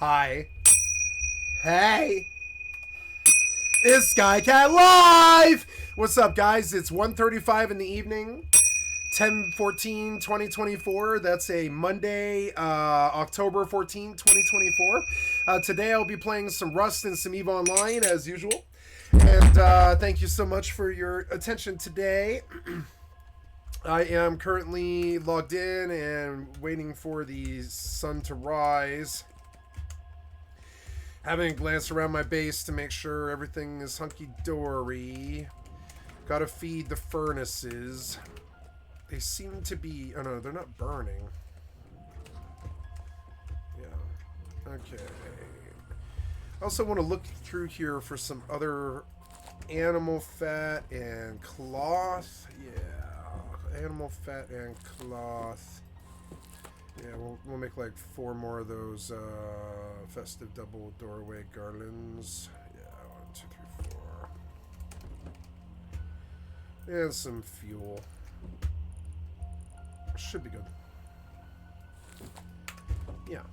Hi. Hey. It's skycat.live. What's up, guys? It's 1:35 in the evening. 10/14/2024. That's a Monday, October 14, 2024. Today I'll be playing some Rust and some EvE Online as usual. And thank you so much for your attention today. I am currently logged in and waiting for the sun to rise. Having a glance around my base to make sure everything is hunky-dory. Gotta feed the furnaces. They seem to be... Oh no, they're not burning. Yeah. Okay. I also want to look through here for some other animal fat and cloth. Yeah. Animal fat and cloth. Yeah, we'll make like 4 more of those festive double doorway garlands. Yeah, 1, 2, 3, 4. And some fuel. Should be good. Yeah.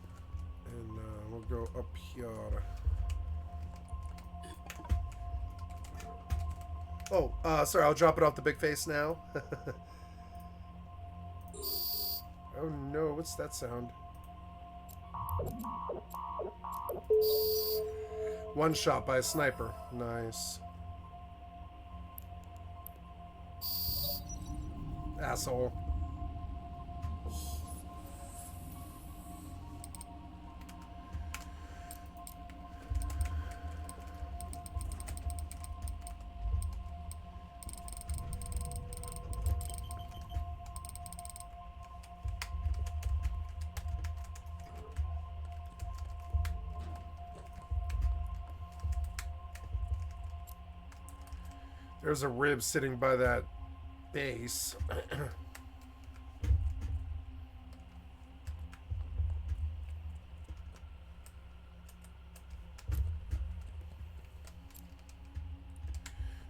And we'll go up here. Oh, sorry, I'll drop it off the big face now. Oh no, what's that sound? One shot by a sniper. Nice. Asshole. There's a rib sitting by that base.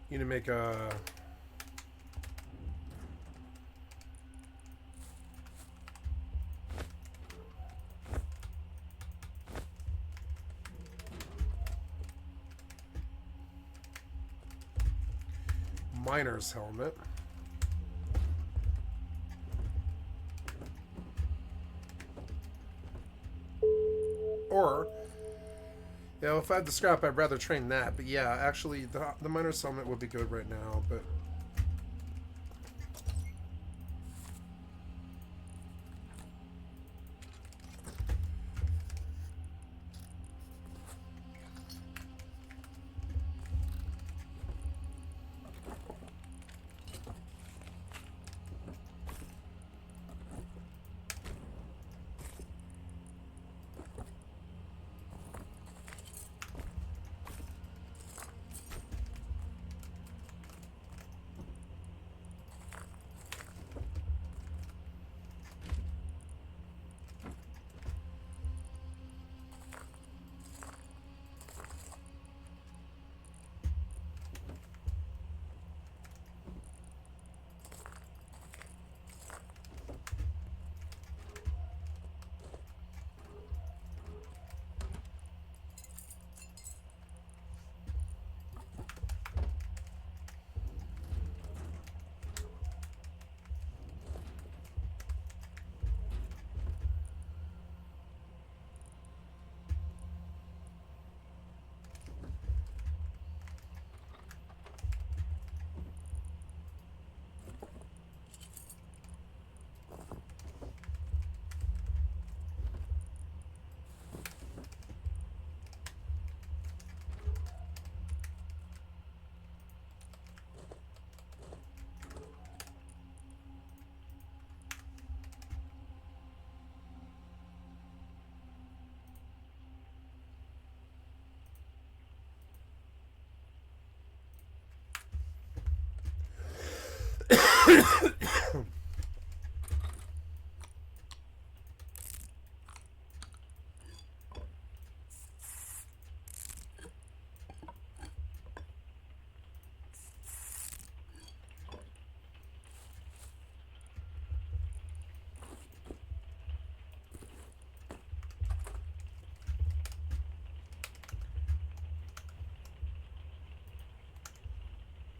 You need to make a... miner's helmet. Or, you know, if I had the scrap, I'd rather train that. But yeah, actually, the miner's helmet would be good right now. But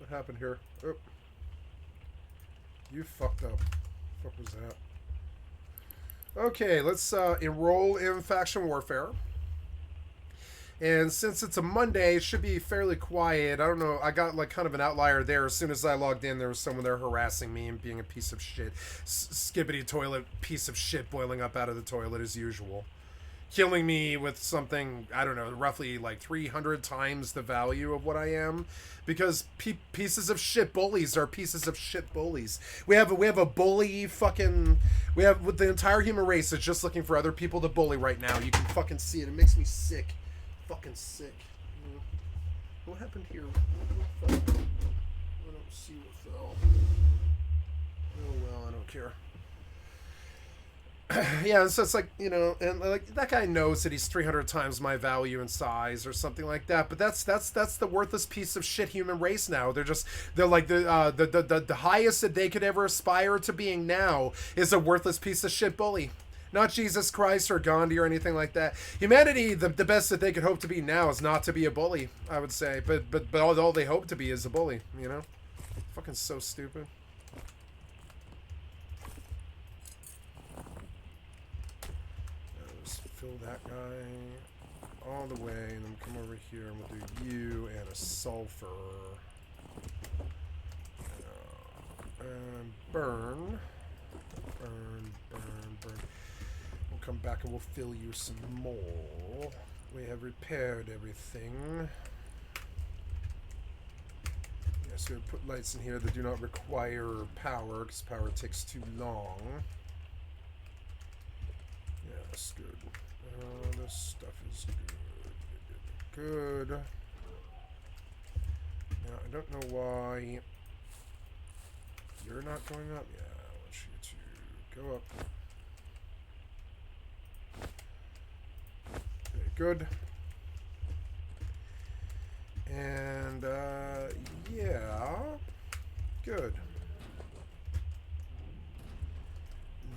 What happened here? Oh. You fucked up. What was that? Okay, let's enroll in faction warfare. And since it's a Monday, it should be fairly quiet. I don't know. I got like kind of an outlier there. As soon as I logged in, there was someone there harassing me and being a piece of shit. Skibbity toilet piece of shit boiling up out of the toilet as usual. Killing me with something, I don't know, roughly like 300 times the value of what I am. Because pieces of shit bullies are pieces of shit bullies. We have a bully fucking... We have the entire human race is just looking for other people to bully right now. You can fucking see it. It makes me sick. Fucking sick. What happened here? What fell? I don't see what fell. Oh well, I don't care. Yeah, so it's like, you know, and like that guy knows that he's 300 times my value and size or something like that. But that's the worthless piece of shit human race now. They're like the highest that they could ever aspire to being now is a worthless piece of shit bully. Not Jesus Christ or Gandhi or anything like that. Humanity, the best that they could hope to be now is not to be a bully, I would say. But all they hope to be is a bully, you know? Fucking so stupid. Let's fill that guy all the way, and then come over here, and we'll do you and a sulfur. And burn. Burn, burn, burn. Come back and we'll fill you some more. We have repaired everything. Yes, we'll put lights in here that do not require power, because power takes too long. Yes, good. This stuff is good. Good. Now, I don't know why you're not going up. Yeah, I want you to go up. Good. And, yeah. Good.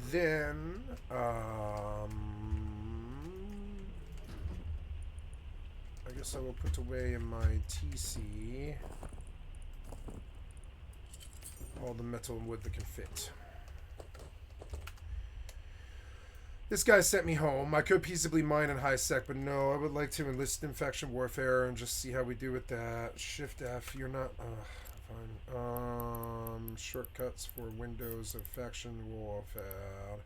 Then, I guess I will put away in my TC all the metal and wood that can fit. This guy sent me home. I could peaceably mine in high sec, but no, I would like to enlist in faction warfare and just see how we do with that. Shift F, you're not... fine. Shortcuts for windows of faction warfare.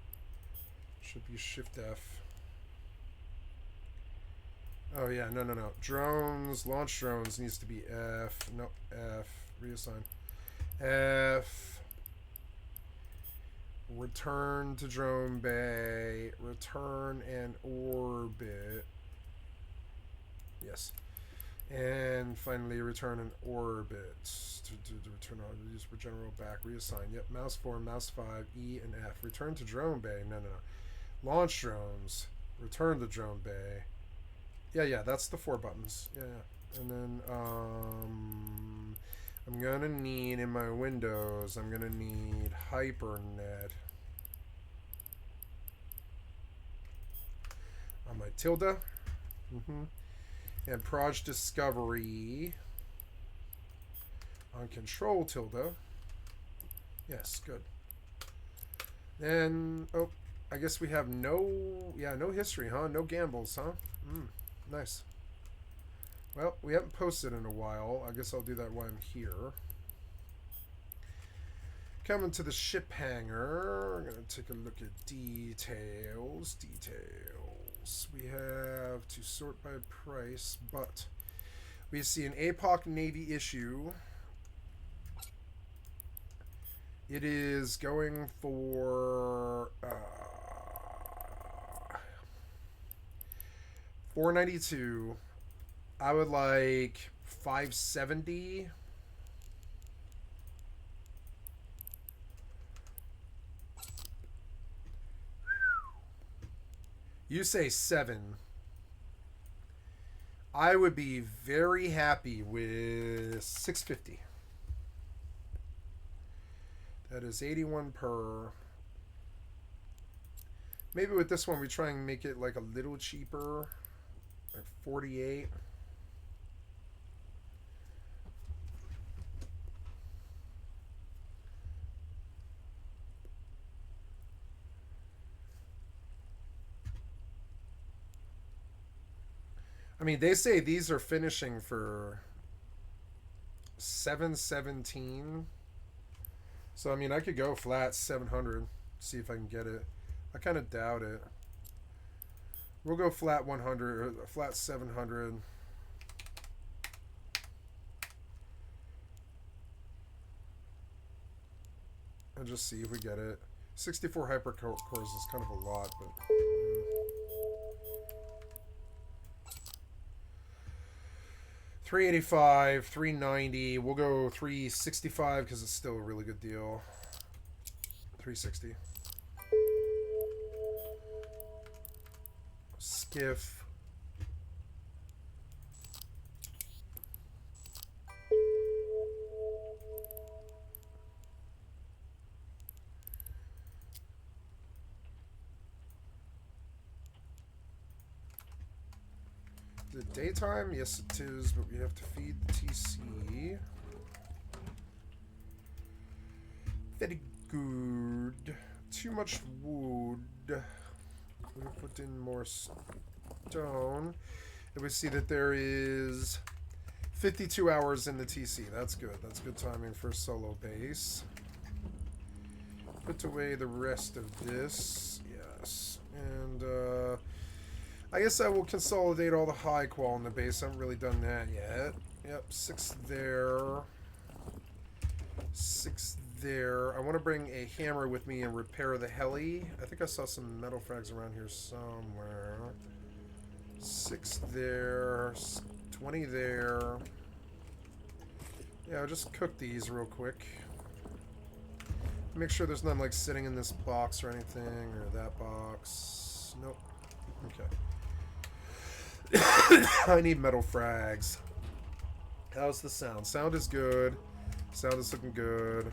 Should be Shift F. Oh yeah, no. Drones, launch drones needs to be F. No, F. Reassign. F. Return to drone bay. Return and orbit. Yes. And finally, return and orbit. To return on, use for general back. Reassign. Yep. Mouse 4, mouse 5, E, and F. Return to drone bay. No. Launch drones. Return to drone bay. Yeah. That's the 4 buttons. Yeah. And then, I'm gonna need, in my windows, I'm gonna need HyperNet. On my tilde. And Proj Discovery. On Control tilde. Yes, good. Then, oh, I guess we have no history, huh? No gambles, huh? Nice. Well, we haven't posted in a while. I guess I'll do that while I'm here. Coming to the ship hangar. We're going to take a look at details. We have to sort by price, but we see an APOC Navy issue. It is going for $492. I would like $570. You say 7. I would be very happy with $650. That is 81 per. Maybe with this one we try and make it like a little cheaper, like 48. I mean, they say these are finishing for 717. So I mean, I could go flat 700, see if I can get it. I kind of doubt it. We'll go flat 100 or flat 700. And just see if we get it. 64 hypercores is kind of a lot, but 385, 390. We'll go 365 because it's still a really good deal. 360. Skiff. Is it daytime? Yes, it is, but we have to feed the TC. Very good. Too much wood. We put in more stone. And we see that there is 52 hours in the TC. That's good. That's good timing for a solo base. Put away the rest of this. Yes. And, I guess I will consolidate all the high qual in the base. I haven't really done that yet. Yep, 6 there. 6 there. I want to bring a hammer with me and repair the heli. I think I saw some metal frags around here somewhere. 6 there. 20 there. Yeah, I'll just cook these real quick. Make sure there's none like sitting in this box or anything, or that box. Nope. Okay. I need metal frags. How's the sound? Sound is good. Sound is looking good.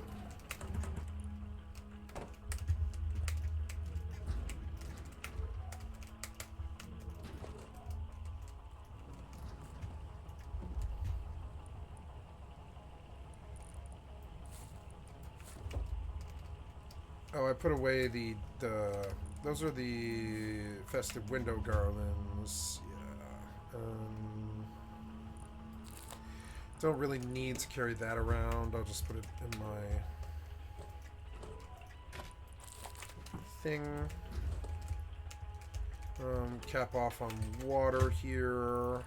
Oh, I put away the those are the festive window garlands. Yeah. Don't really need to carry that around. I'll just put it in my thing. Cap off on water here.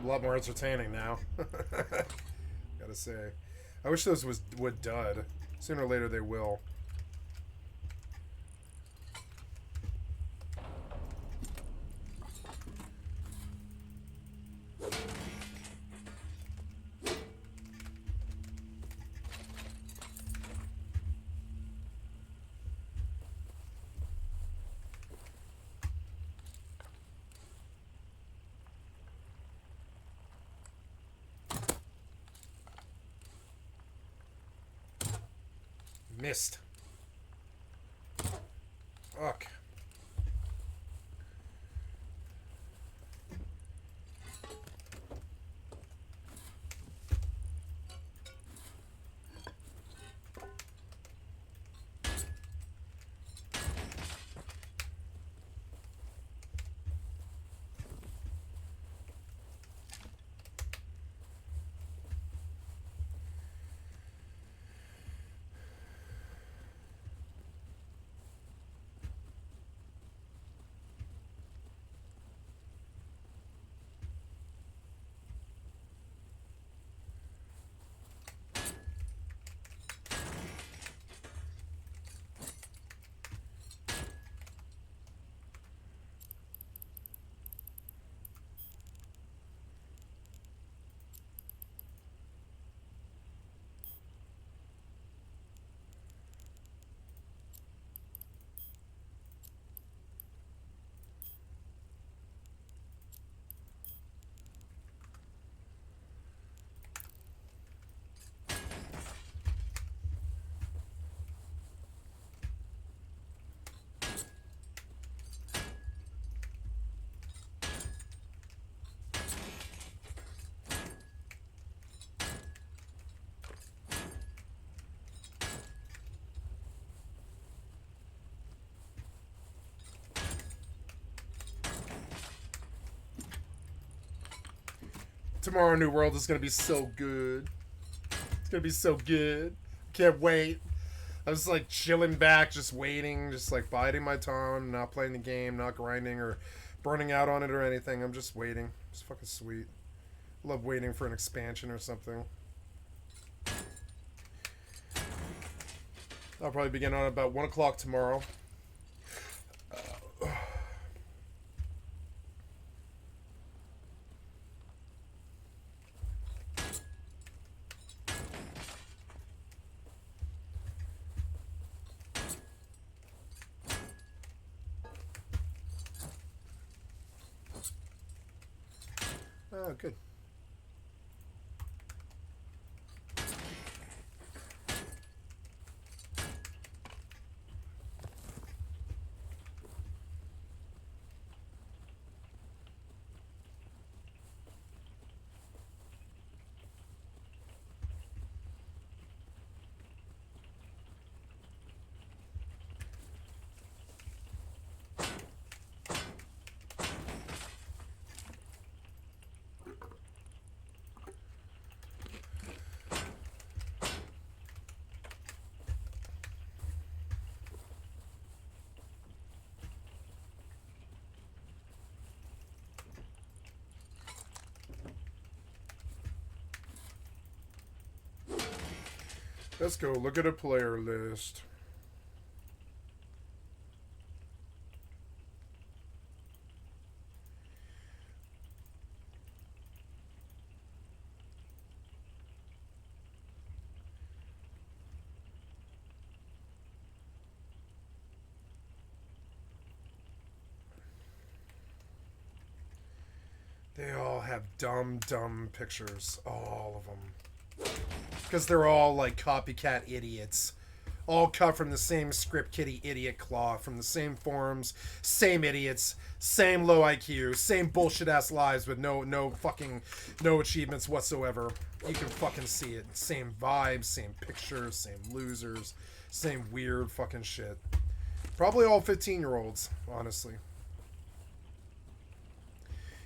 A lot more entertaining now. Gotta say. I wish those would dud. Sooner or later they will. Missed. Fuck. Tomorrow New World is going to be so good. It's going to be so good. Can't wait. I was like chilling back, just waiting, just like biding my time, not playing the game, not grinding or burning out on it or anything. I'm just waiting. It's fucking sweet. Love waiting for an expansion or something. I'll probably begin on about 1 o'clock tomorrow. Oh, good. Let's go look at a player list. They all have dumb pictures. All of them. Because they're all like copycat idiots. All cut from the same script kiddie idiot cloth, from the same forums, same idiots, same low IQ, same bullshit ass lives with no achievements whatsoever. You can fucking see it. Same vibes, same pictures, same losers, same weird fucking shit. Probably all 15-year-olds, honestly.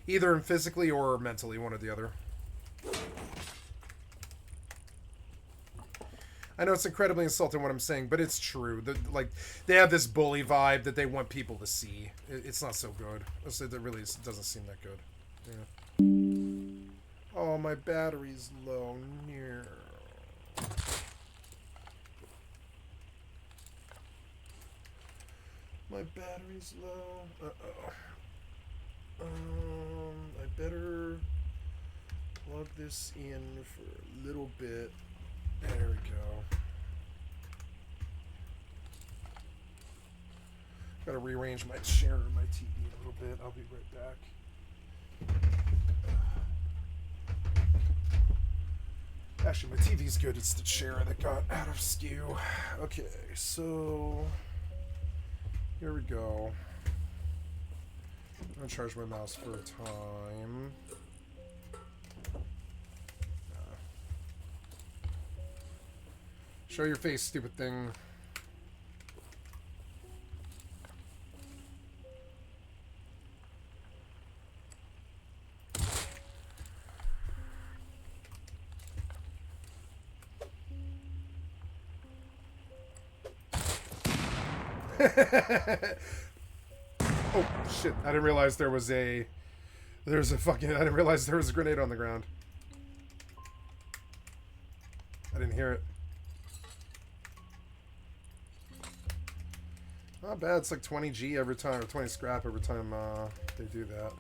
Either physically or mentally, one or the other. I know it's incredibly insulting what I'm saying, but it's true. Like, they have this bully vibe that they want people to see. It's not so good. It really doesn't seem that good. Yeah. Oh, my battery's low. Near. My battery's low. Uh-oh. I better plug this in for a little bit. There we go. Gotta rearrange my chair and my TV a little bit. I'll be right back. Actually, my TV's good. It's the chair that got out of skew. Okay, so Here we go. I'm gonna charge my mouse for a time. Show your face, stupid thing. Oh shit, I didn't realize there was a I didn't realize there was a grenade on the ground. I didn't hear it. Not bad, it's like 20 G every time, or 20 scrap every time they do that.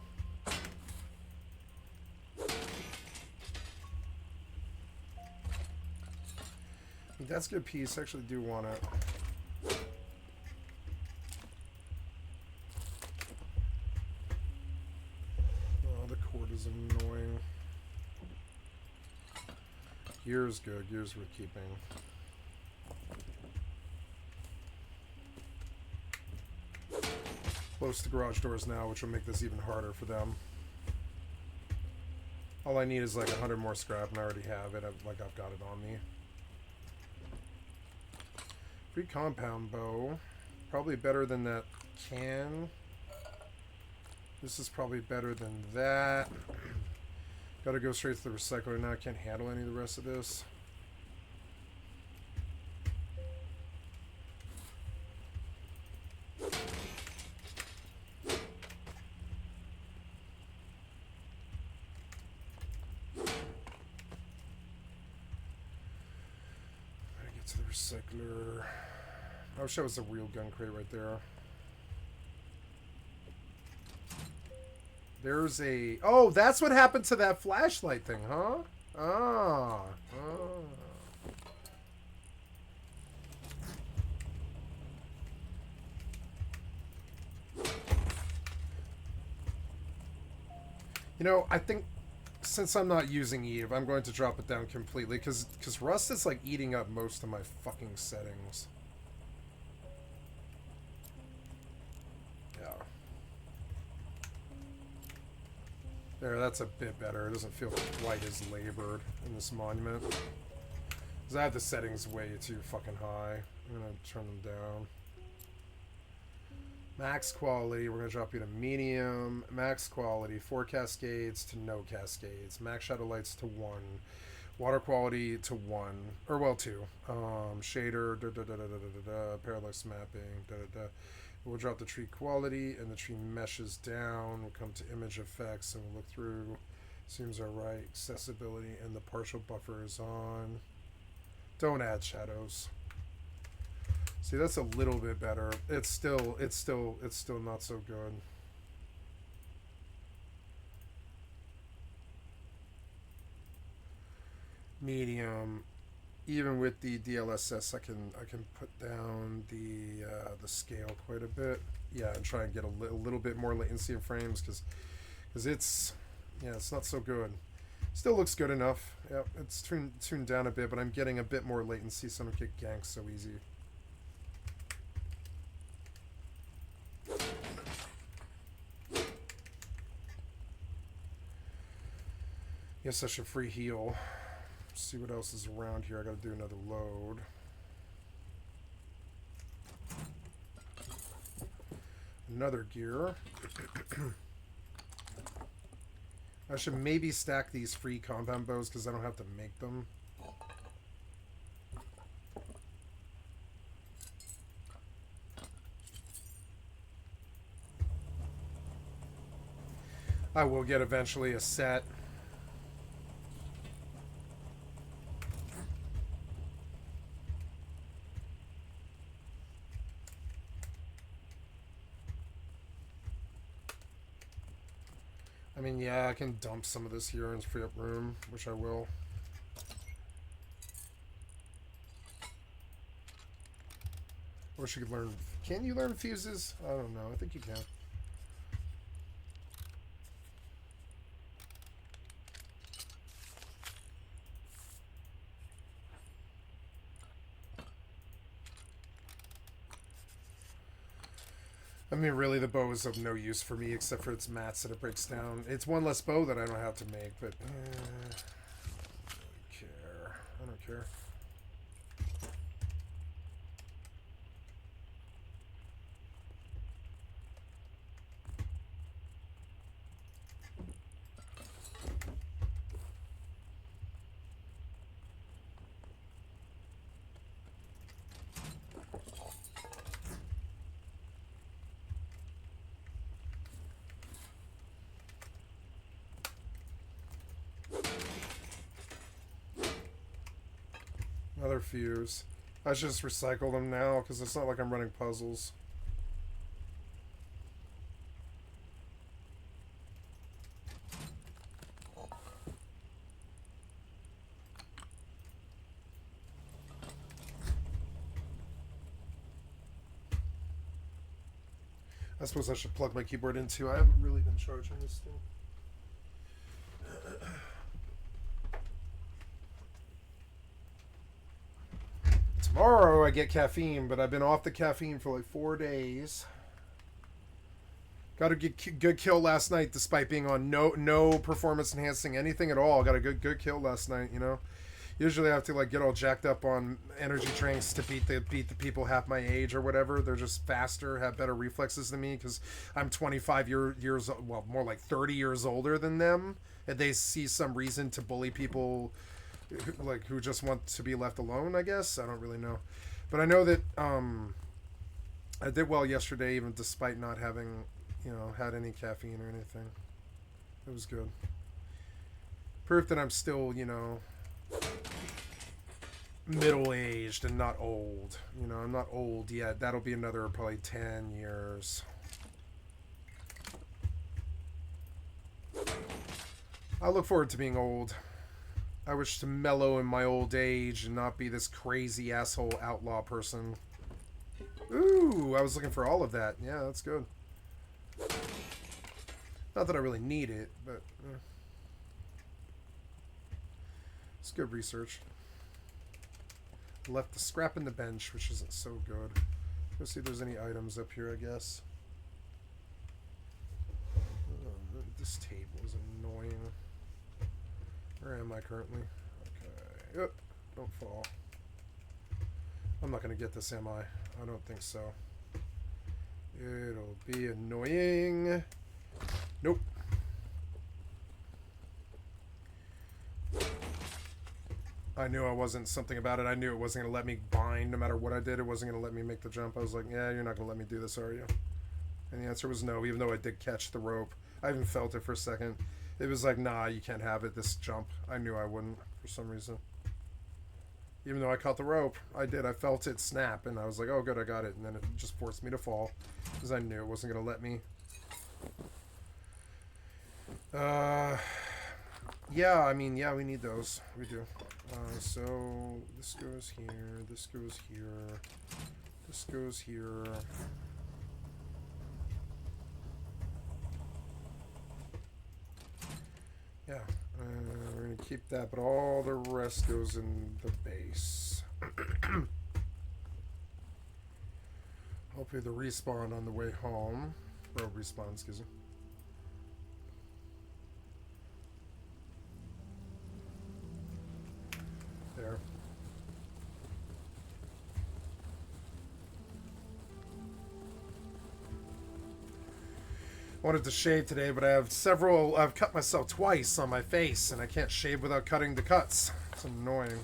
I think that's a good piece, I actually do want it. Is annoying. Gear's good. Gear's worth keeping. Close to garage doors now, which will make this even harder for them. All I need is like 100 more scrap, and I already have it. I've got it on me. Free compound bow. Probably better than that can. This is probably better than that. Gotta go straight to the recycler now. I can't handle any of the rest of this. Gotta get to the recycler. I wish that was a real gun crate right there. There's a... Oh, that's what happened to that flashlight thing, huh? Ah. You know, I think since I'm not using EvE, I'm going to drop it down completely because Rust is like eating up most of my fucking settings. There, that's a bit better. It doesn't feel quite as labored in this monument. Because I have the settings way too fucking high. I'm going to turn them down. Max quality, we're going to drop you to medium. Max quality, 4 cascades to no cascades. Max shadow lights to 1. Water quality to 1. Or, well, 2. Shader, parallax mapping, We'll drop the tree quality and the tree meshes down. We'll come to image effects and we'll look through. Seems alright. Accessibility and the partial buffer is on. Don't add shadows. See, that's a little bit better. It's still not so good. Medium. Even with the DLSS, I can put down the scale quite a bit. Yeah, and try and get a little bit more latency in frames because it's not so good. Still looks good enough. Yep, it's tuned down a bit, but I'm getting a bit more latency, so I don't get ganked so easy. Yes, I should free heal. See what else is around here. I gotta do another load. Another gear. I should maybe stack these free compound bows because I don't have to make them. I will get eventually a set. I mean, yeah, I can dump some of this here and free up room, which I will. I wish you could learn... Can you learn fuses? I don't know. I think you can. I mean, really, the bow is of no use for me except for its mats that it breaks down. It's one less bow that I don't have to make, but I don't care. I don't care. Another fuse. I should just recycle them now because it's not like I'm running puzzles. I suppose I should plug my keyboard in too. I haven't really been charging this thing. Tomorrow I get caffeine, but I've been off the caffeine for like 4 days. Got a good kill last night, despite being on no performance enhancing anything at all. Got a good kill last night. You know, usually I have to like get all jacked up on energy drinks to beat the people half my age or whatever. They're just faster, have better reflexes than me because I'm 25 years well, more like 30 years older than them, and they see some reason to bully people like who just want to be left alone. I guess I don't really know, but I know that I did well yesterday, even despite not having had any caffeine or anything. It was good. Proof that I'm still middle-aged and not old. I'm not old yet. That'll be another probably 10 years. I look forward to being old. I wish to mellow in my old age and not be this crazy asshole outlaw person. Ooh, I was looking for all of that. Yeah, that's good. Not that I really need it, but it's good research. Left the scrap in the bench, which isn't so good. Let's see if there's any items up here, I guess. Oh, this table is annoying. Where am I currently? Okay. Yep. Don't fall. I'm not going to get this, am I? I don't think so. It'll be annoying. Nope. I knew I wasn't something about it. I knew it wasn't going to let me bind no matter what I did. It wasn't going to let me make the jump. I was like, yeah, you're not going to let me do this, are you? And the answer was no, even though I did catch the rope. I even felt it for a second. It was like, nah, you can't have it, this jump. I knew I wouldn't for some reason. Even though I caught the rope, I did. I felt it snap, and I was like, oh, good, I got it. And then it just forced me to fall because I knew it wasn't going to let me. Yeah, I mean, yeah, we need those. We do. So this goes here, this goes here, this goes here. Yeah, we're going to keep that, but all the rest goes in the base. Hopefully the respawn on the way home. Or respawn, excuse me. There. Wanted to shave today, but I've cut myself twice on my face, and I can't shave without cutting the cuts. It's annoying.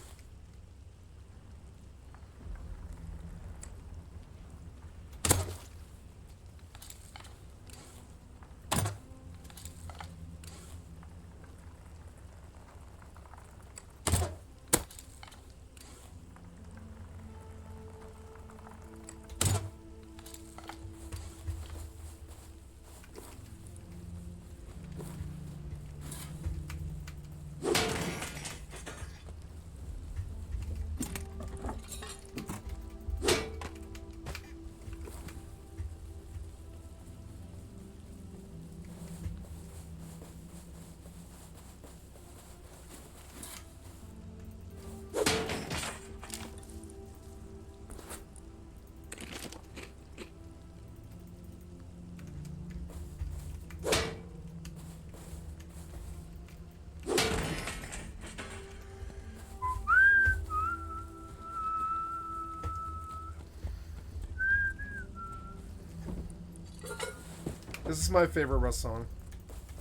This is my favorite Rust song.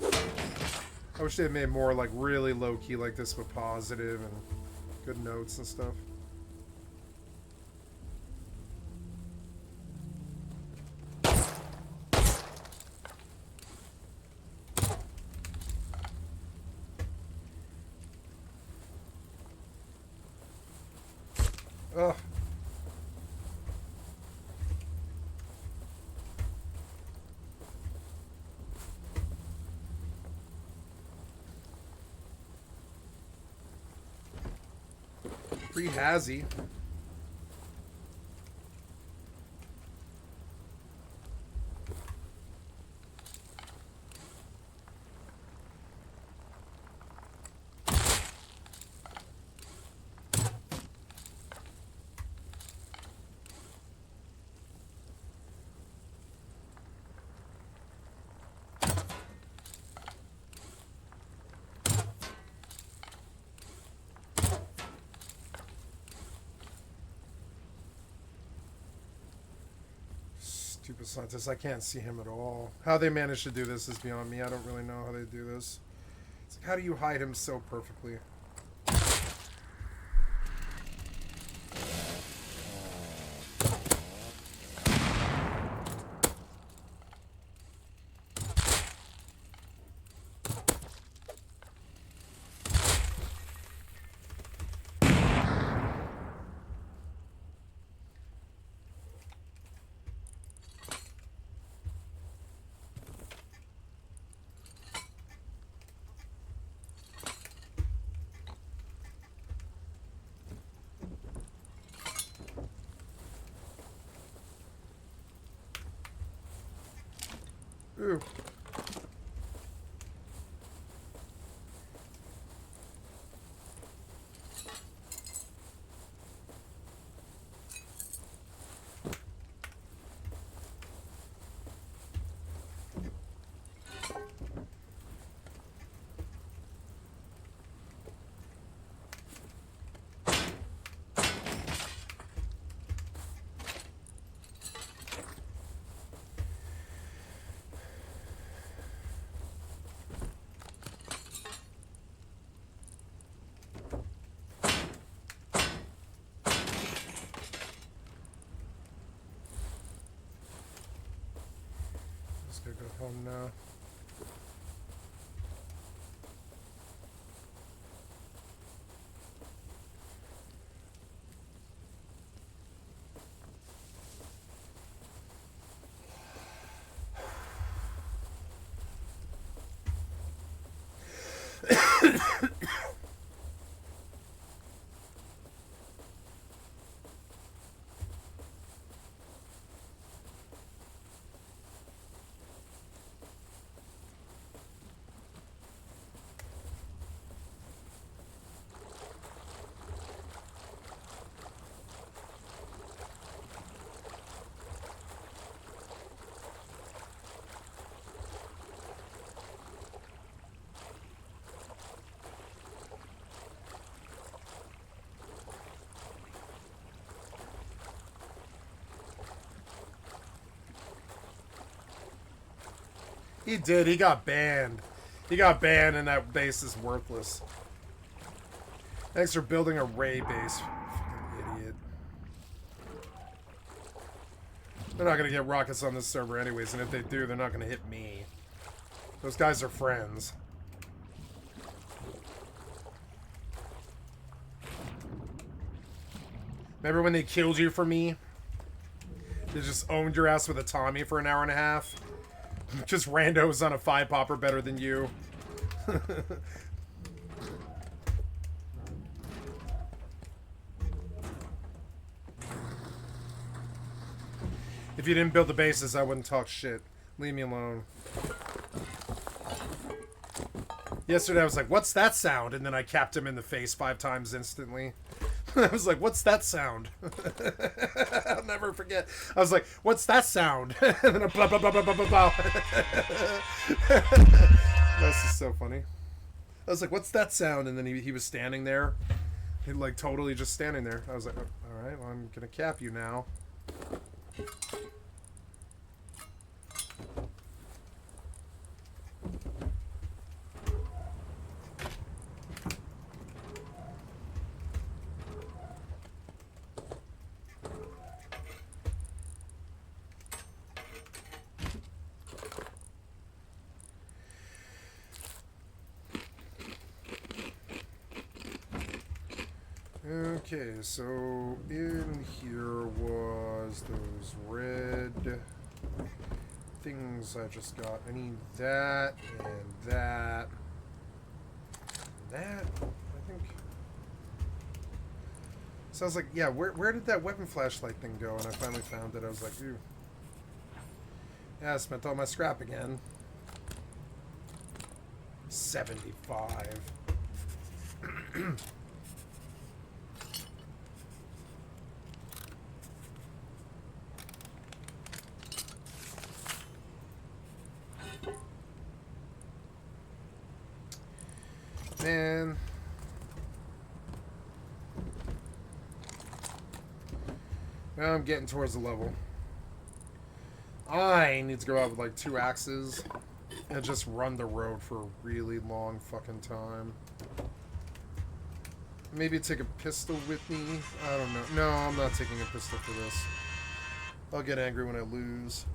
I wish they had made more like really low key like this, but positive and good notes and stuff. Ugh. Free Hazzy. Stupid scientist. I can't see him at all. How they managed to do this is beyond me. I don't really know how they do this. It's like, how do you hide him so perfectly? Ooh. Just gotta go home now. He did. He got banned. He got banned, and that base is worthless. Thanks for building a Ray base. Fucking idiot. They're not gonna get rockets on this server anyways, and if they do, they're not gonna hit me. Those guys are friends. Remember when they killed you for me? They just owned your ass with a Tommy for an hour and a half? Just randos on a 5-popper better than you. If you didn't build the bases, I wouldn't talk shit. Leave me alone. Yesterday I was like, what's that sound? And then I capped him in the face 5 times instantly. I was like, what's that sound? I'll never forget. I was like, what's that sound? And then blah, blah, blah, blah, blah, blah, blah. This is so funny. I was like, what's that sound? And then he was standing there. He like totally just standing there. I was like, all right, well, I'm going to cap you now. Okay, so in here was those red things I just got. I need that and that. That, I think. Sounds like, yeah, where did that weapon flashlight thing go? And I finally found it. I was like, ooh. Yeah, I spent all my scrap again. 75. Man. Now I'm getting towards the level. I need to go out with like 2 axes and just run the road for a really long fucking time. Maybe take a pistol with me. I don't know. No, I'm not taking a pistol for this. I'll get angry when I lose.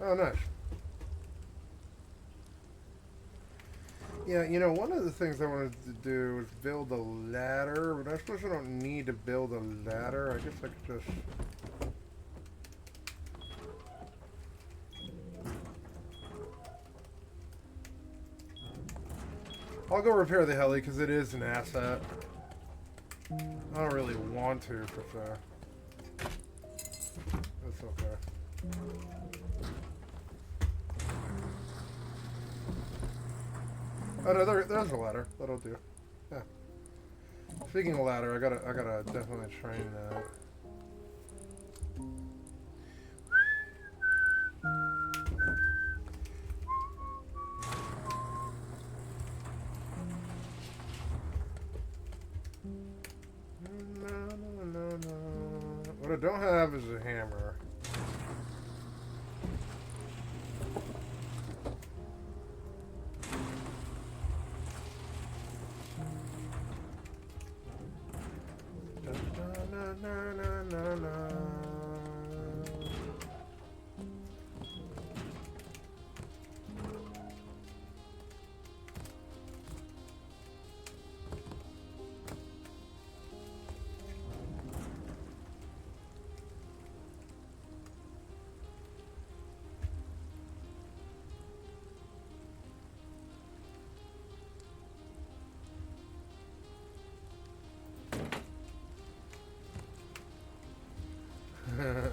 Oh, nice. Yeah, you know, one of the things I wanted to do was build a ladder, but I suppose I don't need to build a ladder. I guess I could just... I'll go repair the heli, because it is an asset. I don't really want to, for sure. That's okay. Oh no, there's a ladder. That'll do. Yeah. Speaking of ladder, I gotta definitely train that. No. What I don't have is a hammer. No.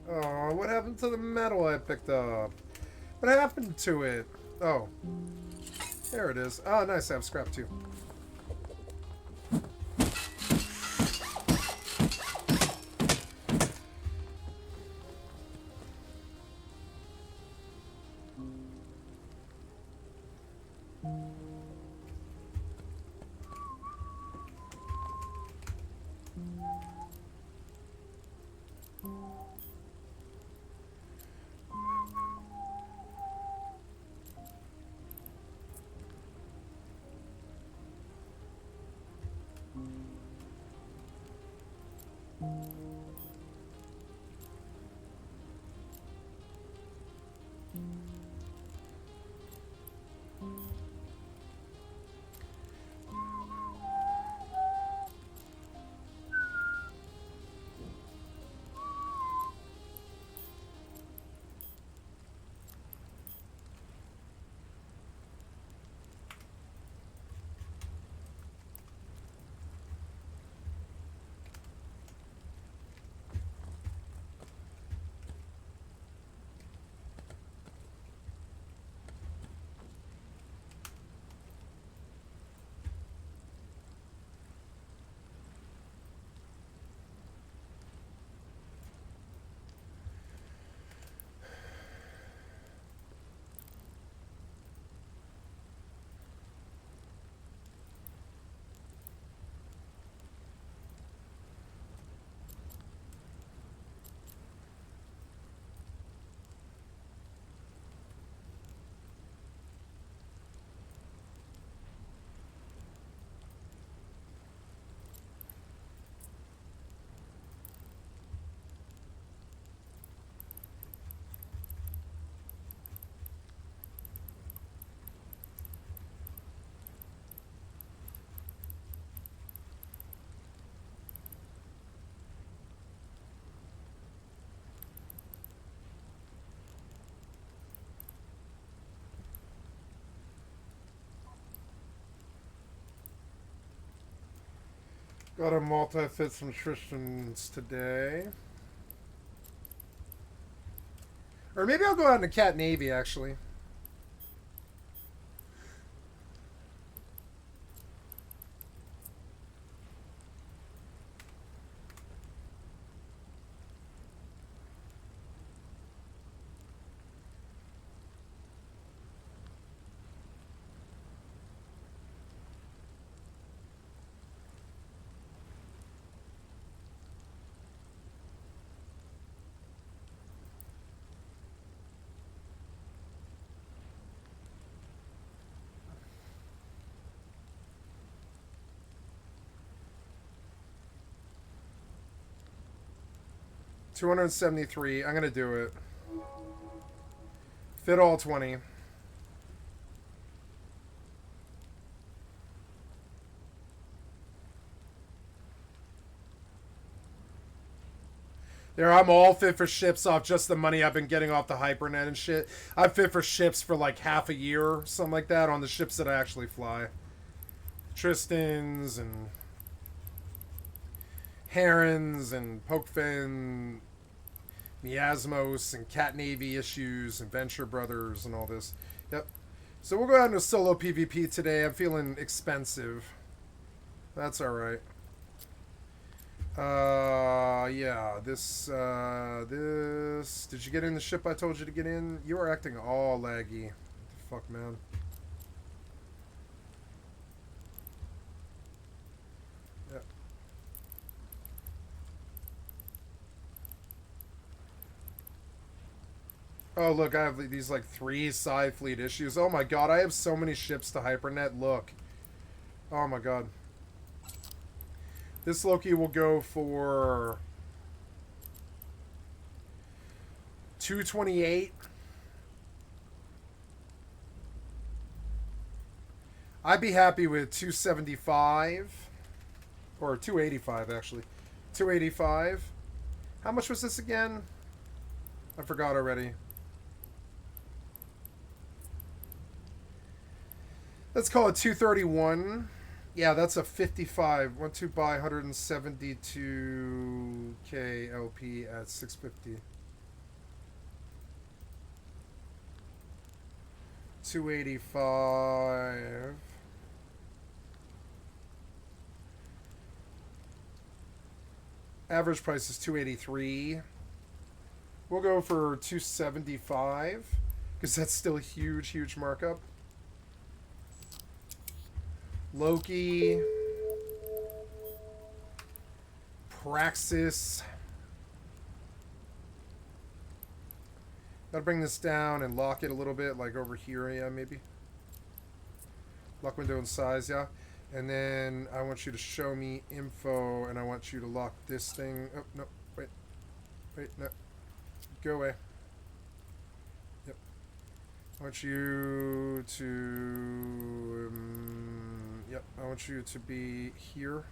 Oh, what happened to the metal I picked up? What happened to it? Oh. There it is. Oh, nice. I have scrap too. Got a multi-fit some Tristans today. Or maybe I'll go out into Cat Navy, actually. $273. I'm gonna do it. Fit all 20. There, I'm all fit for ships off just the money I've been getting off the Hypernet and shit. I'm fit for ships for like half a year, something like that, on the ships that I actually fly. Tristans and Herons and Pokefin, Miasmos and Cat Navy issues and Venture Brothers and all this. Yep. So we'll go out into solo PvP today. I'm feeling expensive. That's alright. Yeah, this, did you get in the ship I told you to get in? You are acting all laggy. What the fuck, man? Yeah. Oh, look, I have these, like, 3 side fleet issues. Oh my god, I have so many ships to Hypernet. Look. Oh my god. This Loki will go for 228. I'd be happy with 275 or 285 actually. 285. How much was this again? I forgot already. Let's call it 231. Yeah, that's a 55. Want to buy 172k LP at 650. 285. Average price is 283. We'll go for 275 because that's still a huge, huge markup. Loki, Praxis. Gotta bring this down and lock it a little bit, like over here, yeah, maybe. Lock window and size, yeah. And then I want you to show me info, and I want you to lock this thing. Oh, no, wait. Wait, no. Go away. Yep. I want you to... yep, I want you to be here.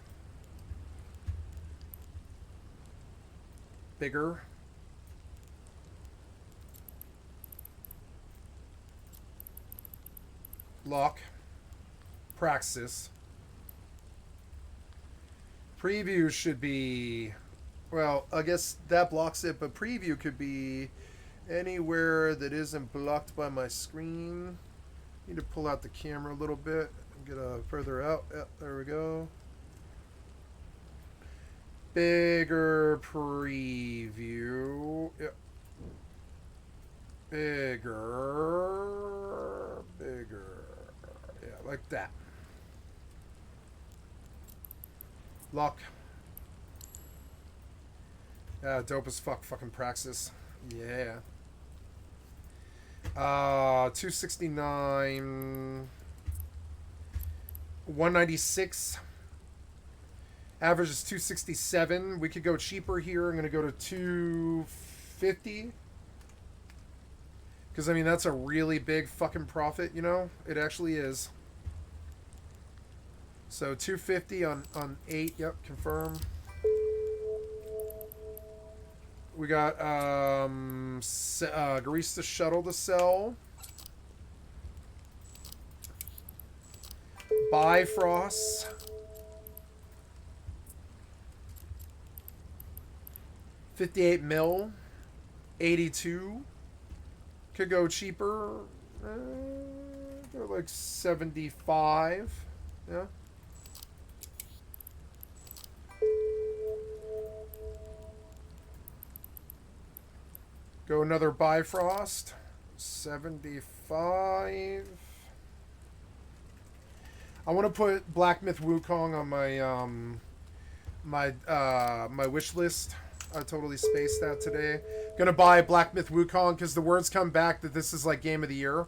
Bigger. Lock. Praxis. Preview should be... well, I guess that blocks it, but preview could be anywhere that isn't blocked by my screen. Need to pull out the camera a little bit and get a further out. Yep, there we go. Bigger preview. Yep. Bigger. Yeah, like that. Lock. Yeah, dope as fuck, fucking Praxis. Yeah. 269. 196. Average is 267. We could go cheaper here. I'm gonna go to 250. Because, I mean, that's a really big fucking profit, you know? It actually is. So, 250 on 8. Yep, confirm. We got Garista Shuttle to sell. Bifrost. 58 mil. 82. Could go cheaper. Go like 75. Yeah. Go another Bifrost. 75. I want to put Black Myth Wukong on my my wish list. I totally spaced that today. Gonna buy Black Myth Wukong because the words come back that this is like game of the year.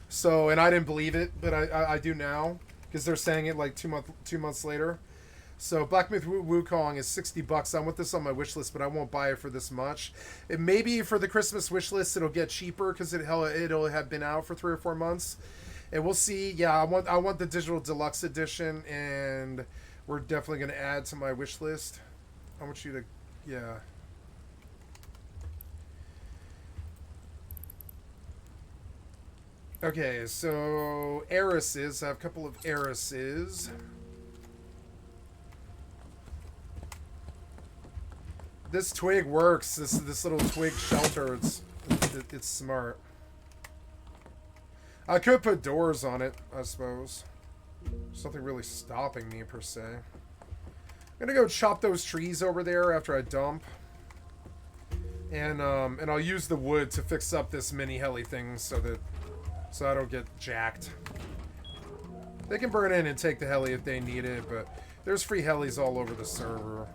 So, and I didn't believe it, but I do now because they're saying it like 2 months later. So Black Myth Wukong is $60. I want this on my wish list, but I won't buy it for this much. It maybe for the Christmas wish list it'll get cheaper because it'll have been out for 3 or 4 months, and we'll see. Yeah, I want the digital deluxe edition, and we're definitely gonna add to my wish list. I want you to, yeah. Okay, so heiresses. I have a couple of heiresses. This twig works. This little twig shelter. It's smart. I could put doors on it, I suppose. There's nothing really stopping me per se. I'm gonna go chop those trees over there after I dump, and I'll use the wood to fix up this mini heli thing so I don't get jacked. They can burn in and take the heli if they need it, but there's free helis all over the server.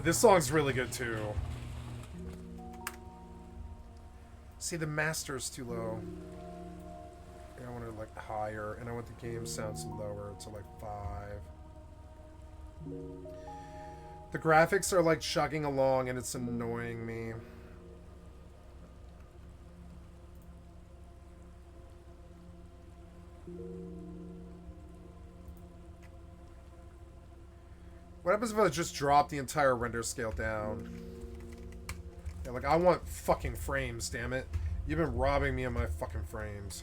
This song's really good too. See, the master's too low. I want it like higher, and I want the game sounds lower to like 5. The graphics are like chugging along, and it's annoying me. What happens if I just drop the entire render scale down? Yeah, like, I want fucking frames, damn it. You've been robbing me of my fucking frames.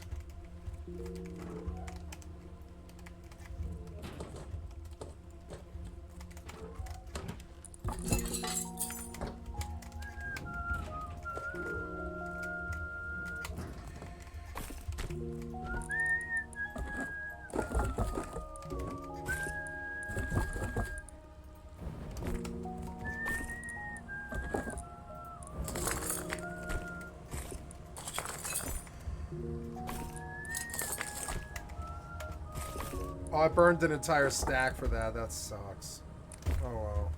Oh, I burned an entire stack for that. That sucks. Oh, well.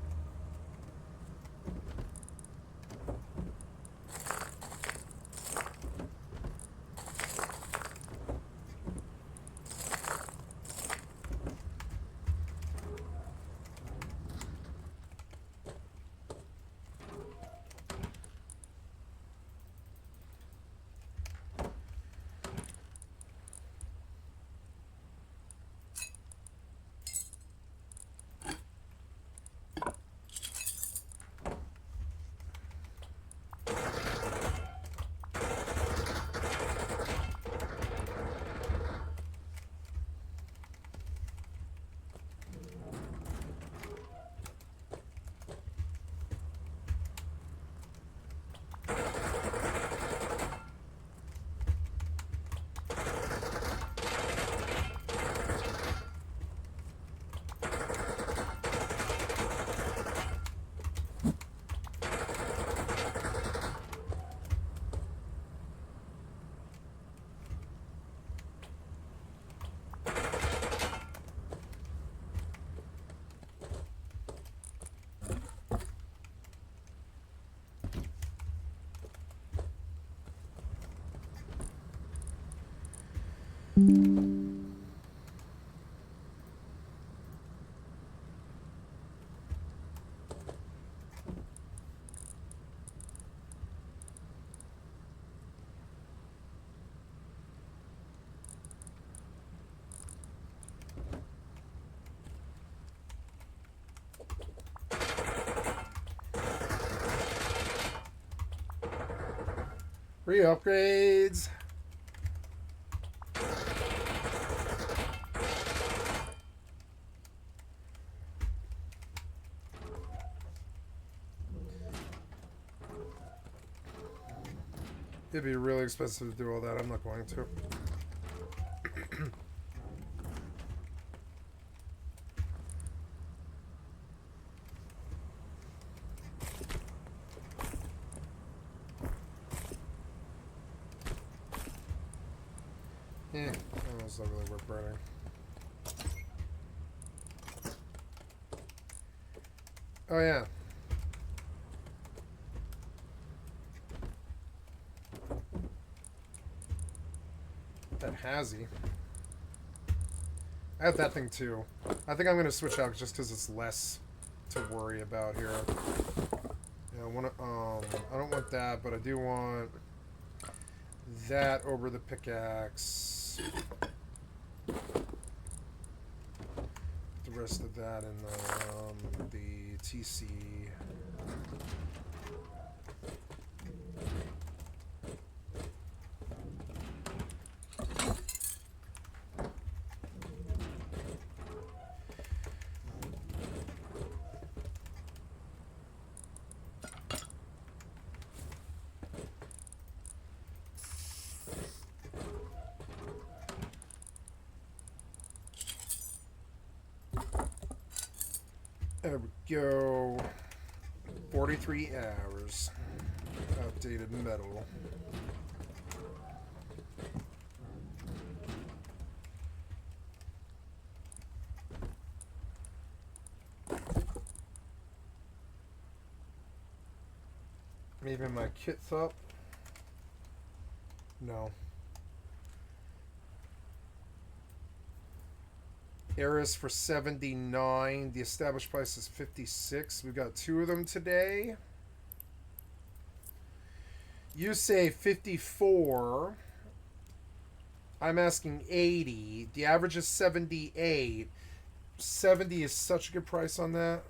Free upgrades. It'd be really expensive to do all that. I'm not going to. It's not really worth burning. Oh yeah. That Hazy. I have that thing too. I think I'm gonna switch out just because it's less to worry about here. Yeah, I don't want that, but I do want that over the pickaxe. The rest of that in the TC. There we go. 43 hours. Updated metal. Maybe my kit's up? No. Icarus for 79. The established price is 56. We've got 2 of them today. You say 54. I'm asking 80. The average is 78. 70 is such a good price on that.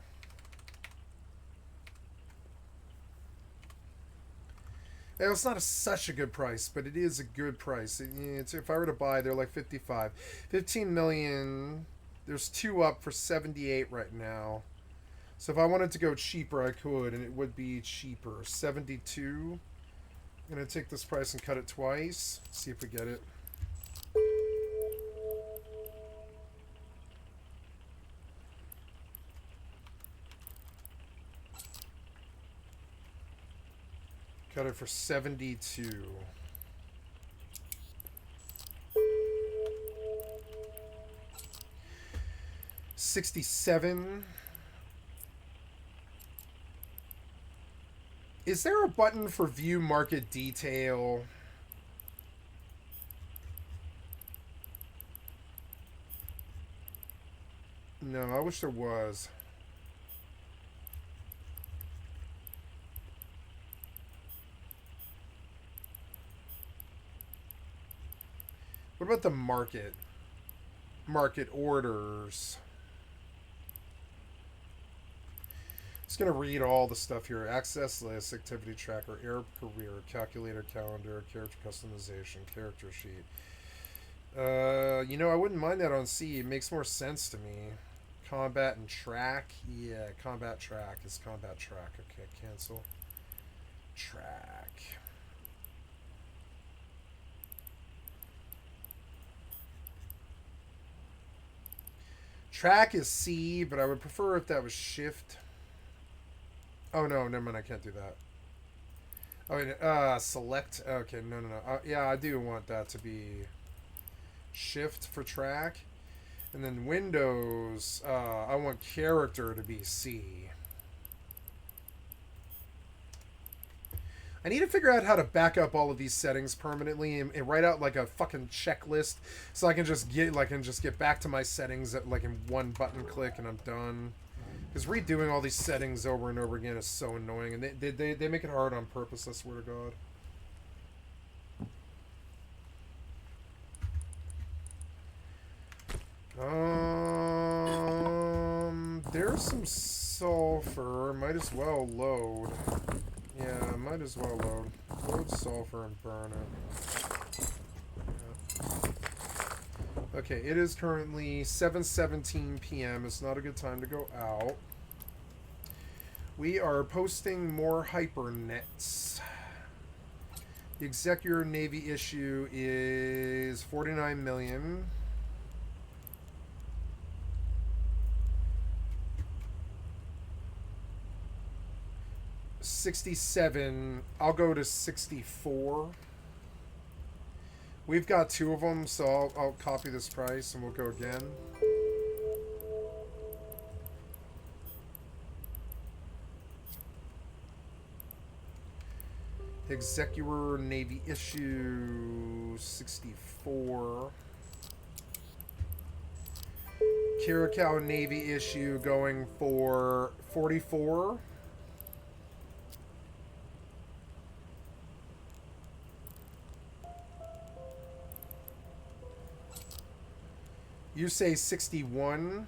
It's not such a good price, but it is a good price. If I were to buy, they're like 55. 15 million. There's 2 up for 78 right now. So if I wanted to go cheaper, I could, and it would be cheaper. 72. I'm going to take this price and cut it twice. See if we get it. Cut it for 72. $67. Is there a button for view market detail? No, I wish there was. What about the market? Market orders. Just going to read all the stuff here. Access list, activity tracker, air career, calculator, calendar, character customization, character sheet. You know, I wouldn't mind that on C. It makes more sense to me. Combat and track. Yeah, combat track is combat track. Okay, cancel. Track. Track is C, but I would prefer if that was shift. Oh, no, never mind. I can't do that. Oh, wait, select. Okay, no. Yeah, I do want that to be shift for track. And then Windows, I want character to be C. I need to figure out how to back up all of these settings permanently and write out like a fucking checklist so I can just get back to my settings at, like, in one button click and I'm done. Because redoing all these settings over and over again is so annoying, and they make it hard on purpose, I swear to God. There's some sulfur. Might as well load. Yeah, might as well load. Load sulfur and burn it. Yeah. Okay, it is currently 7:17 p.m. It's not a good time to go out. We are posting more hypernets. The Executor Navy issue is 49 million. $67. I'll go to 64. We've got two of them, so I'll copy this price and we'll go again. Executor Navy issue 64. Curacao Navy issue going for 44. You say 61.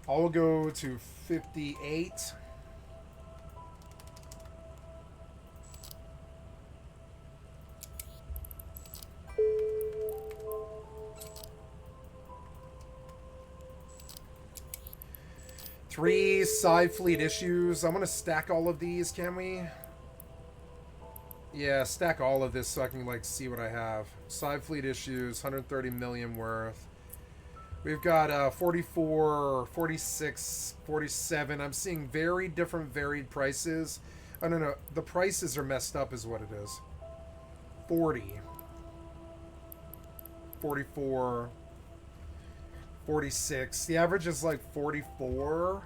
I'll go to 58. Three side fleet issues. I'm going to stack all of these, can we? Yeah, stack all of this so I can, like, see what I have. Side fleet issues, 130 million worth. We've got 44, 46, 47. I'm seeing very different varied prices. Oh, no. The prices are messed up is what it is. 40. 44. 46. The average is like 44.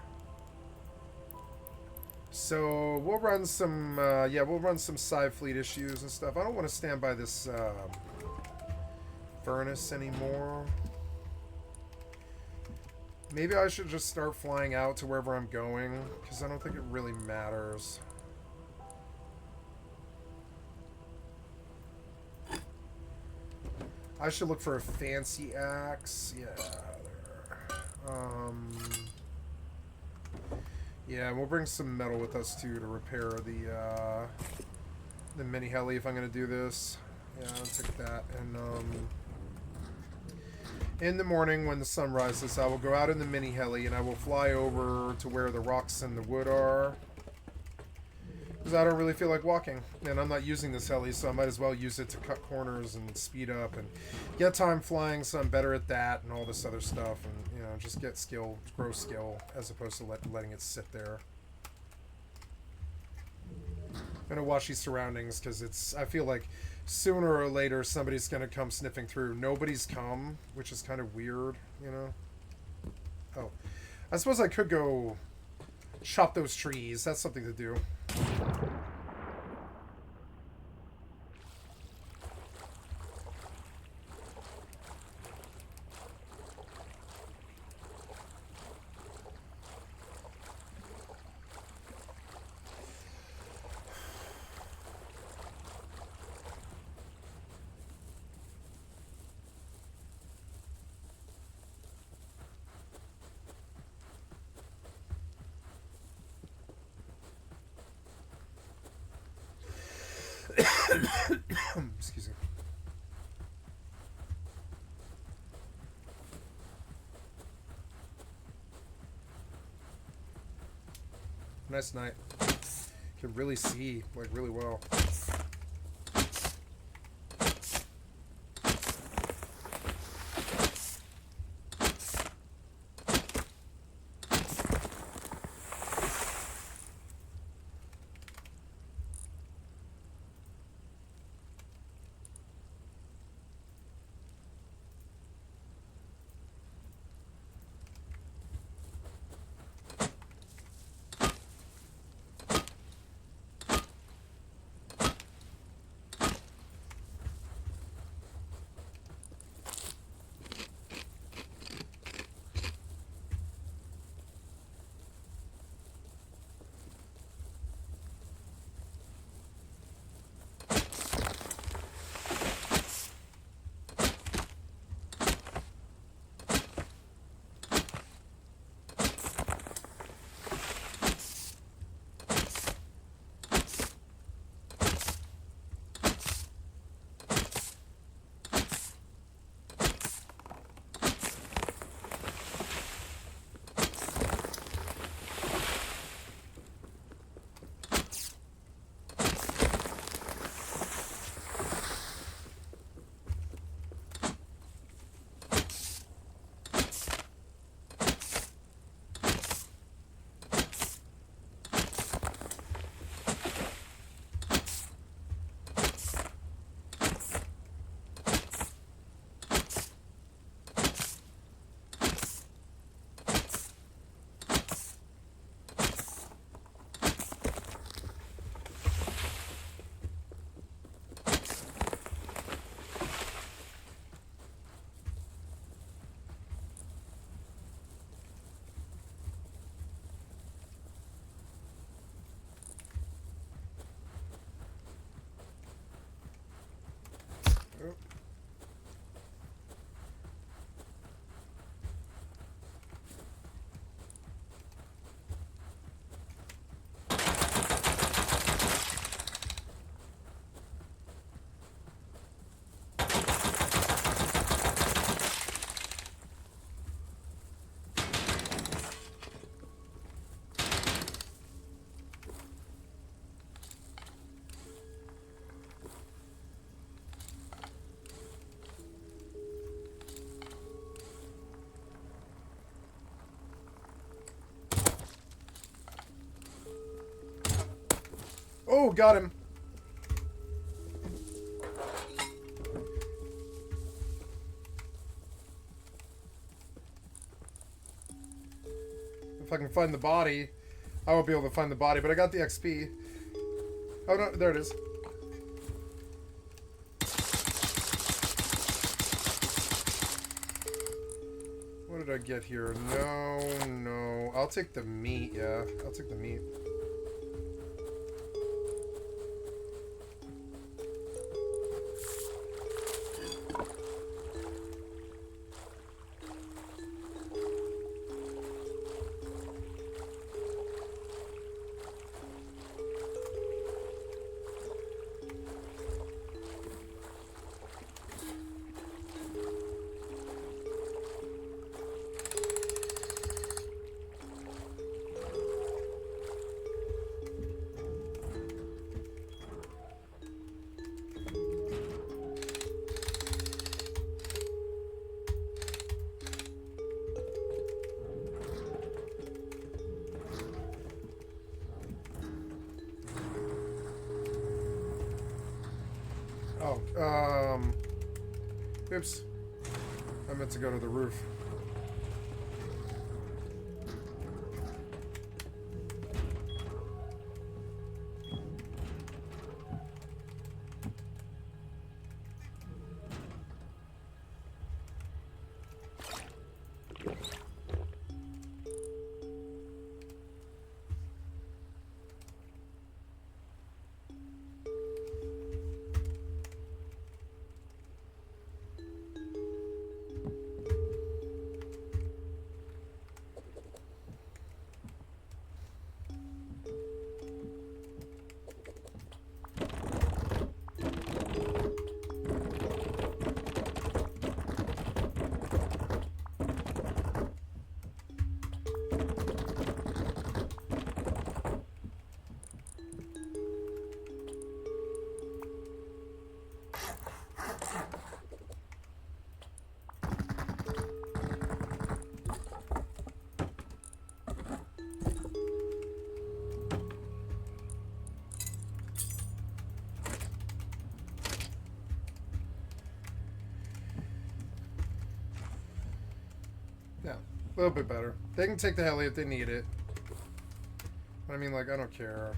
So we'll run some, we'll run some side fleet issues and stuff. I don't want to stand by this furnace anymore. Maybe I should just start flying out to wherever I'm going, because I don't think it really matters. I should look for a fancy axe. Yeah, there. Yeah, we'll bring some metal with us too to repair the mini heli if I'm gonna do this. Yeah, I'll take that. And in the morning when the sun rises, I will go out in the mini heli and I will fly over to where the rocks and the wood are. Because I don't really feel like walking. And I'm not using this heli, so I might as well use it to cut corners and speed up and get time flying, so I'm better at that and all this other stuff. And, you know, just get skill, grow skill, as opposed to letting it sit there. I'm going to watch these surroundings, because I feel like sooner or later somebody's going to come sniffing through. Nobody's come, which is kind of weird, you know? Oh. I suppose I could go chop those trees. That's something to do. Excuse me. Nice night. Can really see, like, really well. Oh, got him. If I can find the body, I won't be able to find the body, but I got the XP. Oh, no, there it is. What did I get here? No, no. I'll take the meat, yeah. I'll take the meat. Oh, oops. I meant to go to the roof. Yeah, a little bit better. They can take the heli if they need it. But I mean, like, I don't care.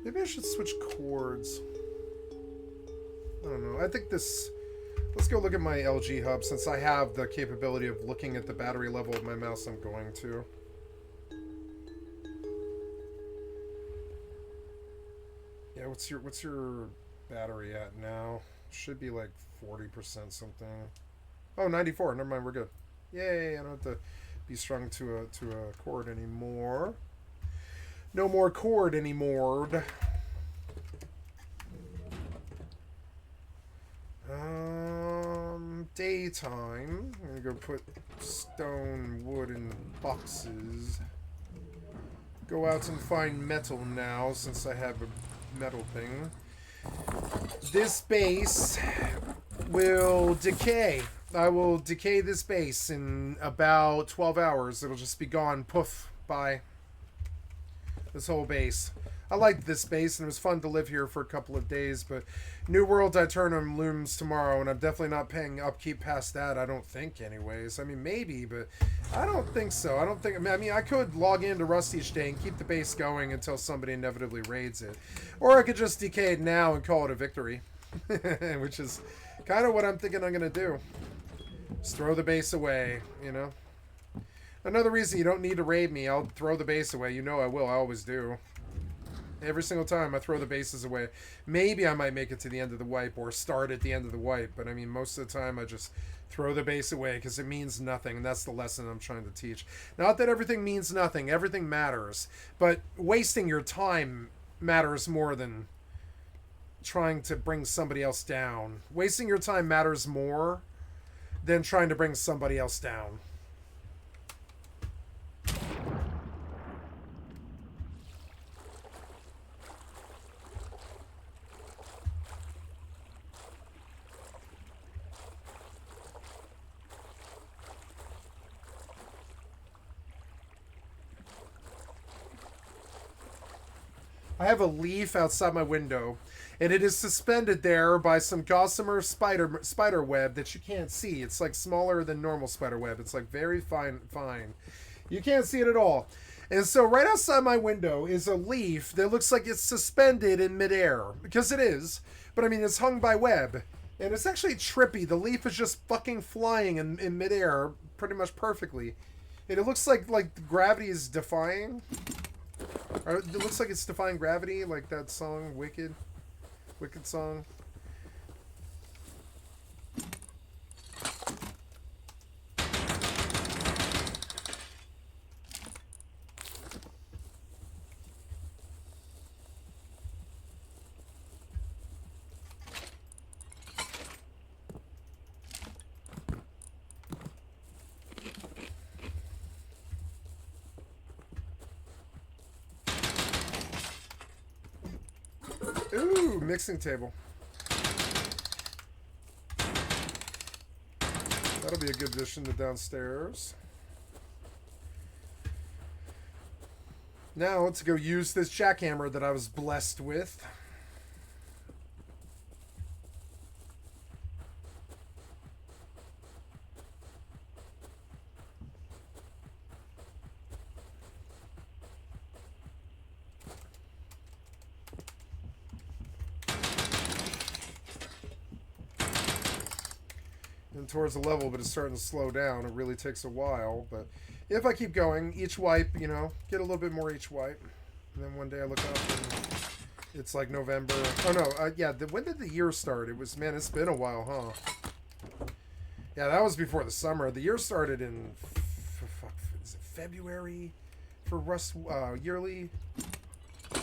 Maybe I should switch chords. I don't know. I think this... Let's go look at my LG hub. Since I have the capability of looking at the battery level of my mouse, I'm going to. Yeah, what's your battery at now? Should be like 40% something. Oh, 94. Never mind, we're good. Yay, I don't have to be strung to a cord anymore. No more cord anymore. Daytime. I'm gonna go put stone, wood in boxes. Go out and find metal now, since I have a metal thing. This base will decay. I will decay this base in about 12 hours. It'll just be gone. Poof. Bye. This whole base. I liked this base, and it was fun to live here for a couple of days, but New World Diturnum looms tomorrow, and I'm definitely not paying upkeep past that, I don't think, anyways. I mean, maybe, but I don't think so. I don't think... I mean, I could log into Rust each day and keep the base going until somebody inevitably raids it. Or I could just decay it now and call it a victory. Which is kind of what I'm thinking I'm going to do. Just throw the base away, you know? Another reason you don't need to raid me, I'll throw the base away. You know I will. I always do. Every single time I throw the bases away. Maybe I might make it to the end of the wipe or start at the end of the wipe. But I mean, most of the time I just throw the base away because it means nothing. And that's the lesson I'm trying to teach. Not that everything means nothing. Everything matters. But wasting your time matters more than trying to bring somebody else down. Wasting your time matters more than trying to bring somebody else down. I have a leaf outside my window, and it is suspended there by some gossamer spider web that you can't see. It's like smaller than normal spider web. It's like very fine. You can't see it at all. And so right outside my window is a leaf that looks like it's suspended in midair, because it is. But I mean, it's hung by web, and it's actually trippy. The leaf is just fucking flying in midair, pretty much perfectly, and it looks like gravity is defying. Or it looks like it's defying gravity, like that song, Wicked song. Ooh, mixing table. That'll be a good addition to downstairs. Now to go use this jackhammer that I was blessed with. Towards the level, but it's starting to slow down. It really takes a while, but if I keep going, each wipe, you know, get a little bit more each wipe, and then one day I look up and it's like November. Oh no, yeah, when did the year start? It was, man, it's been a while, huh? Yeah, that was before the summer. The year started in is it February for Rust yearly? I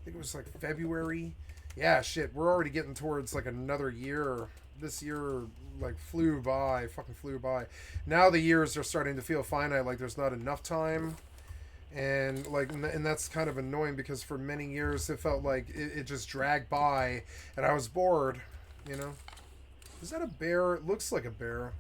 think it was like February. Yeah, shit, we're already getting towards like another year. This year like fucking flew by. Now the years are starting to feel finite, like there's not enough time, and that's kind of annoying, because for many years it felt like it just dragged by and I was bored, you know. Is that a bear? It looks like a bear.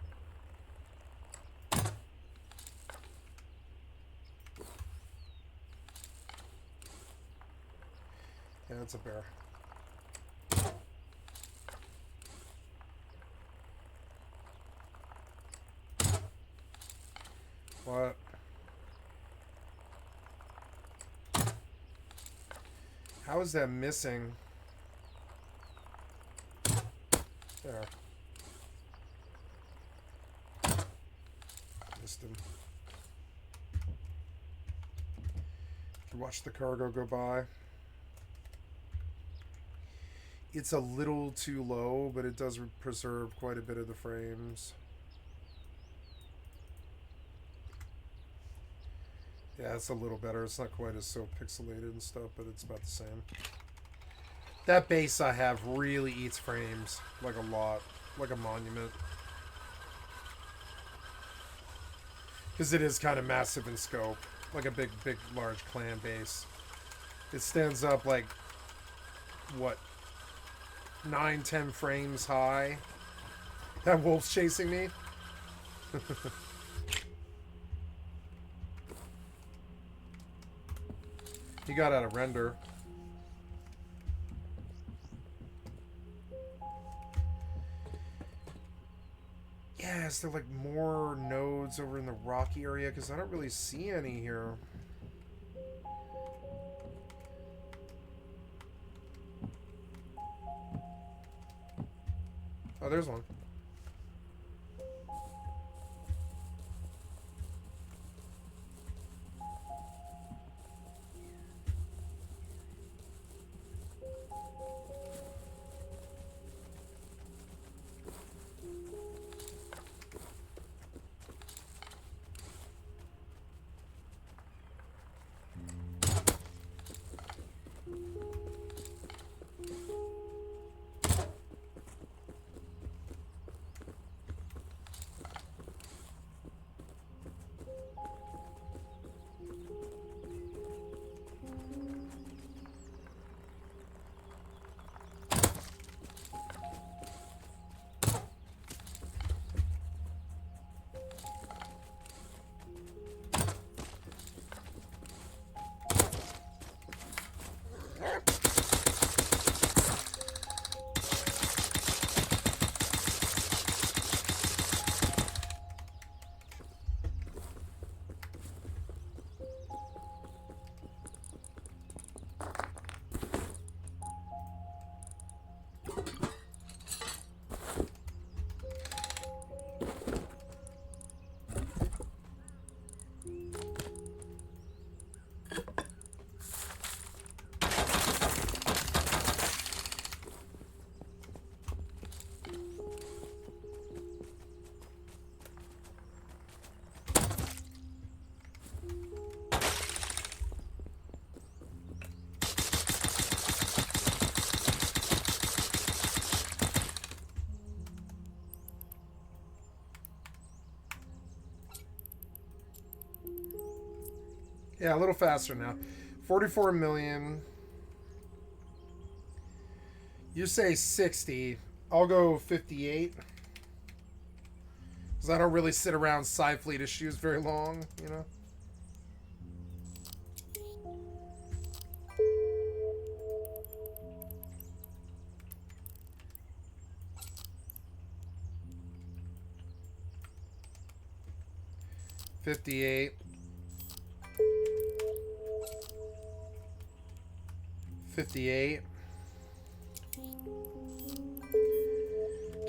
Yeah, it's a bear. What? How is that missing? There. Missed him. You watch the cargo go by. It's a little too low, but it does preserve quite a bit of the frames. Yeah, it's a little better. It's not quite as so pixelated and stuff, but it's about the same. That base I have really eats frames, like a lot, like a monument. Because it is kind of massive in scope, like a big, large clan base. It stands up like, what, 9-10 frames high. That wolf's chasing me. He got out of render. Yeah, is there like more nodes over in the rocky area? Because I don't really see any here. Oh, there's one. Yeah, a little faster now. 44 million. You say 60. I'll go 58. Because I don't really sit around side fleet issues very long, you know? $58. 58.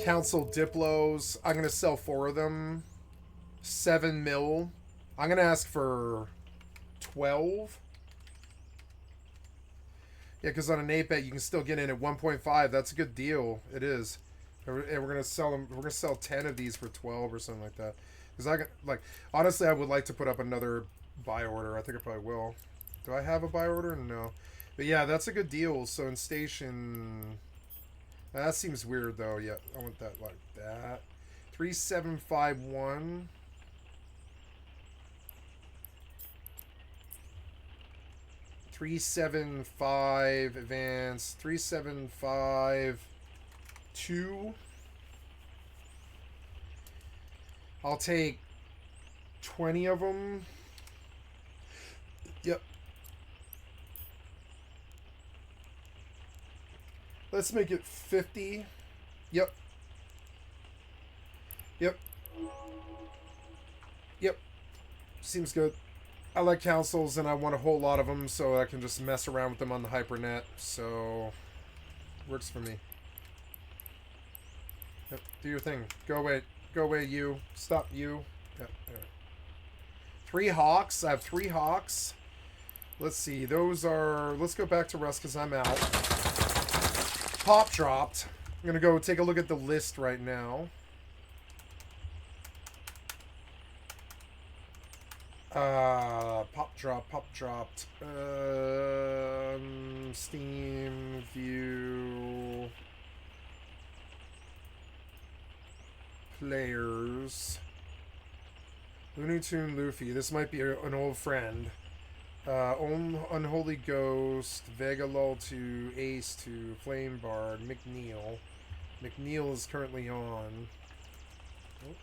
Council Diplos. I'm going to sell 4 of them. 7 mil. I'm going to ask for 12. Yeah, because on an 8-bet, you can still get in at 1.5. That's a good deal. It is. And we're going to sell them. We're going to sell 10 of these for 12 or something like that. Because I can, like, honestly, I would like to put up another buy order. I think I probably will. Do I have a buy order? No. But yeah, that's a good deal. So in station, that seems weird though. Yeah, I want that like that. 3751. $375 advance. 3752. I'll take 20 of them. Yep. Let's make it 50. Yep. Yep. Yep. Seems good. I like councils and I want a whole lot of them so I can just mess around with them on the hypernet. So, works for me. Yep. Do your thing. Go away. Go away, you. Stop, you. Yep. Right. 3 hawks. I have 3 hawks. Let's see. Those are... Let's go back to Rust because I'm out. Pop dropped. I'm going to go take a look at the list right now. Pop dropped. Steam, view, players. Looney Tune Luffy. This might be an old friend. Unholy Ghost, Vega Lull to Ace to Flame Bard, McNeil. McNeil is currently on. Oh.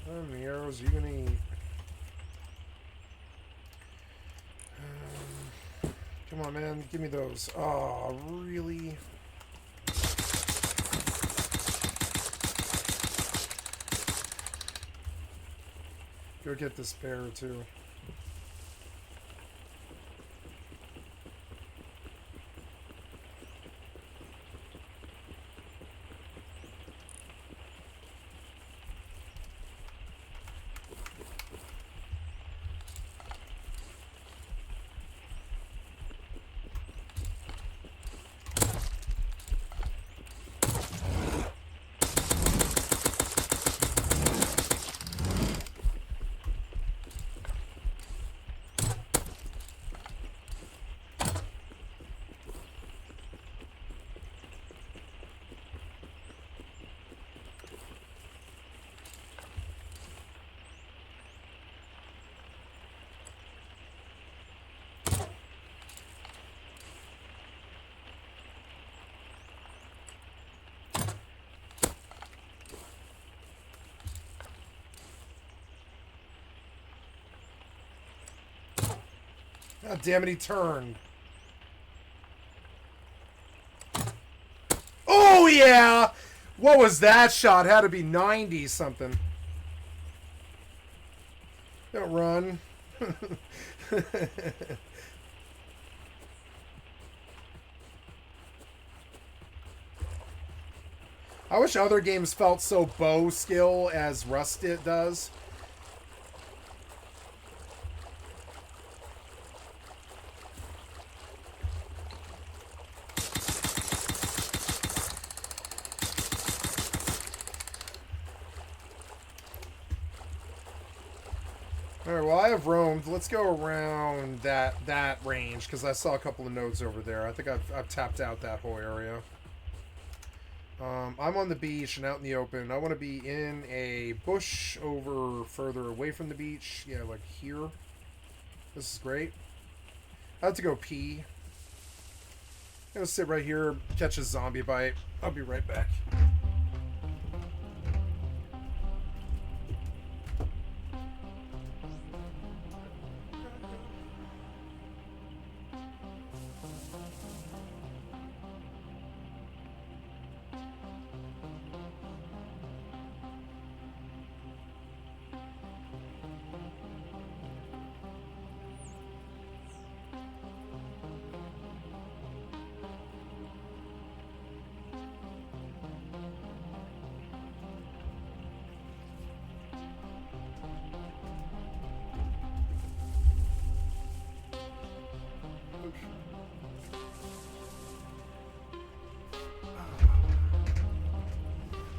How many arrows are you gonna eat? Come on, man. Give me those. Oh, really? Go get this bear, too. God damn it, he turned. Oh, yeah! What was that shot? Had to be 90 something. Don't run. I wish other games felt so bow skill as Rust it does. well, I have roamed. Let's go around that range, because I saw a couple of nodes over there. I think I've tapped out that whole area. I'm on the beach and out in the open. I want to be in a bush over further away from the beach. Yeah, like here. This is great. I have to go pee. I'm gonna sit right here, catch a zombie bite. I'll be right back.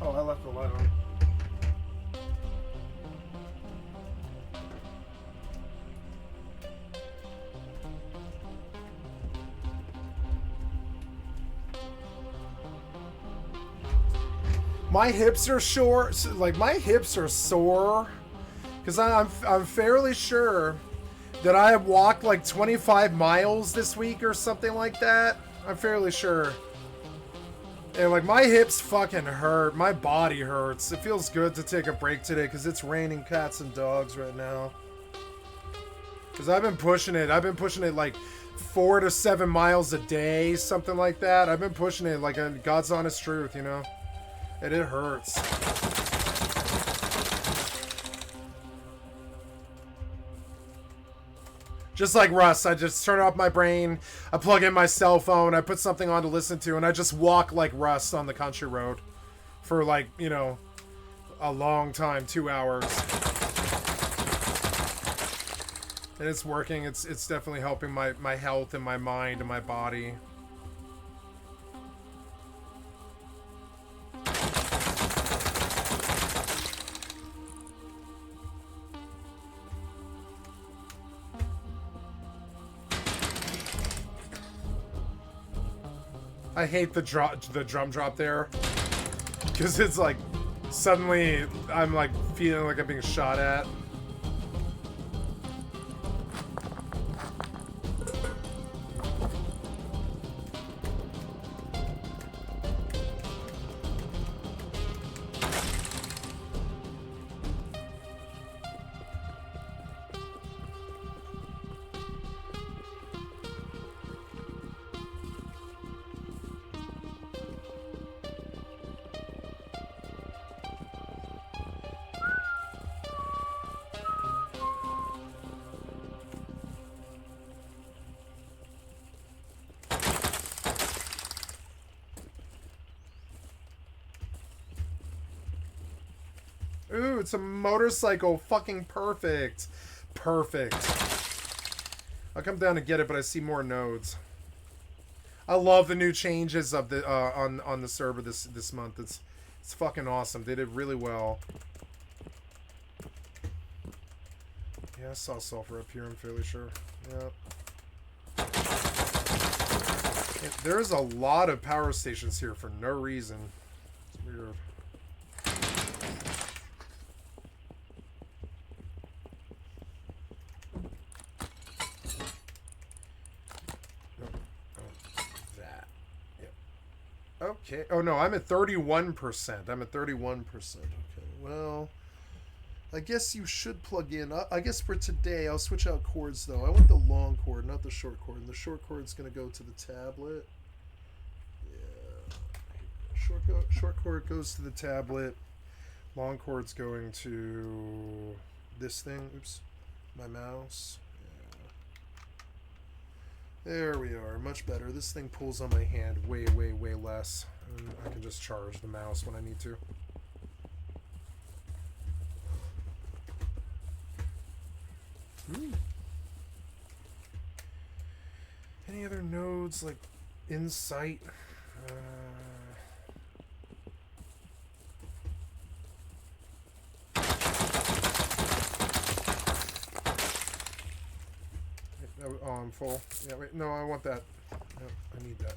Oh, I left the light on. My hips are short, like my hips are sore, because I'm fairly sure that I have walked like 25 miles this week or something like that. I'm fairly sure. And like my hips fucking hurt. My body hurts. It feels good to take a break today because it's raining cats and dogs right now. Because I've been pushing it. I've been pushing it like 4 to 7 miles a day, something like that. I've been pushing it like a God's honest truth, you know? And it hurts. Just like Russ, I just turn off my brain, I plug in my cell phone, I put something on to listen to, and I just walk like Russ on the country road for like, you know, a long time, 2 hours. And it's working. It's definitely helping my health and my mind and my body. I hate the drum drop there, because it's like suddenly I'm like feeling like I'm being shot at. Ooh, it's a motorcycle. Fucking perfect. Perfect. I'll come down and get it, but I see more nodes. I love the new changes of the on the server this month. It's fucking awesome. They did really well. Yeah, I saw sulfur up here, I'm fairly sure. Yep. There's a lot of power stations here for no reason. It's weird. Okay. Oh, no, I'm at 31%. I'm at 31%. Okay, well, I guess you should plug in. I guess for today, I'll switch out cords, though. I want the long cord, not the short cord. And the short cord's going to go to the tablet. Yeah. Short cord goes to the tablet. Long cord's going to this thing. Oops. My mouse. There we are, much better. This thing pulls on my hand way, way, way less. And I can just charge the mouse when I need to. Any other nodes, like, in sight? Oh, I'm full. Yeah, wait. No, I want that. No, I need that.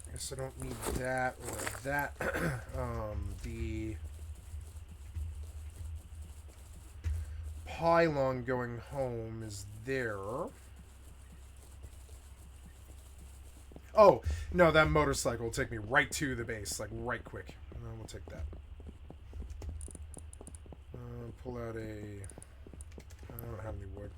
I guess I don't need that or that. The pylon going home is there. Oh, no, that motorcycle will take me right to the base, like right quick. We'll take that. Pull out a... I don't have any wood.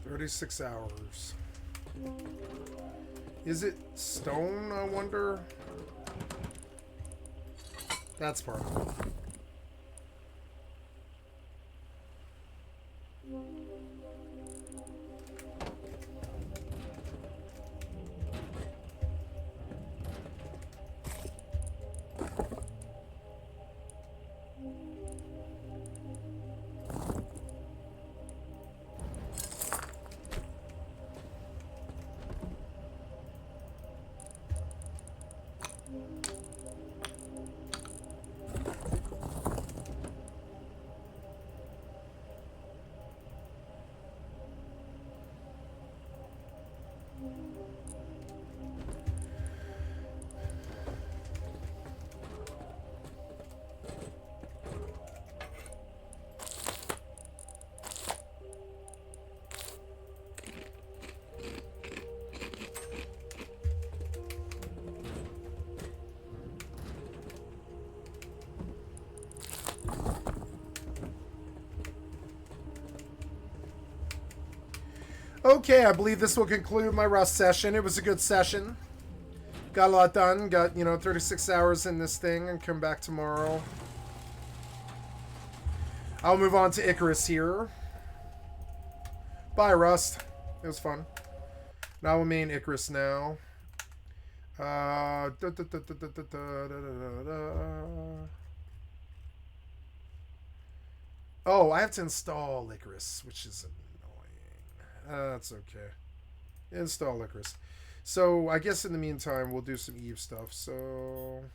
"36 hours. Is it stone, I wonder? That's part of it. Okay, I believe this will conclude my Rust session. It was a good session. Got a lot done. Got, 36 hours in this thing and come back tomorrow. I'll move on to Icarus here. Bye, Rust. It was fun. Now we'll main Icarus now. Oh, I have to install Icarus, which is annoying. That's okay. Install Icarus. So, I guess in the meantime, we'll do some EvE stuff. So,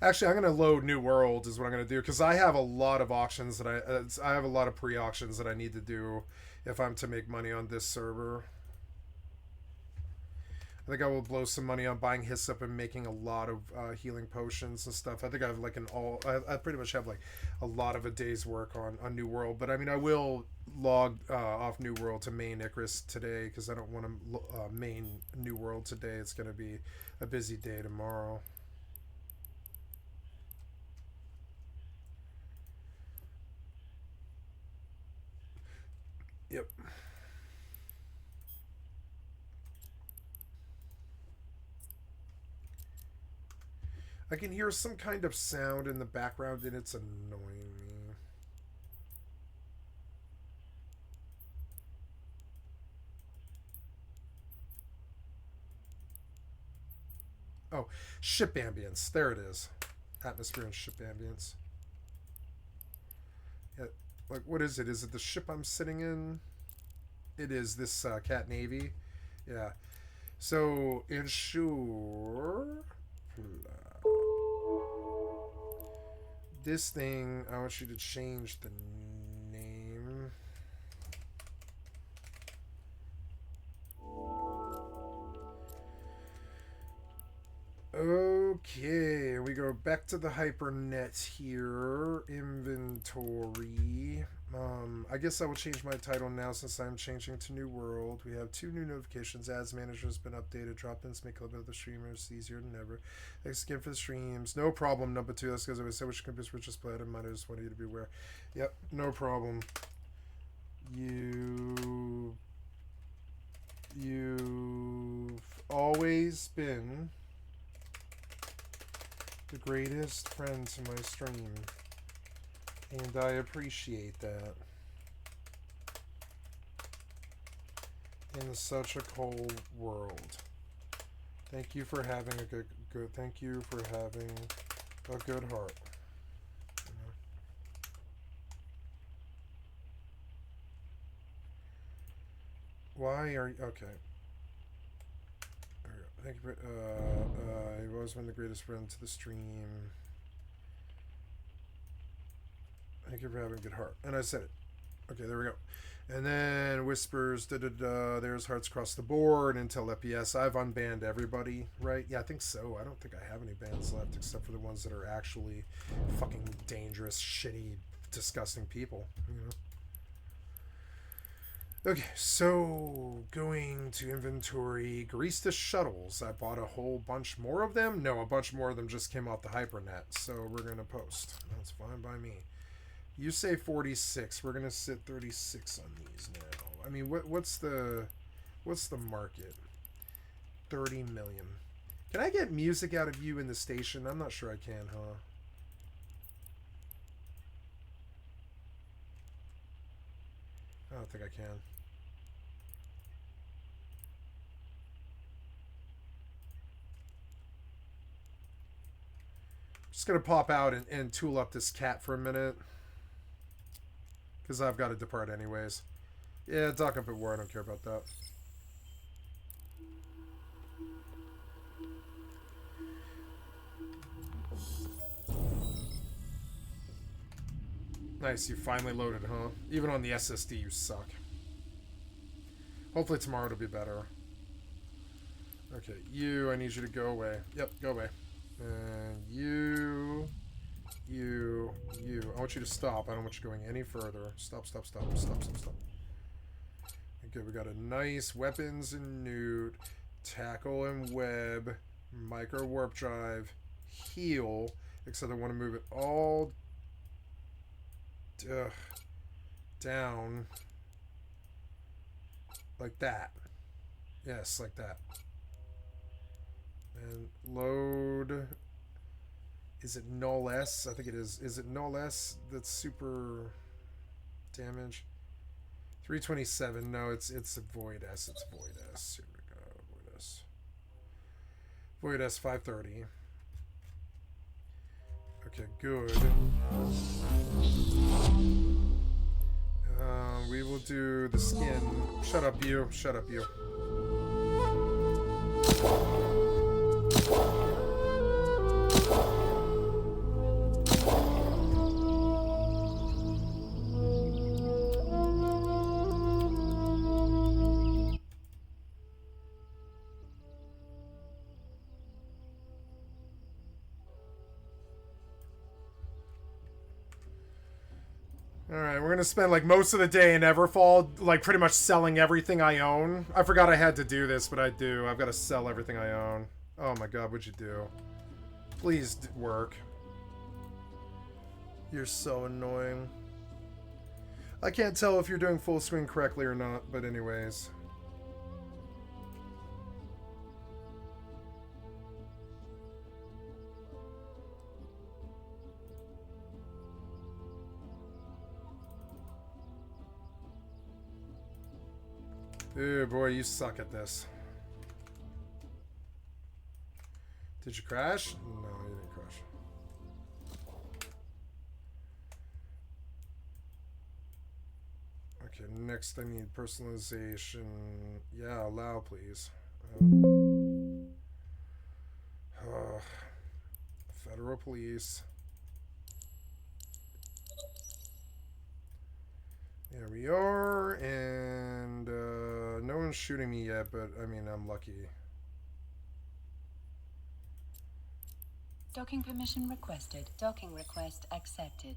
actually, I'm going to load New World is what I'm going to do. Because I have a lot of auctions that I have a lot of pre-auctions that I need to do if I'm to make money on this server. I think I will blow some money on buying Hyssop and making a lot of healing potions and stuff. I think I have like I pretty much have like a lot of a day's work on New World. But I mean, I will log off New World to main Icarus today because I don't want to main New World today. It's going to be a busy day tomorrow. Yep. I can hear some kind of sound in the background and it's annoying me. Oh, ship ambience. There it is. Atmosphere and ship ambience. Yeah, like, what is it? Is it the ship I'm sitting in? It is this Cat Navy. Yeah. So, ensure... This thing, I want you to change the name. Okay, we go back to the HyperNet here. Inventory. I guess I will change my title now since I'm changing to New World. We have 2 new notifications. Ads Manager has been updated. Drop-ins make a little bit of the streamers easier than ever. Thanks again for the streams. No problem, number 2. That's because I was so much computers were just played. I just wanted you to be aware. Yep, no problem. You've always been the greatest friend to my stream, and I appreciate that. In such a cold world, thank you for having a good. Thank you for having a good heart. Why are you okay? Thank you for, you've always been the greatest friend to the stream. Thank you for having a good heart. And I said it. Okay, there we go. And then Whispers, there's hearts across the board. Intel FPS, I've unbanned everybody, right? Yeah, I think so. I don't think I have any bans left except for the ones that are actually fucking dangerous, shitty, disgusting people, you know? Okay, so going to inventory, grease the shuttles. I bought a whole bunch more of them. No, a bunch more of them just came off the HyperNet, so we're going to post. That's fine by me. You say 46. We're going to sit 36 on these now. I mean, what's the market? 30 million. Can I get music out of you in the station? I'm not sure I can, huh? I don't think I can. Just gonna pop out and tool up this cat for a minute, because I've got to depart anyways. Yeah, dock up at war. I don't care about that. Nice, you finally loaded, huh? Even on the SSD, you suck. Hopefully tomorrow it'll be better. Okay, I need you to go away. Yep, go away. And you. I want you to stop. I don't want you going any further. Stop. Okay, we got a nice weapons and newt, tackle and web, micro warp drive, heal, Except I want to move it all down like that. Yes, like that. And load. Is it null S? I think it is. Is it null S? That's super damage. 327. No, it's a void S. It's void S. Here we go. Void S. Void S 530. Okay, good. We will do the skin. Shut up, you. Shut up, you. Alright, we're gonna spend like most of the day in Everfall, like pretty much selling everything I own. I forgot I had to do this, but I do. I've got to sell everything I own. Oh my god, what'd you do? Please work. You're so annoying. I can't tell if you're doing full screen correctly or not, but anyways. Ew, boy, you suck at this. Did you crash? No, you didn't crash. Okay, next I need personalization. Yeah, allow, please. Federal police. There we are, and no one's shooting me yet, but I mean, I'm lucky. Docking permission requested. Docking request accepted.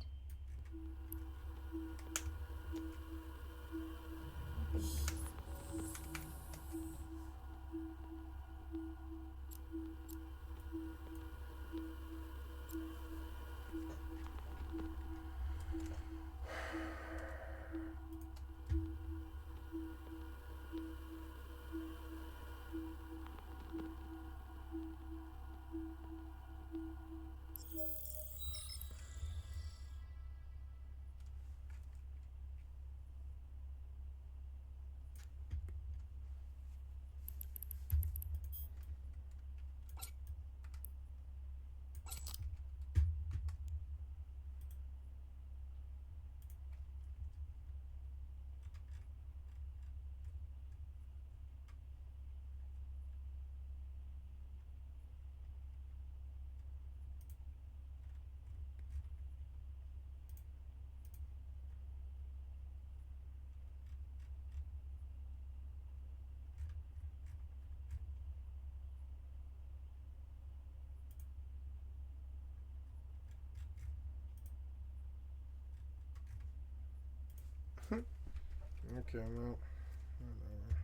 Okay, well, whatever.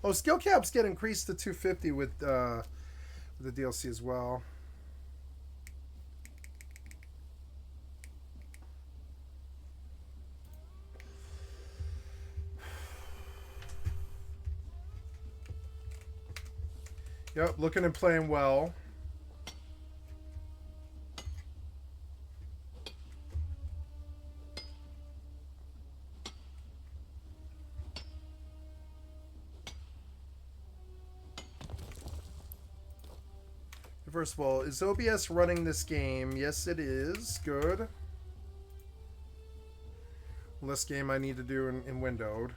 Oh, skill caps get increased to 250 with the DLC as well. Yep, looking and playing well. First of all, is OBS running this game? Yes, it is. Good. Less game I need to do in windowed.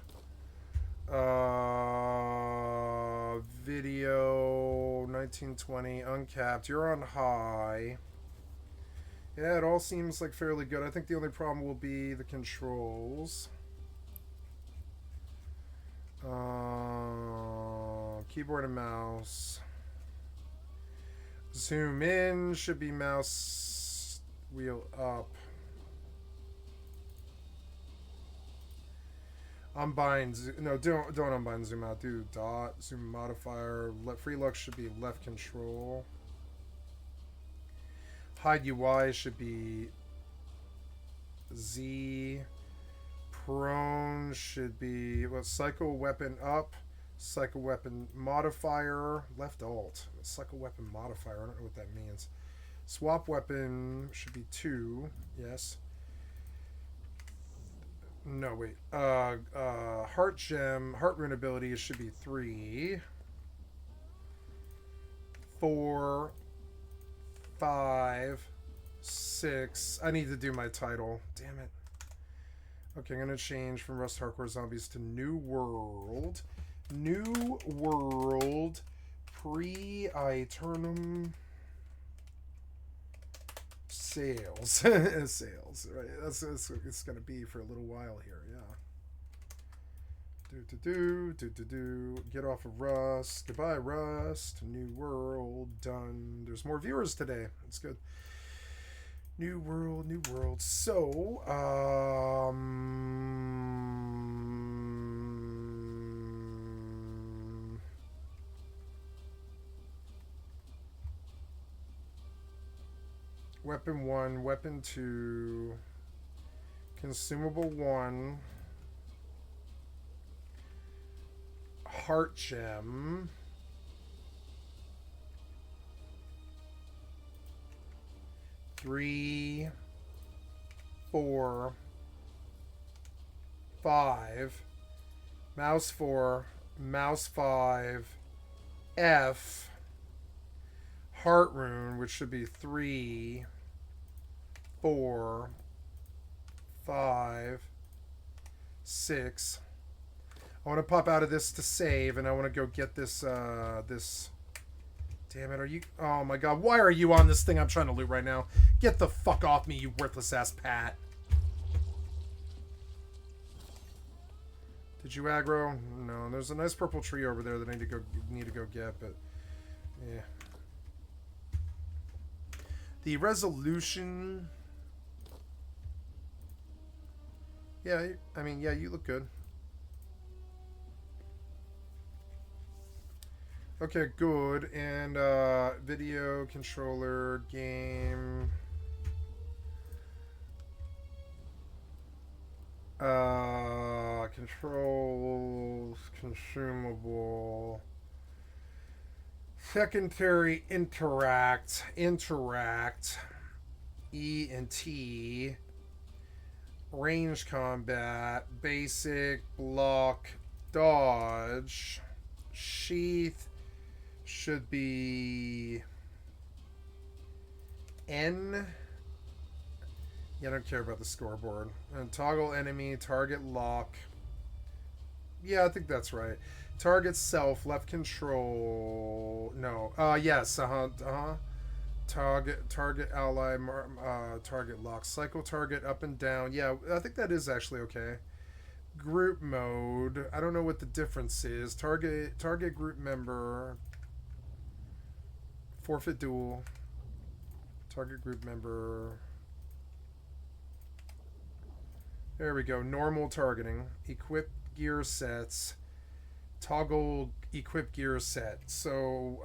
Video 1920 uncapped. You're on high. Yeah, it all seems like fairly good. I think the only problem will be the controls. keyboard and mouse. Zoom in should be mouse wheel up. Unbind, no, don't unbind zoom out. Do dot, zoom modifier. Free look should be left control. Hide UI should be Z. Prone should be, what, cycle weapon up. Cycle weapon modifier, left alt. Cycle weapon modifier, I don't know what that means. Swap weapon should be 2, yes. No, wait. Heart gem, heart rune ability should be 3. 4, 5, 6. I need to do my title. Damn it. Okay, I'm gonna change from Rust Hardcore Zombies to New World. New World Pre-Aeternum Sales. Sales, right? That's it's gonna be for a little while here, yeah. Get off of Rust. Goodbye, Rust. New World, done. There's more viewers today. That's good. New World, New World. So, Weapon 1, Weapon 2, Consumable 1, Heart Gem, three, 4, 5, mouse 4, mouse 5, F, heart rune, which should be 3, 4, 5, 6. I want to pop out of this to save, and I want to go get this, this... Damn it, are you... Oh my god, why are you on this thing I'm trying to loot right now? Get the fuck off me, you worthless-ass Pat. Did you aggro? No, there's a nice purple tree over there that I need to go get, but... Yeah. The resolution... Yeah, I mean, yeah, you look good. Okay, good. And video, controller, game. Controls, consumable. Secondary, interact, E and T. Range combat, basic, block, dodge, sheath should be N. Yeah, I don't care about the scoreboard. And toggle enemy, target lock. Yeah, I think that's right. Target self, left control. No. Yes. Target ally, target lock. Cycle target up and down. Yeah, I think that is actually okay. Group mode. I don't know what the difference is. Target group member. Forfeit duel. Target group member. There we go. Normal targeting. Equip gear sets. Toggle equip gear set. So,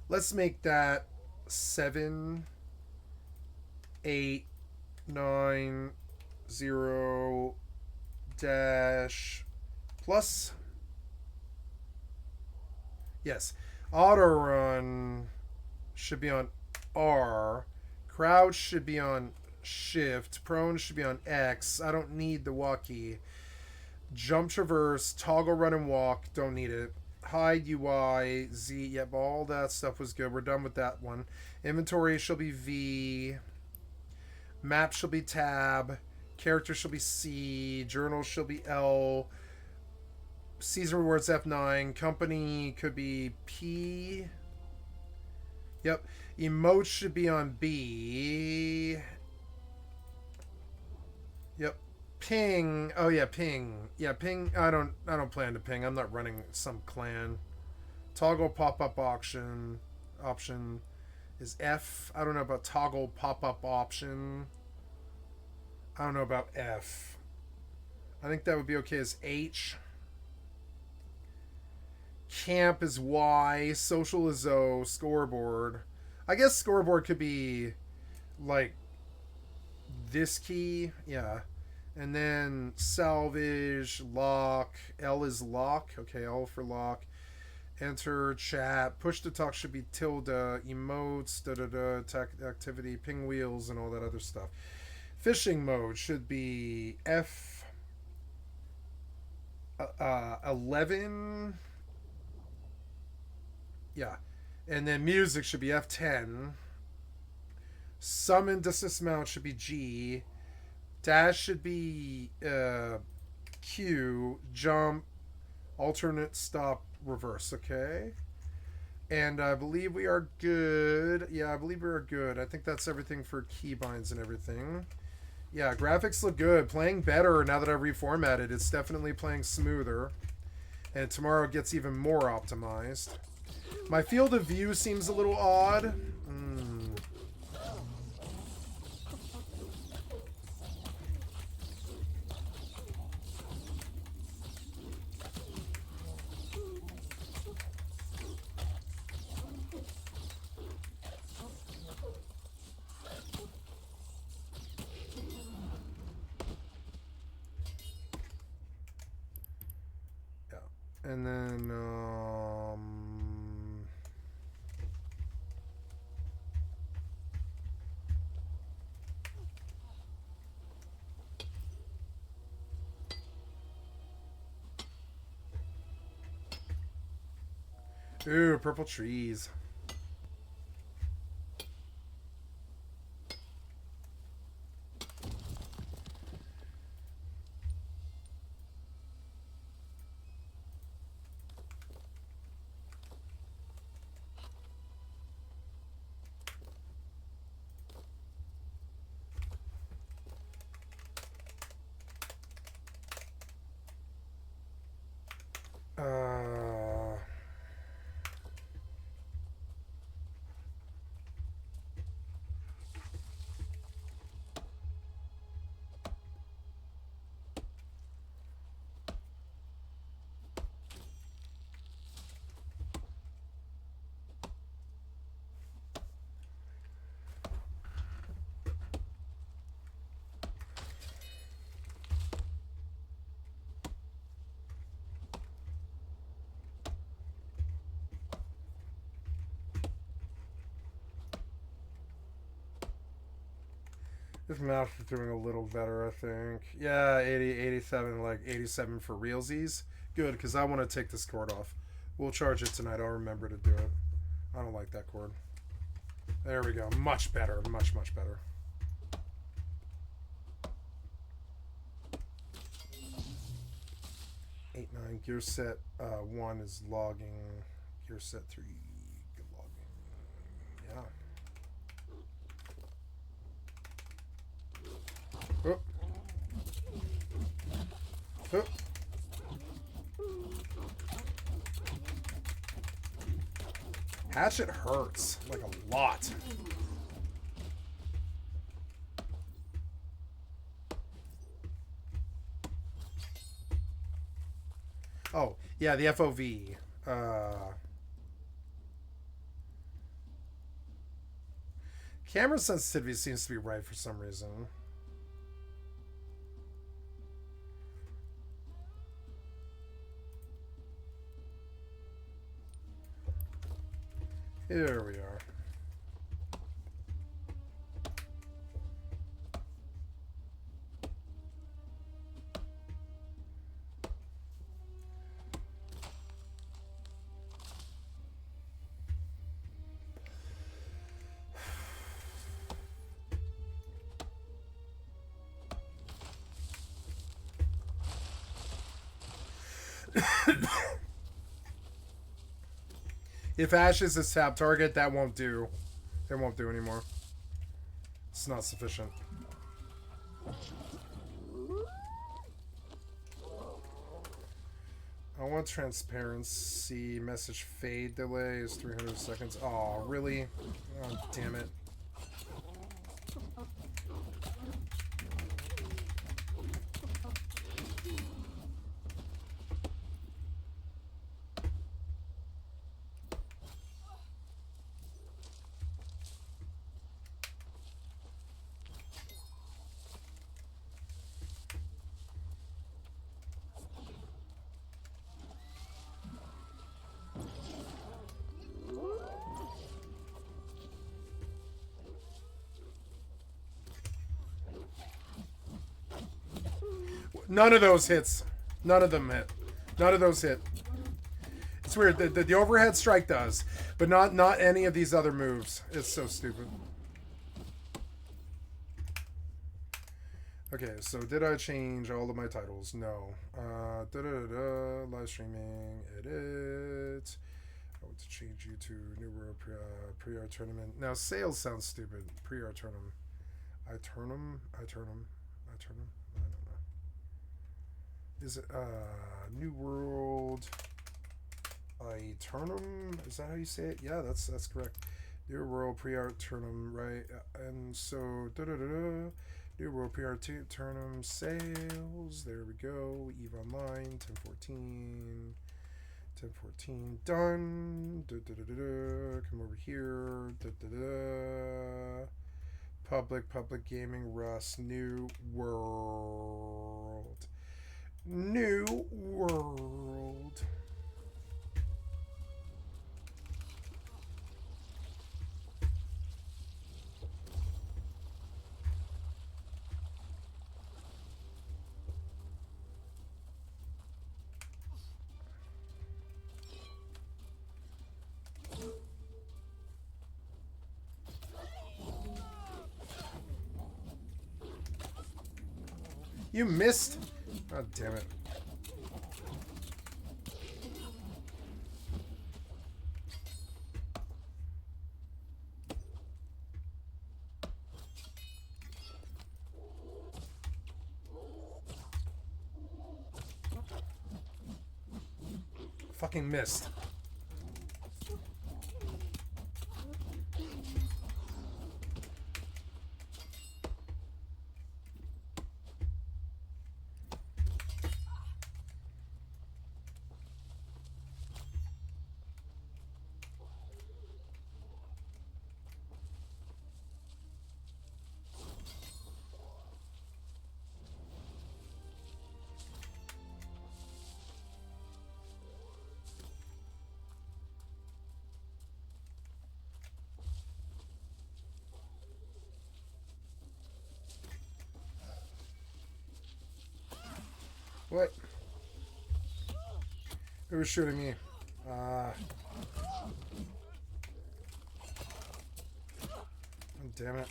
let's make that 7, 8, 9, 0 dash plus. Yes. Auto run should be on R. Crouch should be on Shift. Prone should be on X. I don't need the walk key. Jump traverse. Toggle run and walk. Don't need it. Hide UI, Z, yep, all that stuff was good. We're done with that one. Inventory shall be V. Map shall be tab. Character shall be C. Journal shall be L. Season rewards F9. Company could be P. Yep. Emote should be on B. Yep. Ping. Oh yeah, ping. Yeah, ping. I don't plan to ping. I'm not running some clan. Toggle pop-up option is F. I don't know about toggle pop-up option. I don't know about F. I think that would be okay as H. Camp is Y. Social is O. Scoreboard. I guess scoreboard could be like this key. Yeah. And then salvage, lock. L is lock. Okay, L for lock. Enter, chat. Push to talk should be tilde. Emotes, attack activity, ping wheels, and all that other stuff. Fishing mode should be F 11. Yeah. And then music should be F10. Summon dismount should be G. Dash should be Q. Jump, alternate, stop, reverse. Okay. And I believe we are good. Yeah, I believe we are good. I think that's everything for keybinds and everything. Yeah, graphics look good. Playing better now that I reformatted. It's definitely playing smoother. And tomorrow it gets even more optimized. My field of view seems a little odd. And then, ooh, purple trees. This mouse is doing a little better, I think. Yeah, 80, 87, like 87 for realsies. Good, because I want to take this cord off. We'll charge it tonight. I'll remember to do it. I don't like that cord. There we go. Much better. Much, much better. Eight, 9. Gear set 1 is logging. Gear set 3 logging. Yeah. Oh. Oh. Hatchet hurts, like a lot. Oh, yeah, the FOV. Camera sensitivity seems to be right for some reason. Here we are. If Ashes is tap target, that won't do. It won't do anymore. It's not sufficient. I want transparency. Message fade delay is 300 seconds. Oh, really? Oh, damn it. None of those hits. None of them hit. None of those hit. It's weird. The overhead strike does, but not any of these other moves. It's so stupid. Okay, so did I change all of my titles? No. Live streaming. Edit. I want to change you to New World pre-art tournament. Now, sales sounds stupid. Pre-art tournament. I turn them. I don't know. Is it New World Eternum? Is that how you say it? Yeah, that's correct. New World Pre-Art Turnum, right? And so New World Pre-Art Turnum sales. There we go. EVE Online 1014. 1014 done. Come over here. Public Gaming Rust New World. New World. You missed? God damn it. Fucking missed. What? Who was shooting me? Damn it.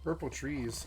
Purple trees.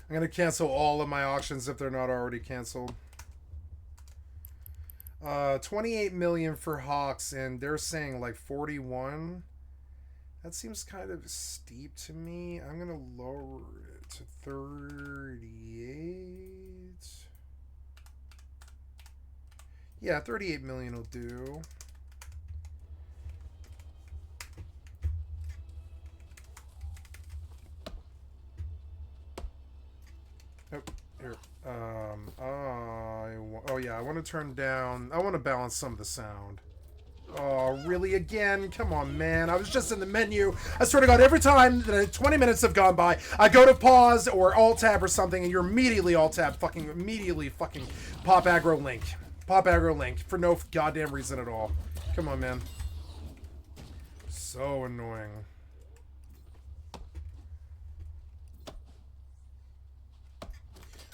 I'm going to cancel all of my auctions if they're not already canceled. 28 million for Hawks, and they're saying like 41. That seems kind of steep to me. I'm going to lower it to 38. Yeah, 38 million will do. Oh, here. Oh yeah, I want to turn down. I want to balance some of the sound. Oh, really? Again? Come on, man. I was just in the menu. I swear to God, every time that 20 minutes have gone by, I go to pause or Alt-Tab or something, and you're immediately Alt-Tab, immediately pop aggro link. Pop aggro link for no goddamn reason at all. Come on, man. So annoying.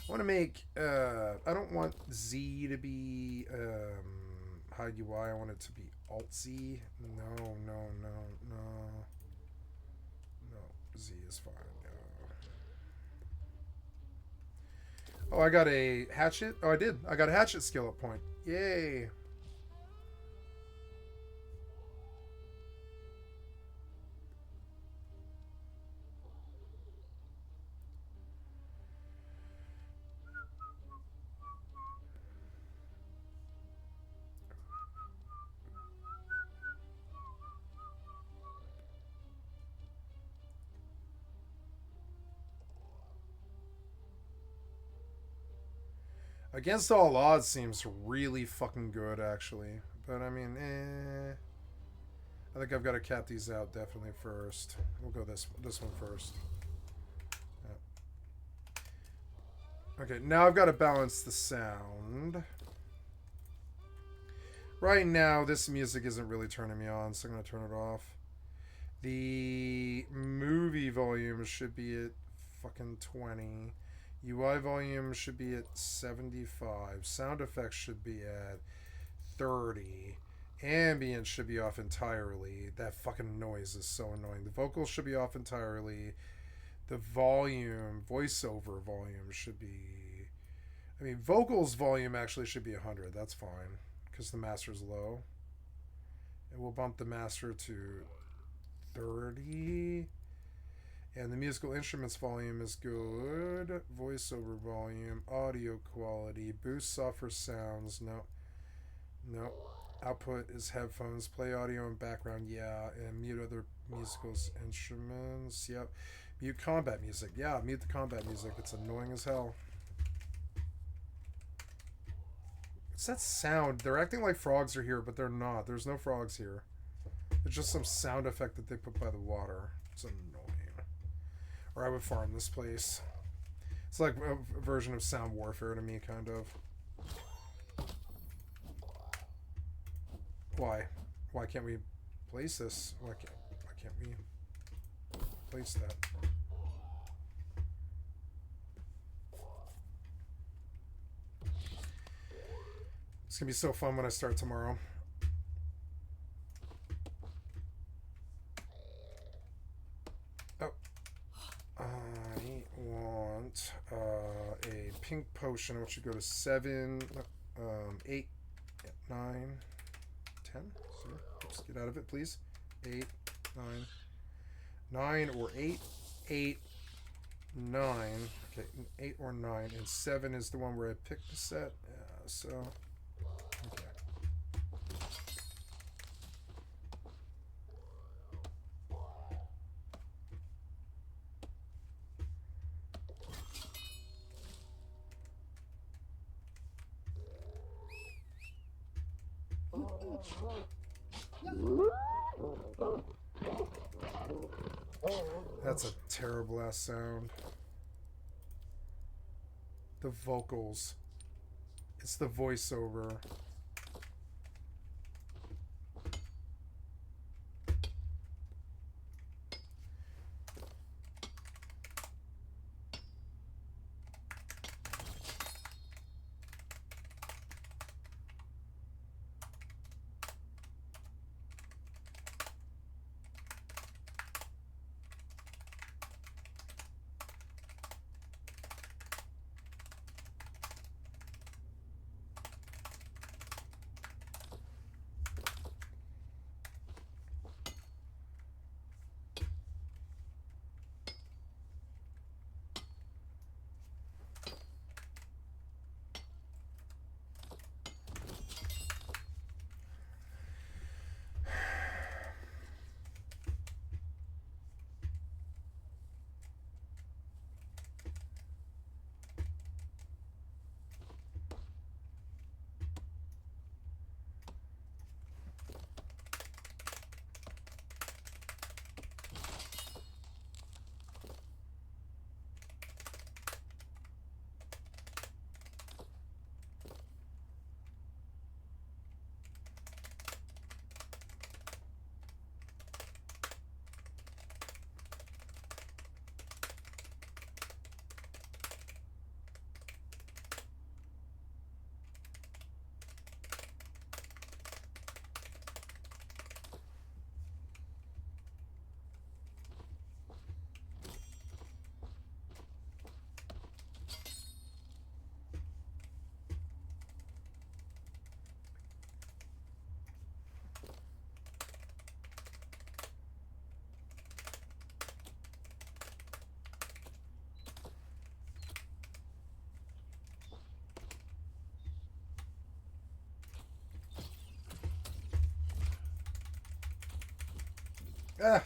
I want to make, I don't want Z to be hide UI. I want it to be Alt Z. No. Z is fine. Oh, I got a hatchet. Oh, I did. I got a hatchet skill up point. Yay. Against All Odds seems really fucking good, actually. But, I mean, I think I've got to cap these out definitely first. We'll go this one first. Yeah. Okay, now I've got to balance the sound. Right now, this music isn't really turning me on, so I'm going to turn it off. The movie volume should be at fucking 20. UI volume should be at 75. Sound effects should be at 30. Ambient should be off entirely. That fucking noise is so annoying. The vocals should be off entirely. The volume, voiceover volume should be... I mean, vocals volume actually should be 100. That's fine, because the master's low. And we'll bump the master to 30. And the musical instruments volume is good. Voiceover volume, audio quality, boost software sounds. No. Output is headphones. Play audio and background. Yeah. And mute other musical instruments. Yep. Mute combat music. Yeah, mute the combat music. It's annoying as hell. What's that sound? They're acting like frogs are here, but they're not. There's no frogs here. It's just some sound effect that they put by the water. It's annoying. Or I would farm this place. It's like a version of Sound Warfare to me, kind of. Why? Why can't we place this? Why can't we place that? It's gonna be so fun when I start tomorrow. A pink potion, which should go to 7, 8, 9, 10. So let's get out of it, please. 8, 9 or 8, 8, 9. Okay, 8 or 9, and 7 is the one where I picked the set. So okay. That's a terrible ass sound. The vocals. It's the voiceover. Ah.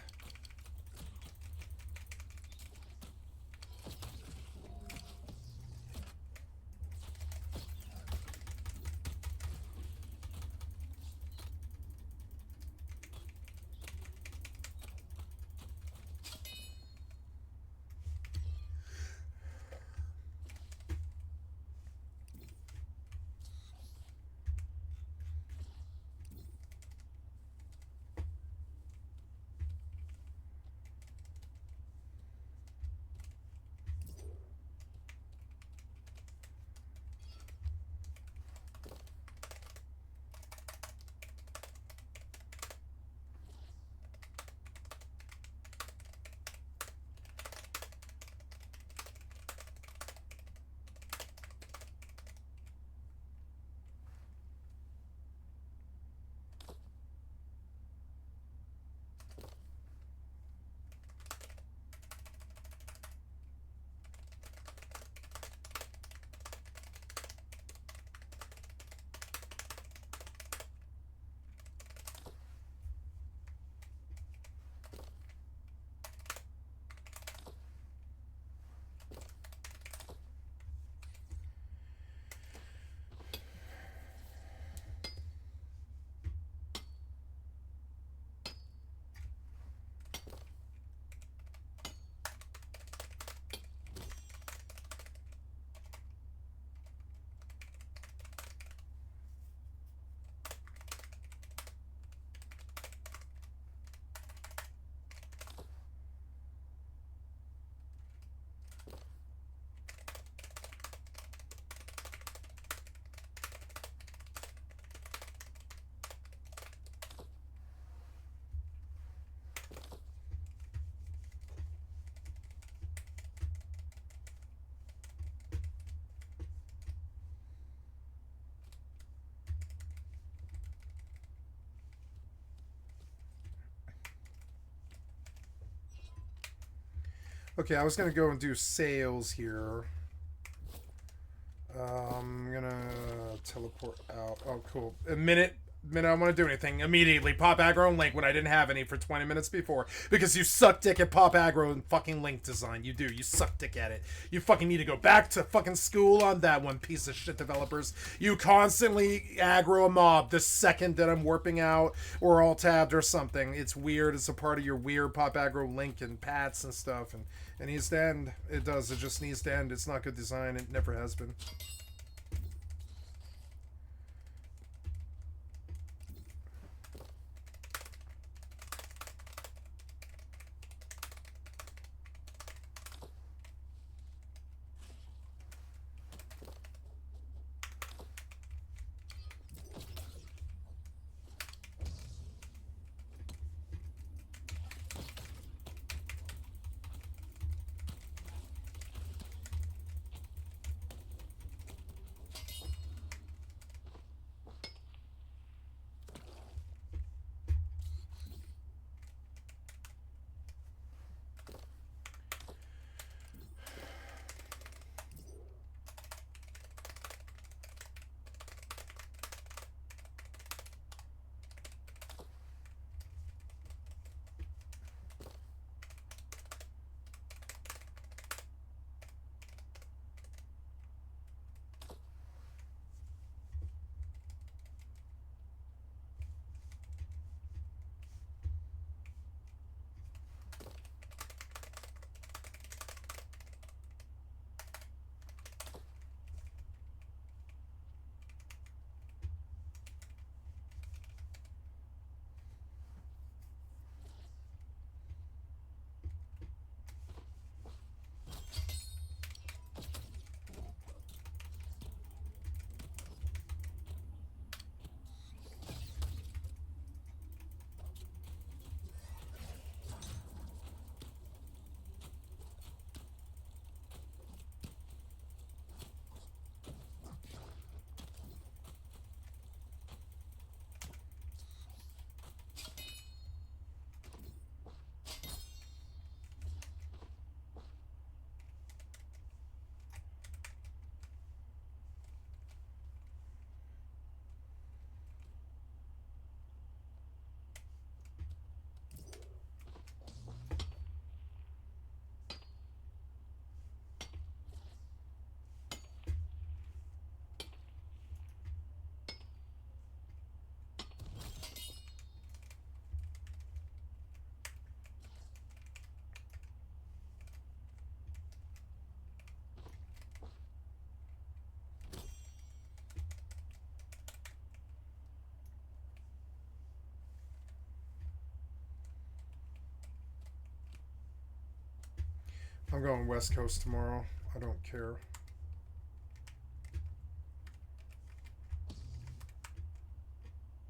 Okay, I was gonna go and do sales here. I'm gonna teleport out. Oh, cool. A minute minute I want to do anything, immediately pop aggro and link when I didn't have any for 20 minutes before. Because you suck dick at pop aggro and fucking link design. You do. You suck dick at it. You fucking need to go back to fucking school on that one, piece of shit developers. You constantly aggro a mob the second that I'm warping out or alt-tabbed or something. It's weird. It's a part of your weird pop aggro link and pats and stuff. And it needs to end. It does. It just needs to end. It's not good design. It never has been. I'm going West Coast tomorrow. I don't care.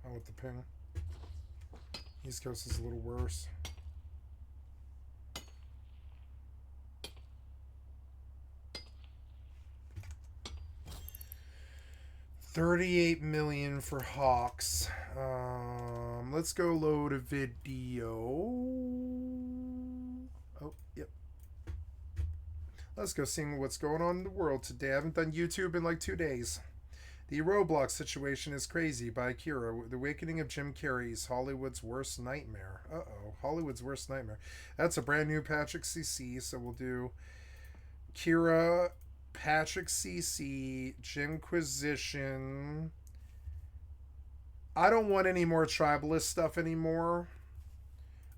I want the ping. East Coast is a little worse. $38 million for Hawks. Let's go load a video. Oh, yep. Let's go see what's going on in the world today. I haven't done YouTube in like 2 days. The Roblox situation is crazy by Kira. The Awakening of Jim Carrey's Hollywood's Worst Nightmare. Uh-oh. Hollywood's Worst Nightmare. That's a brand new Patrick CC. So we'll do Kira, Patrick CC, Jimquisition. I don't want any more tribalist stuff anymore.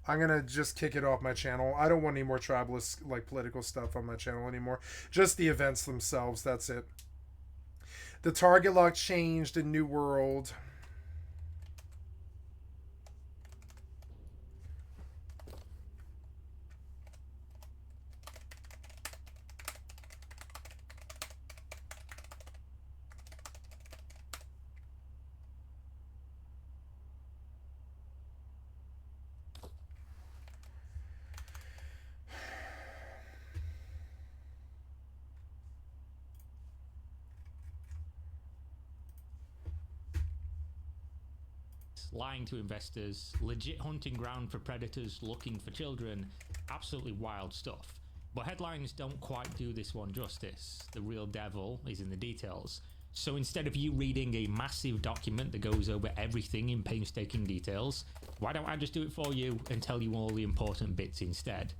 I'm going to just kick it off my channel. I don't want any more tribalist, like, political stuff on my channel anymore. Just the events themselves. That's it. The target lock changed in New World. Lying to investors, legit hunting ground for predators looking for children, absolutely wild stuff. But headlines don't quite do this one justice. The real devil is in the details. So instead of you reading a massive document that goes over everything in painstaking details, why don't I just do it for you and tell you all the important bits instead?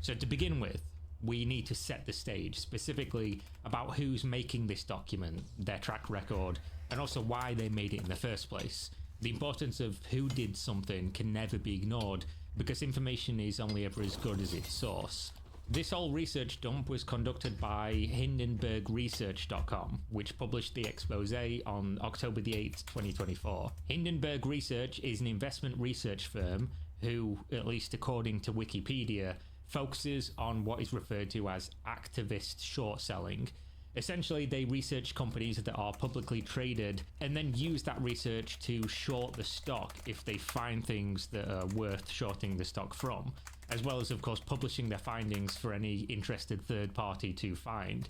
So to begin with, we need to set the stage, specifically about who's making this document, their track record, and also why they made it in the first place. The importance of who did something can never be ignored, because information is only ever as good as its source. This whole research dump was conducted by HindenburgResearch.com, which published the expose on October the 8th, 2024. Hindenburg Research is an investment research firm who, at least according to Wikipedia, focuses on what is referred to as activist short selling. Essentially, they research companies that are publicly traded and then use that research to short the stock if they find things that are worth shorting the stock from, as well as, of course, publishing their findings for any interested third party to find.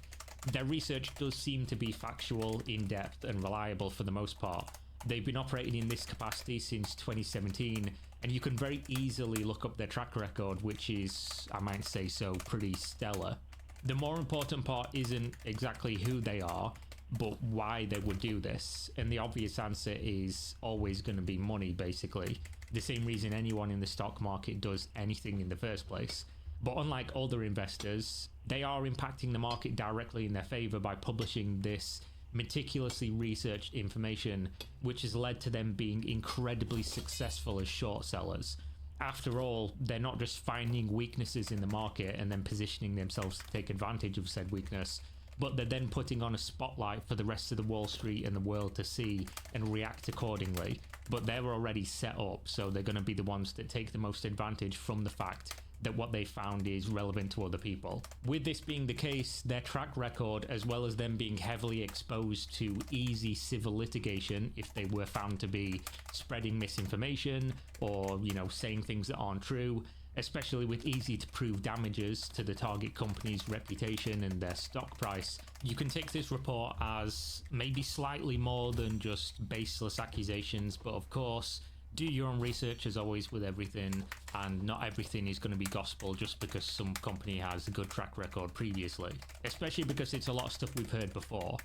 Their research does seem to be factual, in-depth, and reliable for the most part. They've been operating in this capacity since 2017, and you can very easily look up their track record, which is, I might say so, pretty stellar. The more important part isn't exactly who they are, but why they would do this. And the obvious answer is always going to be money, basically. The same reason anyone in the stock market does anything in the first place. But unlike other investors, they are impacting the market directly in their favor by publishing this meticulously researched information, which has led to them being incredibly successful as short sellers. After all, they're not just finding weaknesses in the market and then positioning themselves to take advantage of said weakness, but they're then putting on a spotlight for the rest of the Wall Street and the world to see and react accordingly. But they're already set up, so they're going to be the ones that take the most advantage from the fact that what they found is relevant to other people. With this being the case, their track record, as well as them being heavily exposed to easy civil litigation if they were found to be spreading misinformation or, saying things that aren't true, especially with easy to prove damages to the target company's reputation and their stock price, you can take this report as maybe slightly more than just baseless accusations, but of course, do your own research as always with everything, and not everything is going to be gospel just because some company has a good track record previously, especially because it's a lot of stuff we've heard before,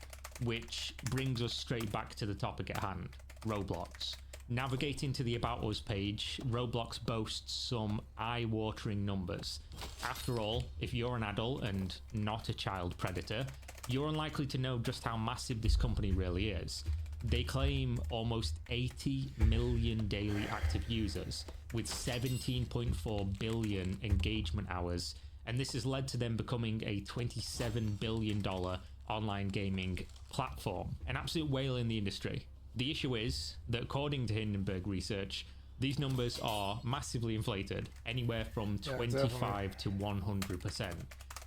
which brings us straight back to the topic at hand, Roblox. Navigating to the About Us page, Roblox boasts some eye-watering numbers. After all, if you're an adult and not a child predator, you're unlikely to know just how massive this company really is. They claim almost 80 million daily active users with 17.4 billion engagement hours, and this has led to them becoming a $27 billion online gaming platform, an absolute whale in the industry. The issue is that according to Hindenburg Research, these numbers are massively inflated, anywhere from 25 to 100%.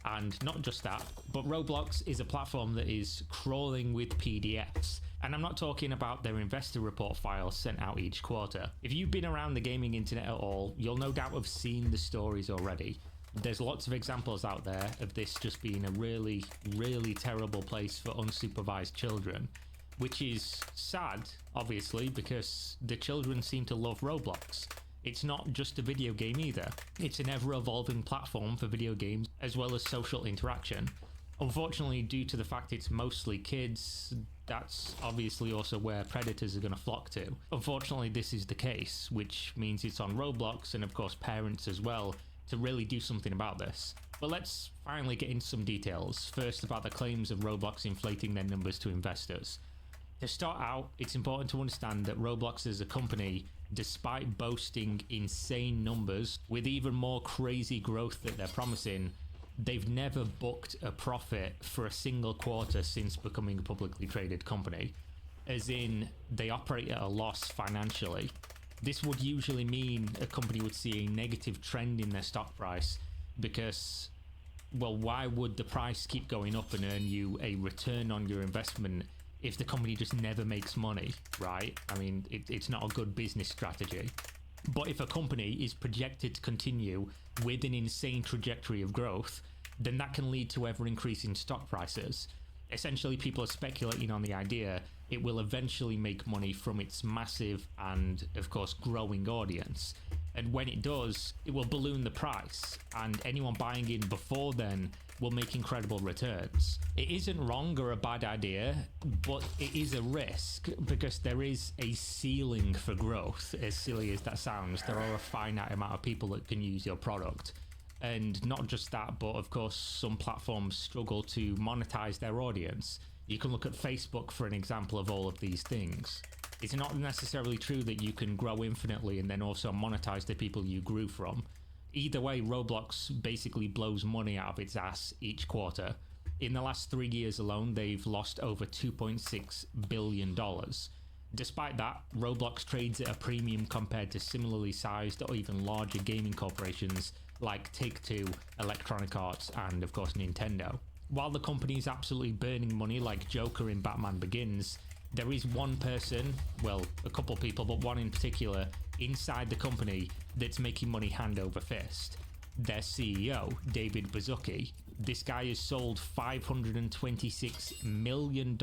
And not just that, but Roblox is a platform that is crawling with PDFs. And I'm not talking about their investor report files sent out each quarter. If you've been around the gaming internet at all, you'll no doubt have seen the stories already. There's lots of examples out there of this just being a really, really terrible place for unsupervised children, which is sad, obviously, because the children seem to love Roblox. It's not just a video game either. It's an ever-evolving platform for video games as well as social interaction. Unfortunately, due to the fact it's mostly kids, that's obviously also where predators are going to flock to. Unfortunately, this is the case, which means it's on Roblox and of course parents as well to really do something about this. But let's finally get into some details. First, about the claims of Roblox inflating their numbers to investors. To start out, it's important to understand that Roblox as a company, despite boasting insane numbers with even more crazy growth that they're promising, they've never booked a profit for a single quarter since becoming a publicly traded company. As in, they operate at a loss financially. This would usually mean a company would see a negative trend in their stock price because, well, why would the price keep going up and earn you a return on your investment if the company just never makes money, right? I mean, it's not a good business strategy. But if a company is projected to continue with an insane trajectory of growth, then that can lead to ever-increasing stock prices. Essentially, people are speculating on the idea it will eventually make money from its massive and, of course, growing audience. And when it does, it will balloon the price, and anyone buying in before then will make incredible returns. It isn't wrong or a bad idea, but it is a risk because there is a ceiling for growth. As silly as that sounds, there are a finite amount of people that can use your product. And not just that, but of course, some platforms struggle to monetize their audience. You can look at Facebook for an example of all of these things. It's not necessarily true that you can grow infinitely and then also monetize the people you grew from. Either way, Roblox basically blows money out of its ass each quarter. In the last 3 years alone, they've lost over $2.6 billion. Despite that, Roblox trades at a premium compared to similarly sized or even larger gaming corporations like Take-Two, Electronic Arts, and of course Nintendo. While the company is absolutely burning money like Joker in Batman Begins, there is one person, well, a couple people, but one in particular, inside the company that's making money hand over fist. Their CEO, David Baszucki. This guy has sold $526 million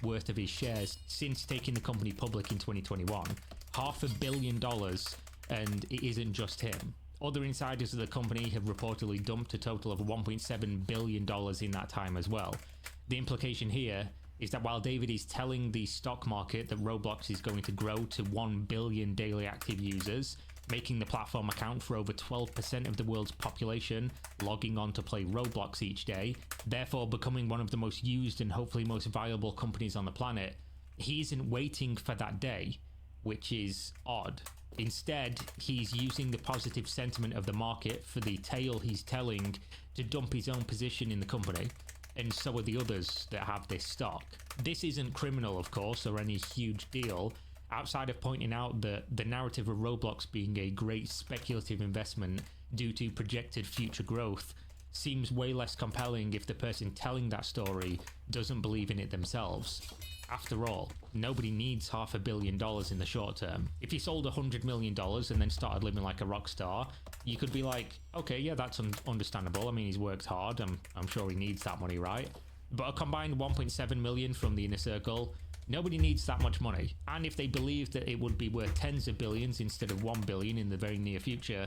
worth of his shares since taking the company public in 2021. $500 million, and it isn't just him. Other insiders of the company have reportedly dumped a total of $1.7 billion in that time as well. The implication here is that while David is telling the stock market that Roblox is going to grow to 1 billion daily active users, making the platform account for over 12% of the world's population logging on to play Roblox each day, therefore becoming one of the most used and hopefully most viable companies on the planet, he isn't waiting for that day, which is odd. Instead, he's using the positive sentiment of the market for the tale he's telling to dump his own position in the company, and so are the others that have this stock. This isn't criminal, of course, or any huge deal, outside of pointing out that the narrative of Roblox being a great speculative investment due to projected future growth seems way less compelling if the person telling that story doesn't believe in it themselves. After all, nobody needs $500 million in the short term. If he sold $100 million and then started living like a rock star, you could be like, okay, yeah, that's understandable. I mean, he's worked hard. I'm sure he needs that money, right? But a combined 1.7 million from the inner circle, nobody needs that much money. And if they believe that it would be worth tens of billions instead of 1 billion in the very near future,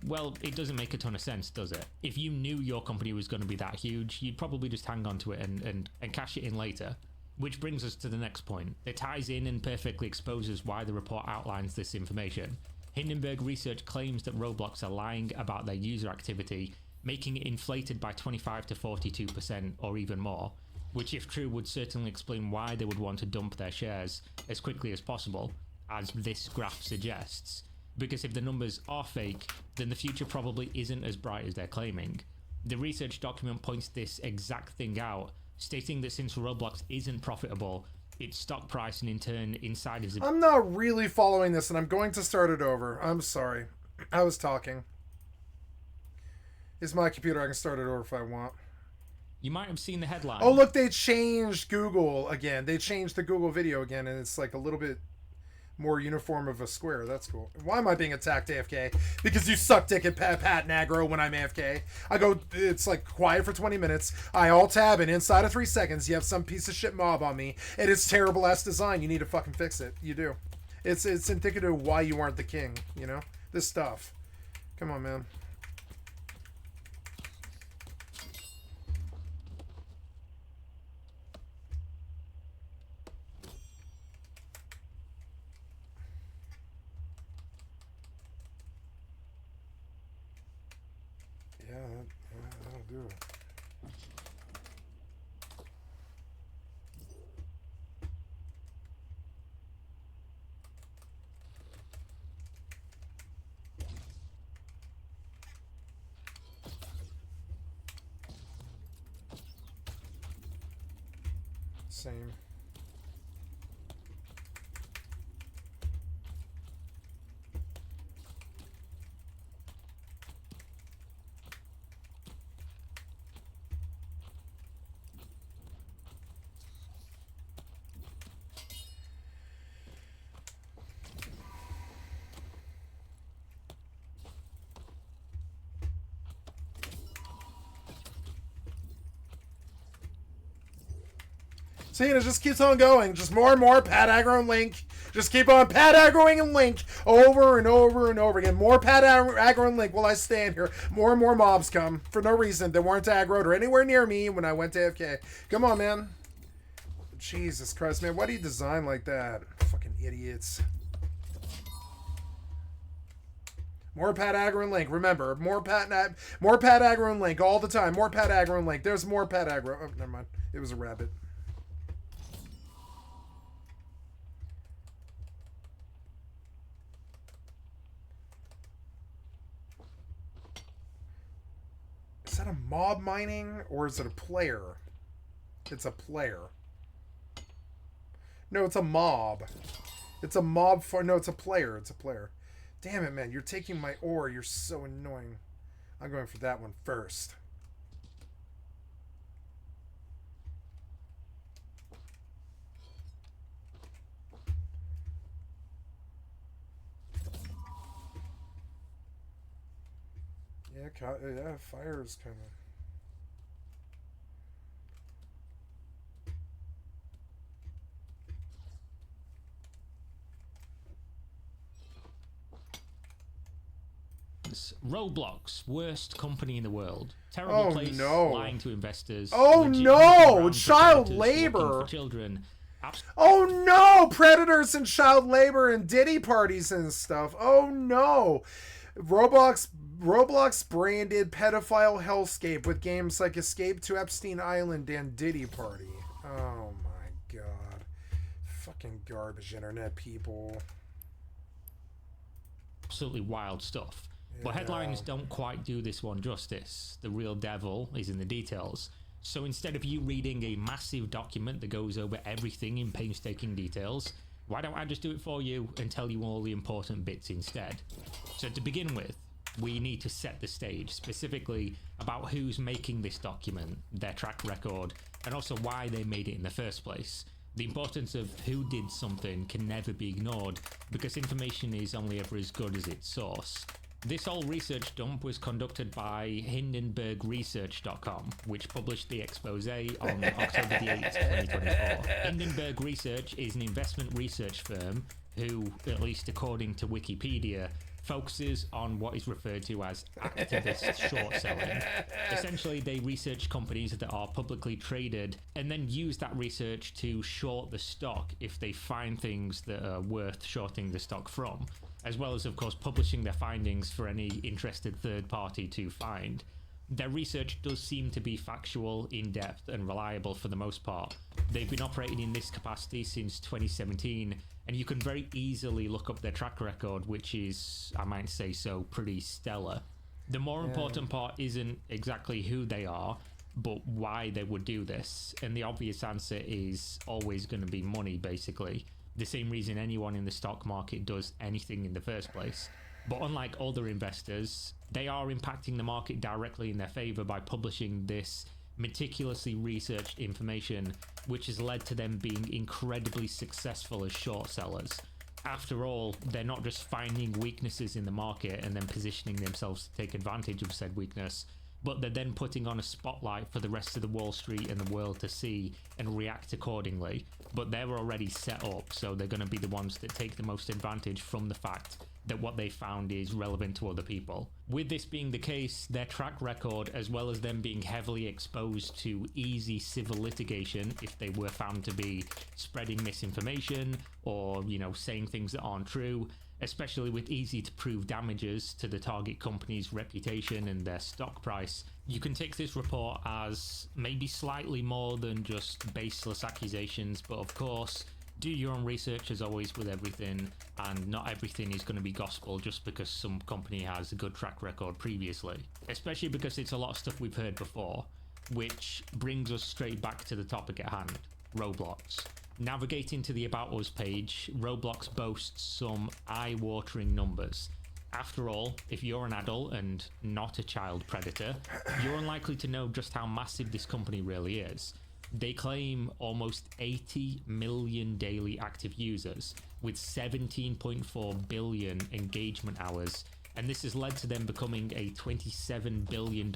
well, it doesn't make a ton of sense, does it? If you knew your company was going to be that huge, you'd probably just hang on to it and cash it in later. Which brings us to the next point. It ties in and perfectly exposes why the report outlines this information. Hindenburg Research claims that Roblox are lying about their user activity, making it inflated by 25 to 42% or even more, which if true would certainly explain why they would want to dump their shares as quickly as possible, as this graph suggests. Because if the numbers are fake, then the future probably isn't as bright as they're claiming. The research document points this exact thing out, stating that since Roblox isn't profitable, its stock price and in turn insiders... I'm not really following this and I'm going to start it over. I'm sorry. I was talking. It's my computer. I can start it over if I want. You might have seen the headline. Oh, look, they changed Google again. They changed the Google video again, and it's like a little bit more uniform of a square. That's cool. Why am I being attacked, AFK? Because you suck dick at Pat and aggro when I'm AFK. I go, it's like quiet for 20 minutes. I alt-tab, and inside of 3 seconds, you have some piece of shit mob on me, and it's terrible-ass design. You need to fucking fix it. You do. It's indicative of why you aren't the king, you know? This stuff. Come on, man. That'll do it. Same. See, it just keeps on going. Just more and more Pat aggro and Link Just keep on pad aggroing and Link over and over and over again. More pad aggro and Link while I stand here. More and more mobs come for no reason. They weren't aggroed or anywhere near me when I went to AFK. Come on, man. Jesus Christ, man. Why do you design like that? Fucking idiots. More pad aggro and Link. Remember, more pad aggro and Link all the time. More pad aggro and Link. There's more pad aggro. Oh, never mind. It was a rabbit. Is that a mob mining or is it a player? It's a player. No, it's a mob. It's a mob for no, it's a player. It's a player. Damn it, man. You're taking my ore. You're so annoying. I'm going for that one first. Yeah, fire is kind of... Roblox, worst company in the world. Terrible place, lying to investors. Oh no! Child labor! For children. Oh no! Predators and child labor and Diddy parties and stuff. Oh no! Roblox branded pedophile hellscape with games like Escape to Epstein Island and Diddy Party. Oh my god. Fucking garbage internet people. Absolutely wild stuff. But headlines don't quite do this one justice. The real devil is in the details. So instead of you reading a massive document that goes over everything in painstaking details, why don't I just do it for you and tell you all the important bits instead? So to begin with, we need to set the stage, specifically about who's making this document, their track record, and also why they made it in the first place. The importance of who did something can never be ignored because information is only ever as good as its source. This whole research dump was conducted by HindenburgResearch.com, which published the expose on October the 8th, 2024. Hindenburg Research is an investment research firm who, at least according to Wikipedia, focuses on what is referred to as activist short selling. Essentially, they research companies that are publicly traded and then use that research to short the stock if they find things that are worth shorting the stock from, as well as, of course, publishing their findings for any interested third party to find. Their research does seem to be factual, in-depth, and reliable for the most part. They've been operating in this capacity since 2017, and you can very easily look up their track record, which is, I might say so, pretty stellar. The more important part isn't exactly who they are, but why they would do this, and the obvious answer is always going to be money, basically. The same reason anyone in the stock market does anything in the first place. But unlike other investors, they are impacting the market directly in their favor by publishing this meticulously researched information, which has led to them being incredibly successful as short sellers. After all, they're not just finding weaknesses in the market and then positioning themselves to take advantage of said weakness, but they're then putting on a spotlight for the rest of the Wall Street and the world to see and react accordingly. But they're already set up, so they're going to be the ones that take the most advantage from the fact that what they found is relevant to other people. With this being the case, their track record, as well as them being heavily exposed to easy civil litigation if they were found to be spreading misinformation or, saying things that aren't true, especially with easy to prove damages to the target company's reputation and their stock price, you can take this report as maybe slightly more than just baseless accusations, but of course, do your own research as always with everything, and not everything is going to be gospel just because some company has a good track record previously. Especially because it's a lot of stuff we've heard before, which brings us straight back to the topic at hand, Roblox. Navigating to the About Us page, Roblox boasts some eye-watering numbers. After all, if you're an adult and not a child predator, you're unlikely to know just how massive this company really is. They claim almost 80 million daily active users with 17.4 billion engagement hours, and this has led to them becoming a $27 billion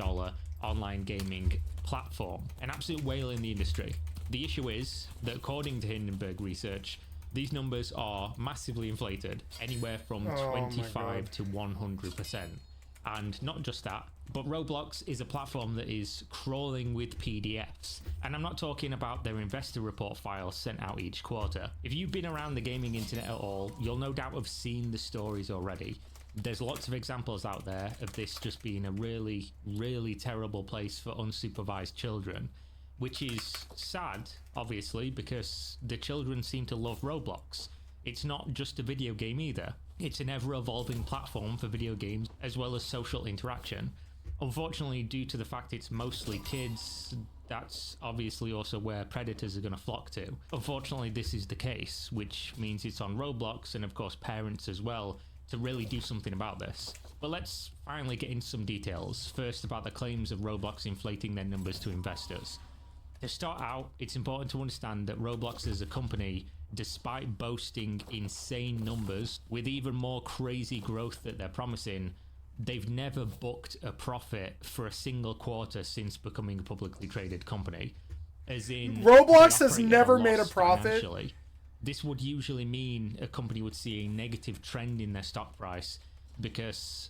online gaming platform, an absolute whale in the industry. The issue is that according to Hindenburg Research, These numbers are massively inflated, anywhere from 25 to 100%. And not just that, but Roblox is a platform that is crawling with PDFs. And I'm not talking about their investor report files sent out each quarter. If you've been around the gaming internet at all, you'll no doubt have seen the stories already. There's lots of examples out there of this just being a really, really terrible place for unsupervised children, which is sad, obviously, because the children seem to love Roblox. It's not just a video game either. It's an ever-evolving platform for video games as well as social interaction. Unfortunately, due to the fact it's mostly kids, that's obviously also where predators are going to flock to. Unfortunately, this is the case, which means it's on Roblox and of course parents as well to really do something about this. But let's finally get into some details. First, about the claims of Roblox inflating their numbers to investors. To start out, it's important to understand that Roblox as a company, despite boasting insane numbers with even more crazy growth that they're promising, they've never booked a profit for a single quarter since becoming a publicly traded company. As in, Roblox has never made a profit. This would usually mean a company would see a negative trend in their stock price because,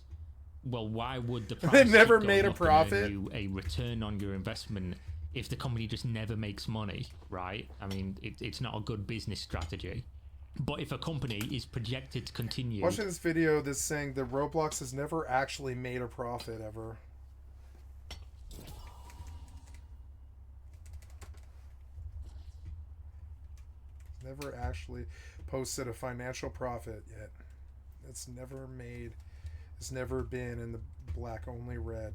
well, why would the price they never made a profit? You a return on your investment if the company just never makes money, right? I mean, it's not a good business strategy. But if a company is projected to continue... Watching this video that's saying that Roblox has never actually made a profit ever. Never actually posted a financial profit yet. It's never made... It's never been in the black, only red.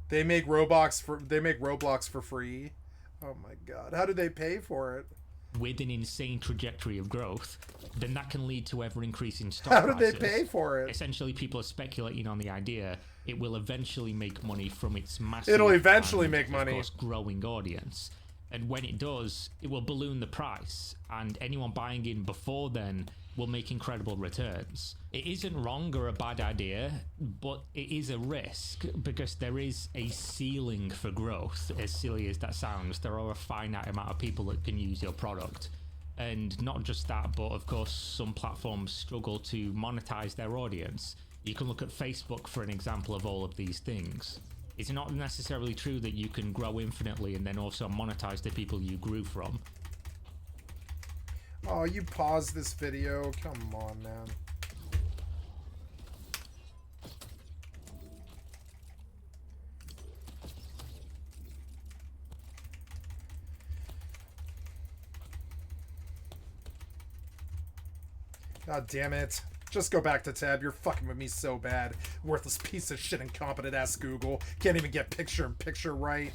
They make Roblox for free. Oh my god. How do they pay for it? With an insane trajectory of growth, then that can lead to ever increasing stock prices. How do they pay for it? Essentially, people are speculating on the idea it will eventually make money from its massive... It'll eventually make money. Of course, growing audience. And when it does, it will balloon the price, and anyone buying in before then will make incredible returns. It isn't wrong or a bad idea, but it is a risk because there is a ceiling for growth. As silly as that sounds, there are a finite amount of people that can use your product. And not just that, but of course some platforms struggle to monetize their audience. You can look at Facebook for an example of all of these things. It's not necessarily true that you can grow infinitely and then also monetize the people you grew from. Oh, you paused this video? Come on, man. God damn it. Just go back to tab. You're fucking with me so bad. Worthless piece of shit, incompetent ass Google. Can't even get picture right.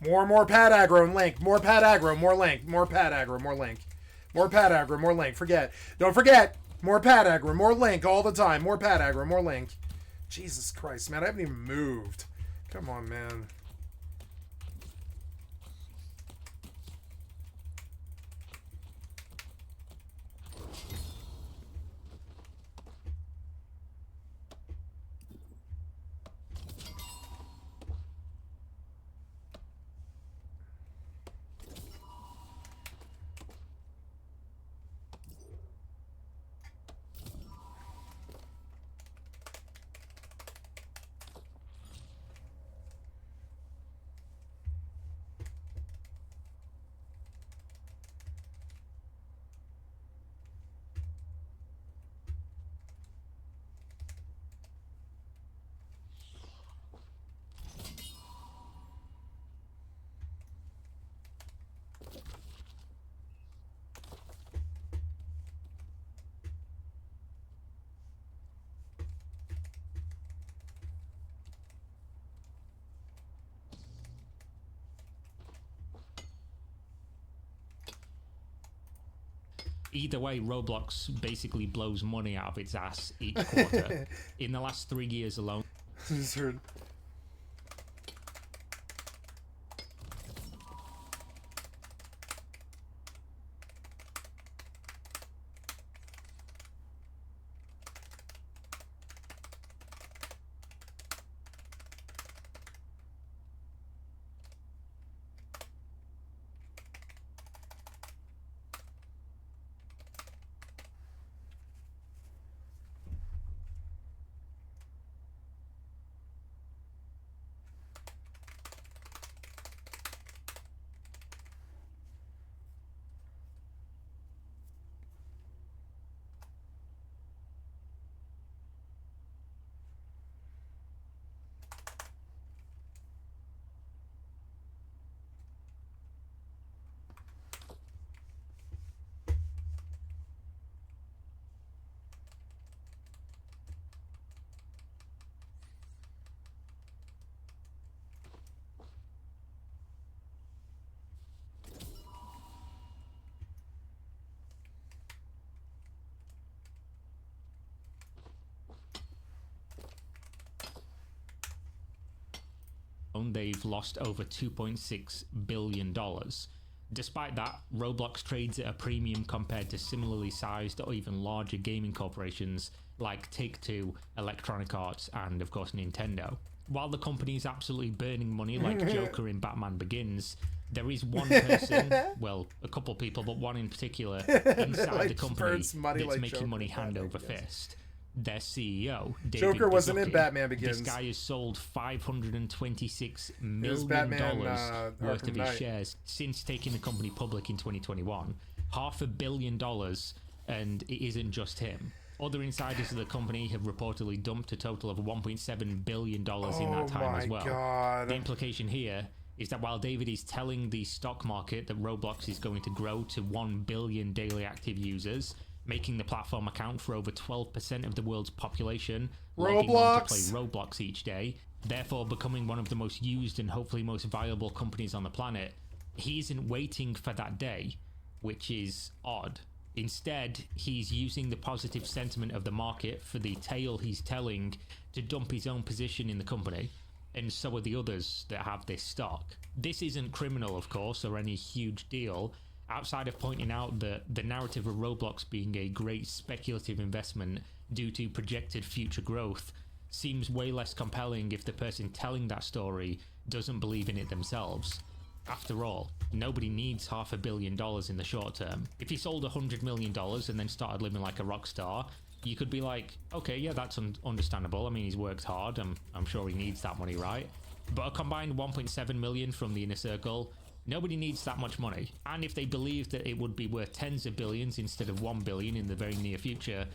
More pad aggro and link. More pad aggro, more link. More pad aggro, more link. More pad aggro, more link. Don't forget. More pad aggro, more link all the time. More pad aggro, more link. Jesus Christ, man. I haven't even moved. Come on, man. Either way, Roblox basically blows money out of its ass each quarter. In the last 3 years alone. Just heard. alone, they've lost over $2.6 billion. Despite that, Roblox trades at a premium compared to similarly sized or even larger gaming corporations like Take-Two, Electronic Arts, and of course Nintendo. While the company is absolutely burning money like Joker in Batman Begins, there is one person, well, a couple people, but one in particular, inside Like the company burns money that's like making Joker money in hand Batman over Begins. fist. Their CEO, David Joker wasn't in Baszucki. Batman Begins. This guy has sold $526 million Batman, worth Arkham of his Knight. shares since taking the company public in 2021. $500 million, and it isn't just him. Other insiders of the company have reportedly dumped a total of $1.7 billion in that time as well. God. The implication here is that while David is telling the stock market that Roblox is going to grow to 1 billion daily active users, making the platform account for over 12% of the world's population, logging on to play Roblox each day, therefore becoming one of the most used and hopefully most viable companies on the planet, he isn't waiting for that day, which is odd. Instead, he's using the positive sentiment of the market for the tale he's telling to dump his own position in the company, and so are the others that have this stock. This isn't criminal, of course, or any huge deal, outside of pointing out that the narrative of Roblox being a great speculative investment due to projected future growth seems way less compelling if the person telling that story doesn't believe in it themselves. After all, nobody needs $500 million in the short term. If he sold $100 million and then started living like a rock star, you could be like, okay, yeah, that's understandable. I mean, he's worked hard. I'm sure he needs that money, right? But a combined 1.7 million from the inner circle, nobody needs that much money. And if they believe that it would be worth tens of billions instead of 1 billion in the very near future,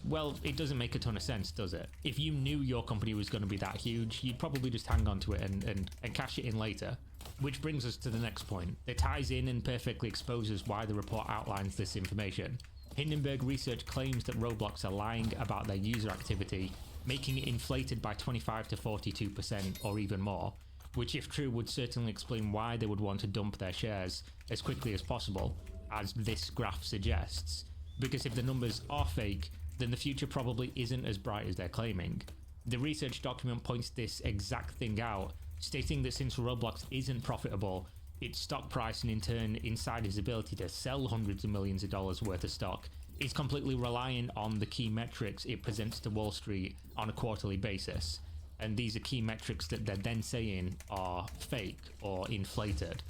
well, it doesn't make a ton of sense, does it? If you knew your company was going to be that huge, you'd probably just hang on to it and cash it in later. Which brings us to the next point. It ties in and perfectly exposes why the report outlines this information. Hindenburg Research claims that Roblox are lying about their user activity, making it inflated by 25 to 42% or even more, which if true would certainly explain why they would want to dump their shares as quickly as possible, as this graph suggests. Because if the numbers are fake, then the future probably isn't as bright as they're claiming. The research document points this exact thing out, stating that since Roblox isn't profitable, its stock price and in turn Insider's ability to sell hundreds of millions of dollars worth of stock is completely reliant on the key metrics it presents to Wall Street on a quarterly basis. And these are key metrics that they're then saying are fake or inflated.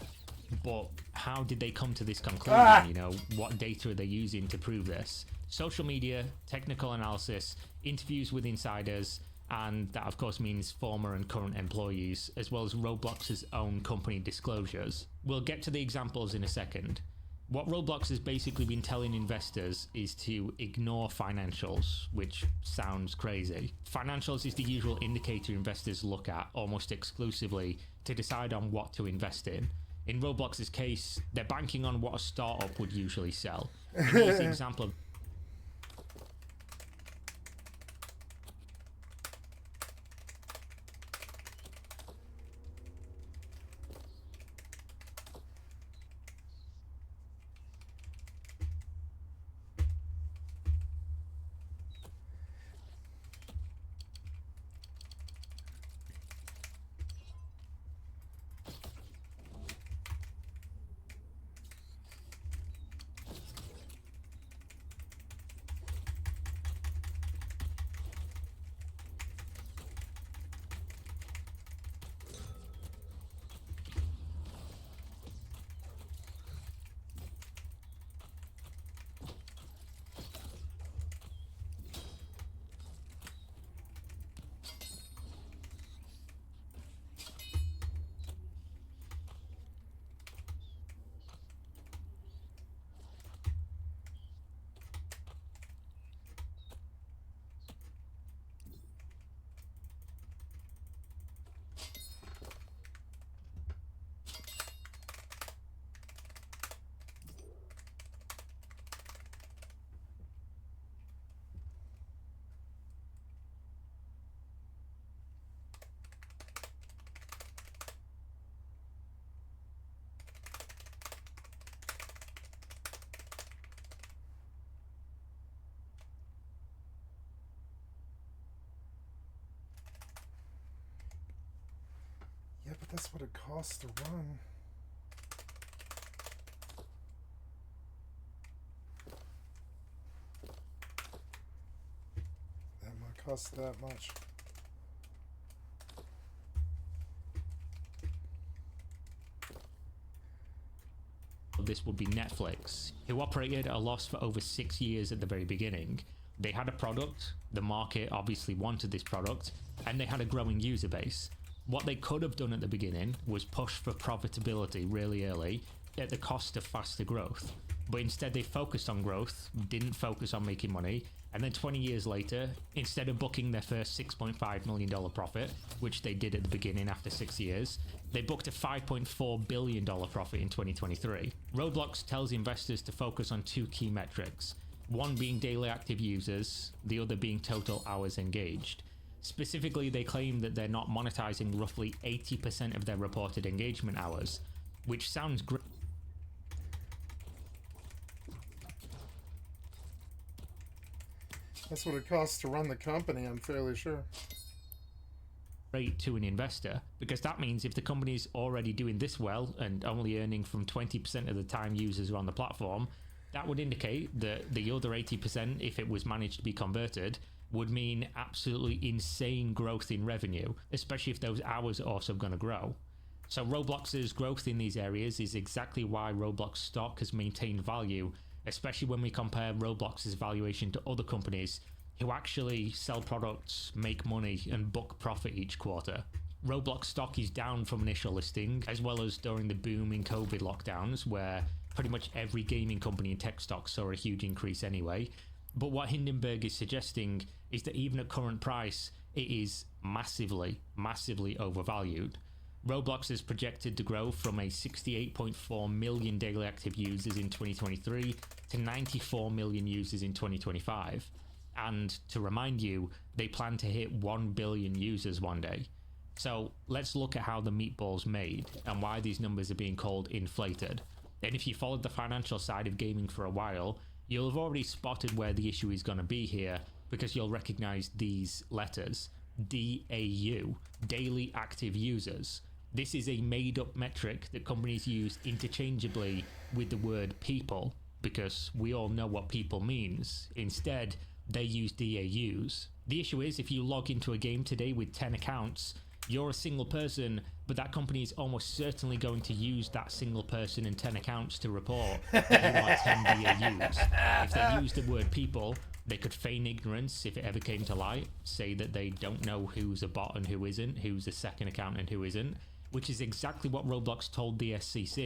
But how did they come to this conclusion? You know, what data are they using to prove this? Social media, technical analysis, interviews with insiders, and that of course means former and current employees, as well as Roblox's own company disclosures. We'll get to the examples in a second. What Roblox has basically been telling investors is to ignore financials, which sounds crazy. Financials is the usual indicator investors look at almost exclusively to decide on what to invest in. In Roblox's case, they're banking on what a startup would usually sell. And here's the example of That's what it costs to run. That might cost that much. This would be Netflix, who operated at a loss for over 6 years at the very beginning. They had a product, the market obviously wanted this product, and they had a growing user base. What they could have done at the beginning was push for profitability really early at the cost of faster growth. But instead they focused on growth, didn't focus on making money, and then 20 years later, instead of booking their first $6.5 million profit, which they did at the beginning after 6 years, they booked a $5.4 billion profit in 2023. Roblox tells investors to focus on two key metrics, one being daily active users, the other being total hours engaged. Specifically, they claim that they're not monetizing roughly 80% of their reported engagement hours, which sounds great. That's what it costs to run the company, I'm fairly sure. To an investor, because that means if the company's already doing this well and only earning from 20% of the time users are on the platform, that would indicate that the other 80%, if it was managed to be converted, would mean absolutely insane growth in revenue, especially if those hours are also going to grow. So Roblox's growth in these areas is exactly why Roblox stock has maintained value, especially when we compare Roblox's valuation to other companies who actually sell products, make money, and book profit each quarter. Roblox stock is down from initial listing, as well as during the boom in COVID lockdowns, where pretty much every gaming company and tech stock saw a huge increase anyway. But what Hindenburg is suggesting is that even at current price, it is massively, massively overvalued. Roblox is projected to grow from a 68.4 million daily active users in 2023 to 94 million users in 2025. And to remind you, they plan to hit 1 billion users one day. So let's look at how the meatball's made and why these numbers are being called inflated. And if you followed the financial side of gaming for a while, you'll have already spotted where the issue is going to be here, because you'll recognize these letters. DAU, daily active users. This is a made-up metric that companies use interchangeably with the word people, because we all know what people means. Instead, they use DAUs. The issue is, if you log into a game today with 10 accounts, you're a single person, but that company is almost certainly going to use that single person and 10 accounts to report that you are 10 DAUs. If they use the word people, they could feign ignorance if it ever came to light, say that they don't know who's a bot and who isn't, who's a second account and who isn't, which is exactly what Roblox told the SEC.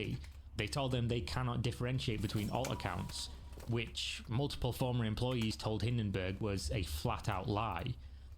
They told them they cannot differentiate between alt accounts, which multiple former employees told Hindenburg was a flat-out lie.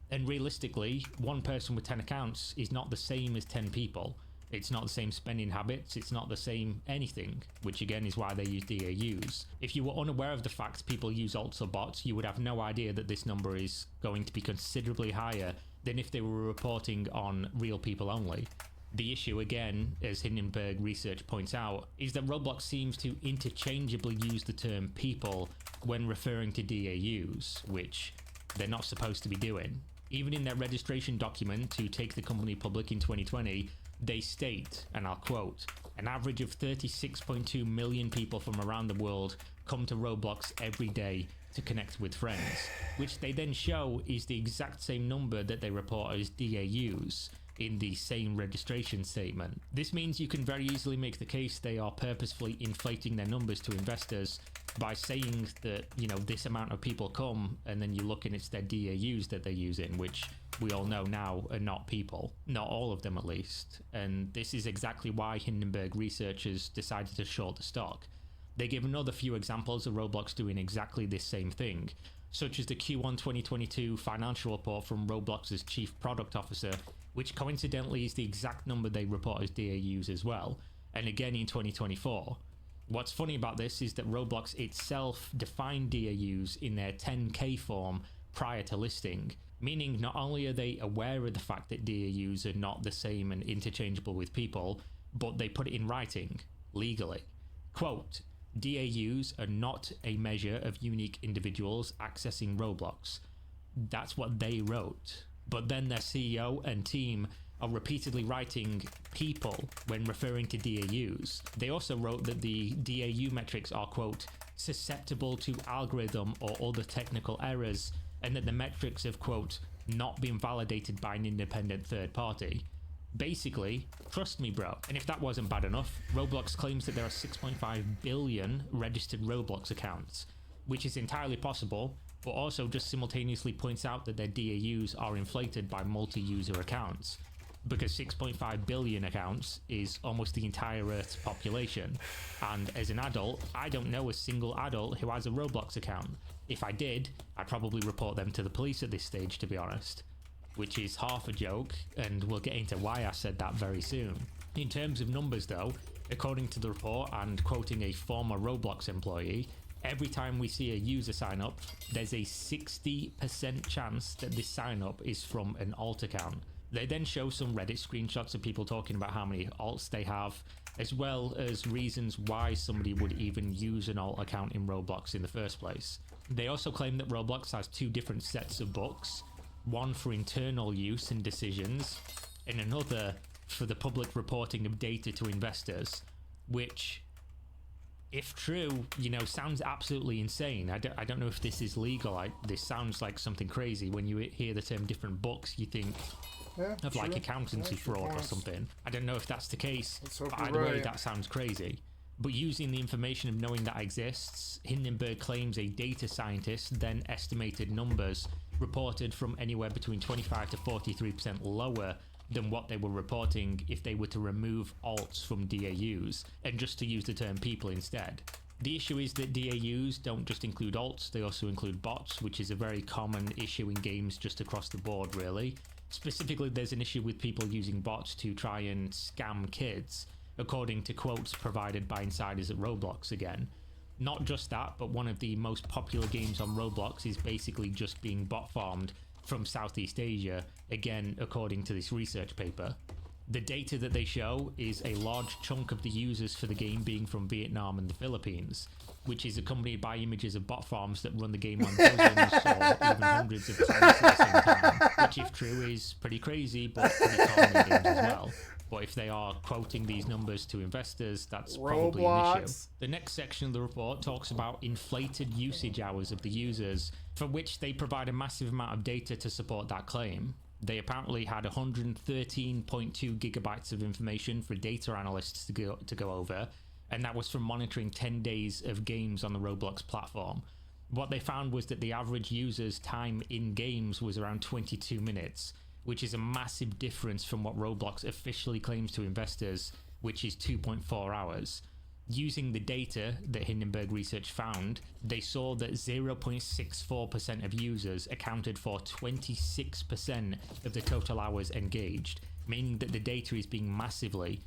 And realistically, one person with 10 accounts is not the same as 10 people. It's not the same spending habits, it's not the same anything, which again is why they use DAUs. If you were unaware of the fact people use alts or bots, you would have no idea that this number is going to be considerably higher than if they were reporting on real people only. The issue, again, as Hindenburg research points out, is that Roblox seems to interchangeably use the term people when referring to DAUs, which they're not supposed to be doing. Even in their registration document to take the company public in 2020, they state, and I'll quote, "An average of 36.2 million people from around the world come to Roblox every day to connect with friends," which they then show is the exact same number that they report as DAUs in the same registration statement. This means you can very easily make the case they are purposefully inflating their numbers to investors by saying that, you know, this amount of people come, and then you look and it's their DAUs that they're using, which we all know now are not people. Not all of them, at least. And this is exactly why Hindenburg researchers decided to short the stock. They give another few examples of Roblox doing exactly this same thing, such as the Q1 2022 financial report from Roblox's chief product officer, which coincidentally is the exact number they report as DAUs as well, and again in 2024. What's funny about this is that Roblox itself defined DAUs in their 10K form prior to listing, meaning not only are they aware of the fact that DAUs are not the same and interchangeable with people, but they put it in writing, legally. Quote, "DAUs are not a measure of unique individuals accessing Roblox." That's what they wrote. But then their CEO and team are repeatedly writing people when referring to DAUs. They also wrote that the DAU metrics are, quote, susceptible to algorithm or other technical errors, and that the metrics have, quote, not been validated by an independent third party. Basically, trust me, bro. And if that wasn't bad enough, Roblox claims that there are 6.5 billion registered Roblox accounts, which is entirely possible, but also just simultaneously points out that their DAUs are inflated by multi-user accounts, because 6.5 billion accounts is almost the entire Earth's population. And as an adult, I don't know a single adult who has a Roblox account. If I did, I'd probably report them to the police at this stage, to be honest. Which is half a joke, and we'll get into why I said that very soon. In terms of numbers though, according to the report and quoting a former Roblox employee, every time we see a user sign up, there's a 60% chance that this sign up is from an alt account. They then show some Reddit screenshots of people talking about how many alts they have, as well as reasons why somebody would even use an alt account in Roblox in the first place. They also claim that Roblox has two different sets of books, one for internal use and decisions, and another for the public reporting of data to investors, which, if true, sounds absolutely insane. I don't know if this is legal. This sounds like something crazy. When you hear the term different books, you think of like accountancy fraud or something. I don't know if that's the case, but either way, that sounds crazy. But using the information of knowing that exists, Hindenburg claims a data scientist then estimated numbers reported from anywhere between 25 to 43% lower than what they were reporting if they were to remove alts from DAUs and just to use the term people instead. The issue is that DAUs don't just include alts, they also include bots, which is a very common issue in games just across the board, really. Specifically, there's an issue with people using bots to try and scam kids, according to quotes provided by insiders at Roblox again. Not just that, but one of the most popular games on Roblox is basically just being bot farmed from Southeast Asia, again according to this research paper. The data that they show is a large chunk of the users for the game being from Vietnam and the Philippines, which is accompanied by images of bot farms that run the game on dozens or even hundreds of times at the same time, which if true is pretty crazy but pretty common in games as well. But if they are quoting these numbers to investors, that's probably an issue. The next section of the report talks about inflated usage hours of the users, for which they provide a massive amount of data to support that claim. They apparently had 113.2 gigabytes of information for data analysts to go over, and that was from monitoring 10 days of games on the Roblox platform. What they found was that the average user's time in games was around 22 minutes, which is a massive difference from what Roblox officially claims to investors, which is 2.4 hours. Using the data that Hindenburg research found, they saw that 0.64% of users accounted for 26% of the total hours engaged, meaning that the data is being massively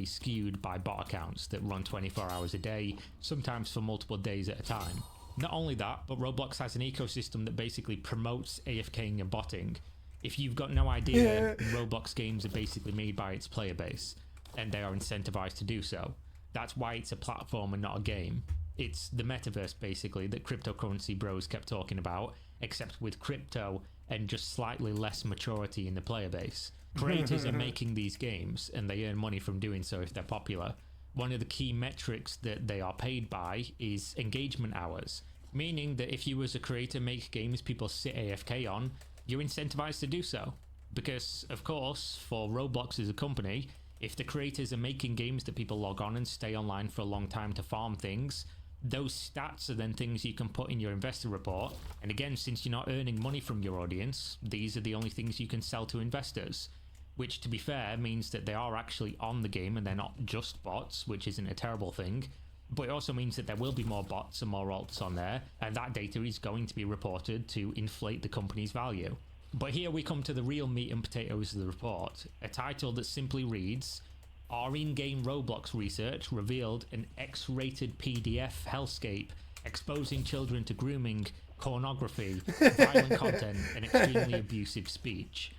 skewed by bot accounts that run 24 hours a day, sometimes for multiple days at a time. Not only that, but Roblox has an ecosystem that basically promotes AFKing and botting. If you've got no idea, Roblox games are basically made by its player base, and they are incentivized to do so. That's why it's a platform and not a game. It's the metaverse, basically, that cryptocurrency bros kept talking about, except with crypto and just slightly less maturity in the player base. Creators are making these games, and they earn money from doing so if they're popular. One of the key metrics that they are paid by is engagement hours, meaning that if you as a creator make games people sit AFK on, you're incentivized to do so. Because, of course, for Roblox as a company, if the creators are making games that people log on and stay online for a long time to farm things, those stats are then things you can put in your investor report. And again, since you're not earning money from your audience, these are the only things you can sell to investors. Which, to be fair, means that they are actually on the game and they're not just bots, which isn't a terrible thing. But it also means that there will be more bots and more alts on there, and that data is going to be reported to inflate the company's value. But here we come to the real meat and potatoes of the report, a title that simply reads, "Our in-game Roblox research revealed an X-rated PDF hellscape exposing children to grooming, pornography, violent content, and extremely abusive speech."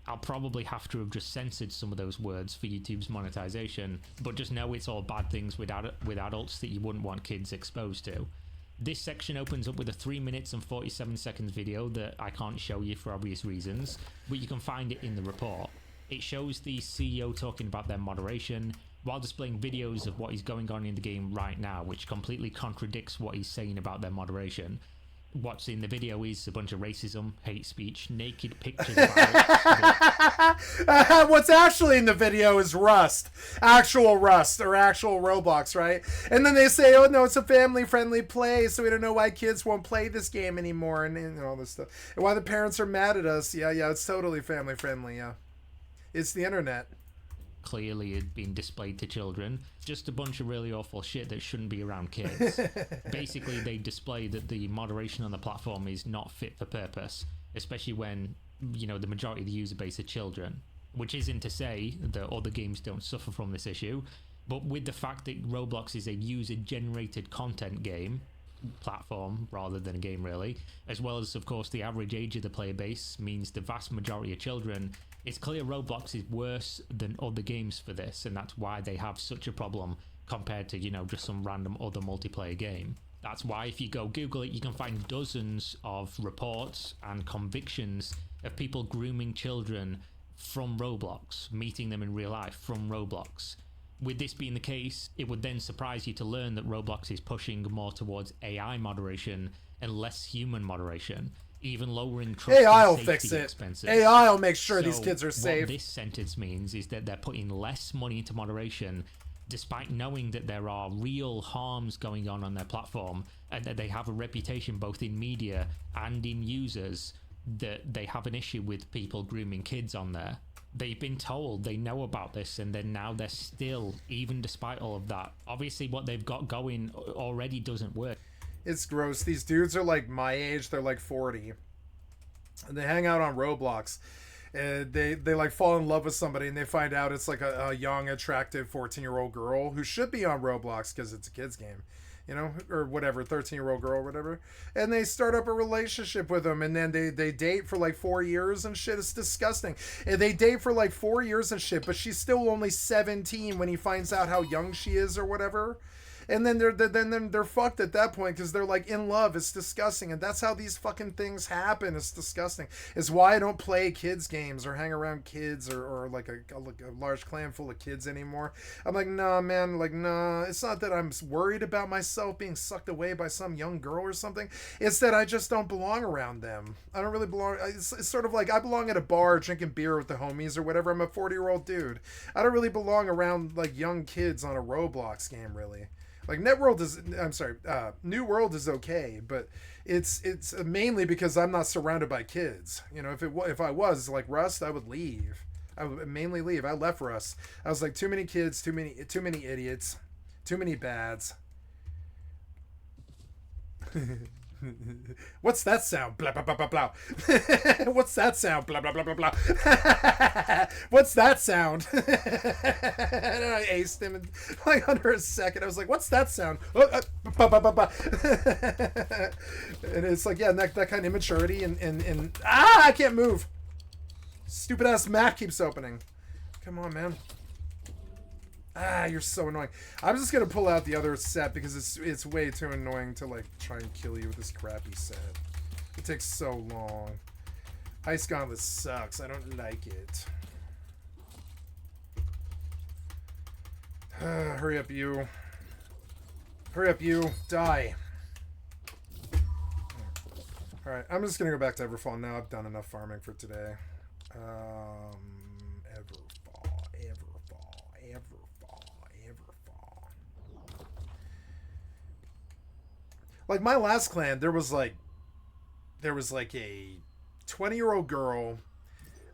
I'll probably have to have just censored some of those words for YouTube's monetization, but just know it's all bad things with adults that you wouldn't want kids exposed to. This section opens up with a 3 minutes and 47 seconds video that I can't show you for obvious reasons, but you can find it in the report. It shows the CEO talking about their moderation while displaying videos of what is going on in the game right now, which completely contradicts what he's saying about their moderation. What's in the video is a bunch of racism, hate speech, naked pictures of Alex. What's actually in the video is Rust. Actual Rust, or actual Roblox, right? And then they say, oh no, it's a family-friendly play, so we don't know why kids won't play this game anymore, and all this stuff. And why the parents are mad at us. Yeah, it's totally family-friendly, yeah. It's the internet. Clearly had been displayed to children. Just a bunch of really awful shit that shouldn't be around kids. Basically, they display that the moderation on the platform is not fit for purpose, especially when, you know, the majority of the user base are children. Which isn't to say that other games don't suffer from this issue, but with the fact that Roblox is a user-generated content game, platform rather than a game really, as well as of course the average age of the player base means the vast majority of children, it's clear Roblox is worse than other games for this, and that's why they have such a problem compared to, you know, just some random other multiplayer game. That's why if you go Google it, you can find dozens of reports and convictions of people grooming children from Roblox, meeting them in real life from Roblox. With this being the case, it would then surprise you to learn that Roblox is pushing more towards AI moderation and less human moderation, even lowering trust AI and will safety fix it. expenses. AI will make sure these So kids are safe. What this sentence means is that they're putting less money into moderation, despite knowing that there are real harms going on their platform, and that they have a reputation both in media and in users that they have an issue with people grooming kids on there. They've been told, they know about this, and then now they're still, even despite all of that, obviously what they've got going already doesn't work. It's gross. These dudes are like my age. They're like 40. And they hang out on Roblox. And they like fall in love with somebody, and they find out it's like a young, attractive 14-year-old girl who should be on Roblox because it's a kid's game. You know, or whatever, 13-year-old girl or whatever. And they start up a relationship with them, and then they date for like 4 years and shit. It's disgusting. And they date for like 4 years and shit, but she's still only 17 when he finds out how young she is or whatever. And then they're fucked at that point because they're like in love. It's disgusting, and that's how these fucking things happen. It's disgusting. It's why I don't play kids games or hang around kids or like a large clan full of kids anymore. I'm like, nah, man. Like, nah. It's not that I'm worried about myself being sucked away by some young girl or something. It's that I just don't belong around them. I don't really belong. It's sort of like I belong at a bar drinking beer with the homies or whatever. I'm a 40-year-old dude. I don't really belong around like young kids on a Roblox game, really. Like New World is okay, but it's mainly because I'm not surrounded by kids. You know, if I was like Rust, I would leave. I would mainly leave. I left Rust. I was like, too many kids, too many idiots, too many bads. What's that sound? Blah, blah, blah, blah, blah. What's that sound? Blah, blah, blah, blah, blah. What's that sound? And I aced him in, like under a second. I was like, what's that sound? Bah, bah, bah, bah. And it's like, yeah, that kind of immaturity and I can't move. Stupid ass map keeps opening. Come on, man. You're so annoying. I'm just gonna pull out the other set because it's way too annoying to like try and kill you with this crappy set. It takes so long. Ice Gauntlet sucks. I don't like it. Hurry up, you. Hurry up, you. Die. Alright, I'm just gonna go back to Everfall now. I've done enough farming for today. Everfall. Like my last clan, there was like a 20-year-old girl,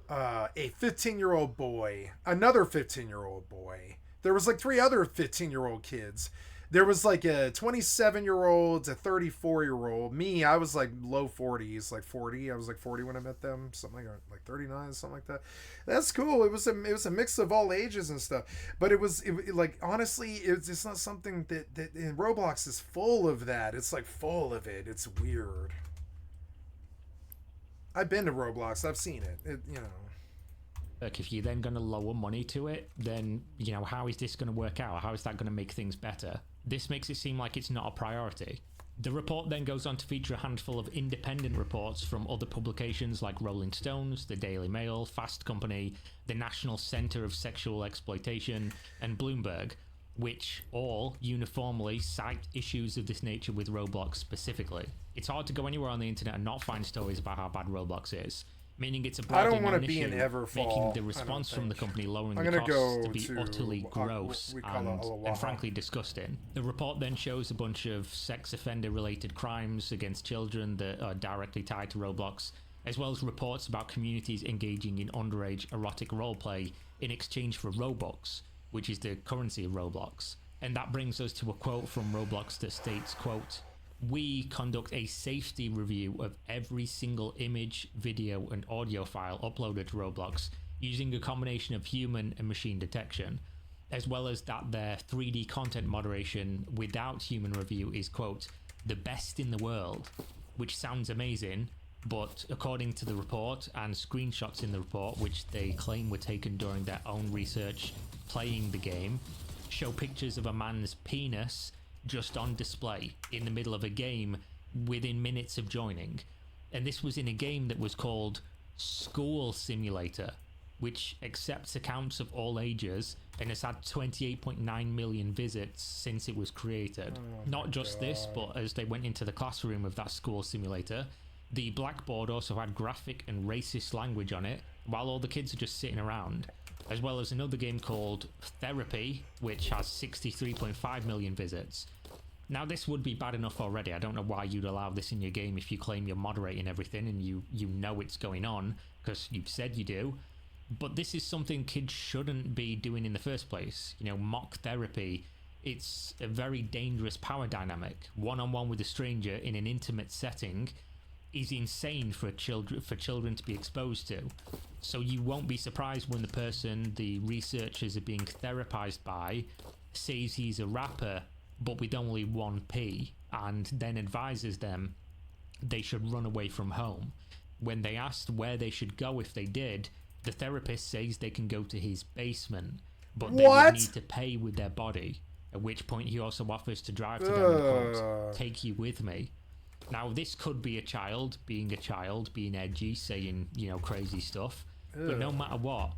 a 15-year-old boy, another 15-year-old boy. There was like 3 other 15-year-old kids. There was like a 27-year-old, a 34-year-old. Me, I was like low 40s, like 40. I was like 40 when I met them, something like 39, something like that. That's cool. It was a mix of all ages and stuff. But it like honestly, it's not something that in Roblox is full of that. It's like full of it. It's weird. I've been to Roblox. I've seen it. You know. Look, if you're then going to lower money to it, then, you know, how is this going to work out? How is that going to make things better? This makes it seem like it's not a priority. The report then goes on to feature a handful of independent reports from other publications like Rolling Stones, the Daily Mail, Fast Company, the National Center of Sexual Exploitation, and Bloomberg, which all uniformly cite issues of this nature with Roblox specifically. It's hard to go anywhere on the internet and not find stories about how bad Roblox is, meaning it's a broadly known issue, making the response from the company lowering the costs to be utterly gross and frankly disgusting. The report then shows a bunch of sex offender related crimes against children that are directly tied to Roblox, as well as reports about communities engaging in underage erotic roleplay in exchange for Robux, which is the currency of Roblox. And that brings us to a quote from Roblox that states, quote, "We conduct a safety review of every single image, video, and audio file uploaded to Roblox using a combination of human and machine detection, as well as that their 3D content moderation without human review is, quote, the best in the world," which sounds amazing, but according to the report and screenshots in the report, which they claim were taken during their own research playing the game, show pictures of a man's penis just on display in the middle of a game within minutes of joining. And this was in a game that was called School Simulator, which accepts accounts of all ages and has had 28.9 million visits since it was created. Not just this, but as they went into the classroom of that school simulator, the blackboard also had graphic and racist language on it, while all the kids are just sitting around, as well as another game called Therapy, which has 63.5 million visits. Now, this would be bad enough already. I don't know why you'd allow this in your game if you claim you're moderating everything and you know it's going on, because you've said you do. But this is something kids shouldn't be doing in the first place. You know, mock therapy, it's a very dangerous power dynamic. One-on-one with a stranger in an intimate setting is insane for children to be exposed to. So you won't be surprised when the person the researchers are being therapized by says he's a rapper but with only 1p, and then advises them they should run away from home. When they asked where they should go if they did, the therapist says they can go to his basement, but they would need to pay with their body, at which point he also offers to drive to them and quote, "Take you with me." Now, this could be a child, being edgy, saying, you know, crazy stuff. But no matter what,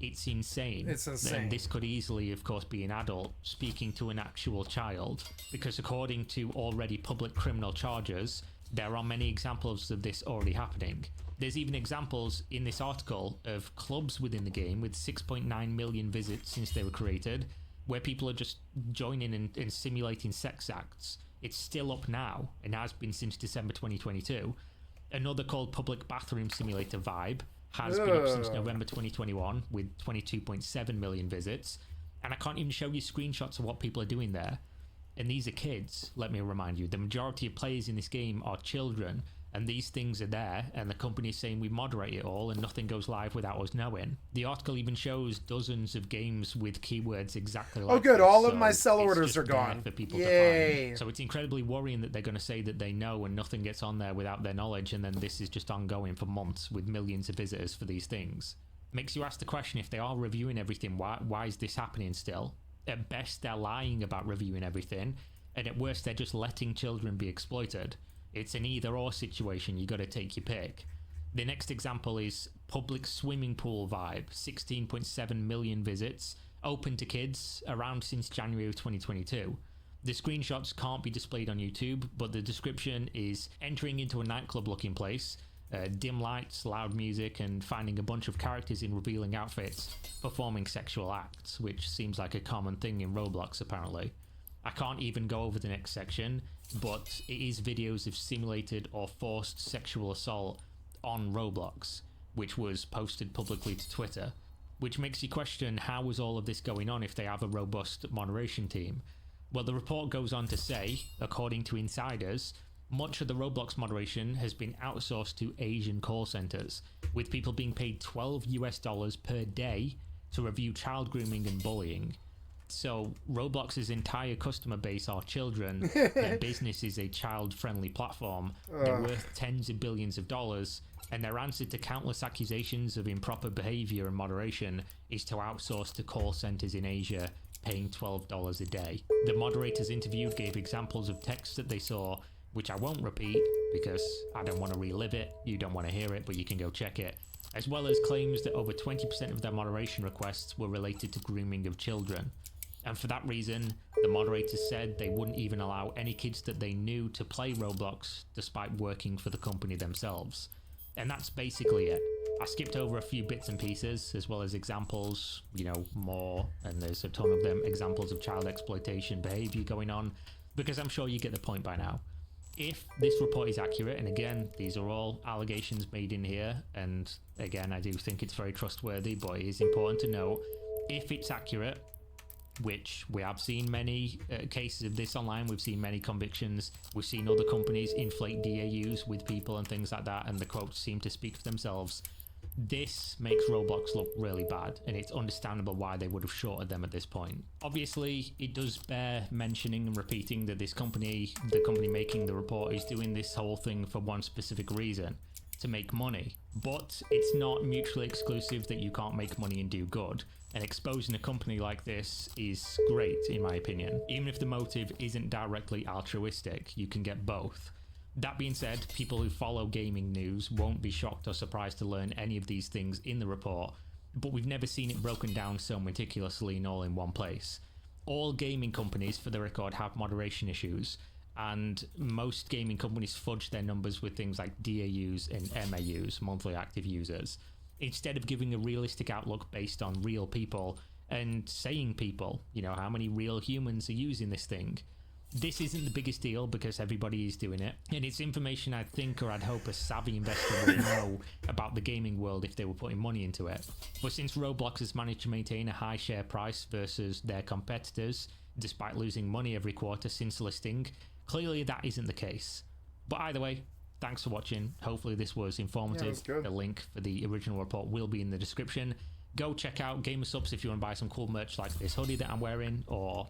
it's insane. It's insane. And this could easily, of course, be an adult speaking to an actual child. Because according to already public criminal charges, there are many examples of this already happening. There's even examples in this article of clubs within the game with 6.9 million visits since they were created, where people are just joining and simulating sex acts. It's still up now and has been since December 2022. Another called Public Bathroom Simulator Vibe has been up since November 2021 with 22.7 million visits. And I can't even show you screenshots of what people are doing there. And these are kids, let me remind you. The majority of players in this game are children, and these things are there, and the company is saying we moderate it all and nothing goes live without us knowing. The article even shows dozens of games with keywords exactly like good, this, all of my sell orders are gone. For people Yay. to find. So it's incredibly worrying that they're going to say that they know and nothing gets on there without their knowledge, and then this is just ongoing for months with millions of visitors for these things. Makes you ask the question, if they are reviewing everything, why is this happening still? At best, they're lying about reviewing everything, and at worst, they're just letting children be exploited. It's an either-or situation. You got to take your pick. The next example is Public Swimming Pool Vibe, 16.7 million visits, open to kids, around since January of 2022. The screenshots can't be displayed on YouTube, but the description is entering into a nightclub-looking place, dim lights, loud music, and finding a bunch of characters in revealing outfits performing sexual acts, which seems like a common thing in Roblox, apparently. I can't even go over the next section, but it is videos of simulated or forced sexual assault on Roblox, which was posted publicly to Twitter, which makes you question how was all of this going on if they have a robust moderation team. Well, the report goes on to say, according to insiders, much of the Roblox moderation has been outsourced to Asian call centers, with people being paid $12 per day to review child grooming and bullying. So Roblox's entire customer base are children. Their business is a child-friendly platform. They're worth tens of billions of dollars, and their answer to countless accusations of improper behavior and moderation is to outsource to call centers in Asia, paying $12 a day. The moderators interviewed gave examples of texts that they saw which I won't repeat because I don't want to relive it. You don't want to hear it, but you can go check it. As well as claims that over 20% of their moderation requests were related to grooming of children. And for that reason, the moderators said they wouldn't even allow any kids that they knew to play Roblox despite working for the company themselves. And that's basically it. I skipped over a few bits and pieces, as well as examples, more, and there's a ton of them, examples of child exploitation behavior going on, because I'm sure you get the point by now. If this report is accurate, and again, these are all allegations made in here, and again, I do think it's very trustworthy, but it is important to note, if it's accurate, which we have seen many cases of this online, we've seen many convictions, we've seen other companies inflate DAUs with people and things like that, and the quotes seem to speak for themselves. This makes Roblox look really bad, and it's understandable why they would have shorted them at this point. Obviously, it does bear mentioning and repeating that the company making the report is doing this whole thing for one specific reason, to make money. But it's not mutually exclusive that you can't make money and do good, and exposing a company like this is great in my opinion. Even if the motive isn't directly altruistic, you can get both. That being said, people who follow gaming news won't be shocked or surprised to learn any of these things in the report, but we've never seen it broken down so meticulously and all in one place. All gaming companies, for the record, have moderation issues, and most gaming companies fudge their numbers with things like DAUs and MAUs, monthly active users, instead of giving a realistic outlook based on real people and saying people, how many real humans are using this thing. This isn't the biggest deal because everybody is doing it, and it's information I'd think, or I'd hope, a savvy investor would know about the gaming world if they were putting money into it. But since Roblox has managed to maintain a high share price versus their competitors, despite losing money every quarter since listing, clearly that isn't the case. But either way, thanks for watching. Hopefully this was informative. The link for the original report will be in the description. Go check out Gamer Subs if you want to buy some cool merch like this hoodie that I'm wearing, or,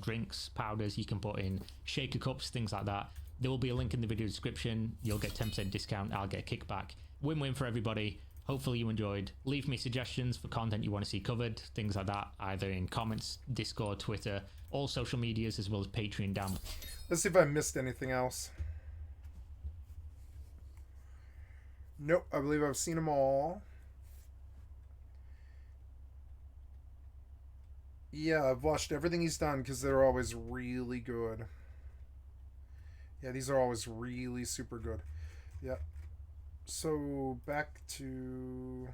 drinks, powders you can put in, shaker cups, things like that. There will be a link in the video description. You'll get 10% discount. I'll get a kickback. Win-win for everybody. Hopefully you enjoyed. Leave me suggestions for content you want to see covered, things like that, either in comments, Discord, Twitter, all social medias, as well as Patreon down. Let's see if I missed anything else. Nope, I believe I've seen them all. Yeah, I've watched everything he's done because they're always really good. Yeah, these are always really super good. Yeah. So, back to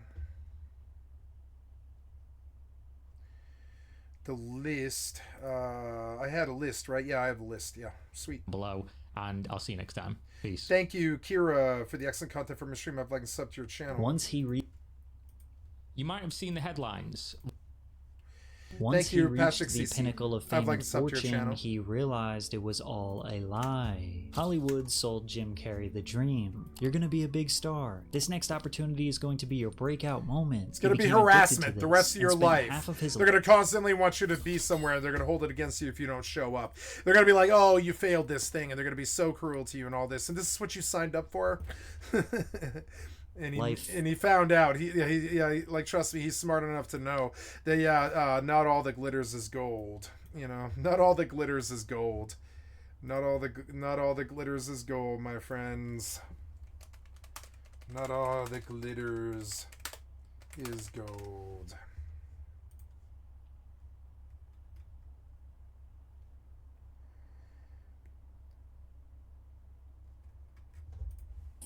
the list. I had a list, right? Yeah, I have a list. Yeah, sweet. Below, and I'll see you next time. Peace. Thank you, Kira, for the excellent content from your stream. I've liked and subbed to your channel. You might have seen the headlines. Once he reached the pinnacle of fame and fortune, he realized it was all a lie. Hollywood sold Jim Carrey the dream. You're going to be a big star. This next opportunity is going to be your breakout moment. It's going to be harassment the rest of your life. They're going to constantly want you to be somewhere. They're going to hold it against you if you don't show up. They're going to be like, oh, you failed this thing. And they're going to be so cruel to you and all this. And this is what you signed up for? And he found out. Like, trust me, he's smart enough to know that not all that glitters is gold. Not all that glitters is gold. Not all that glitters is gold, my friends. Not all that glitters is gold.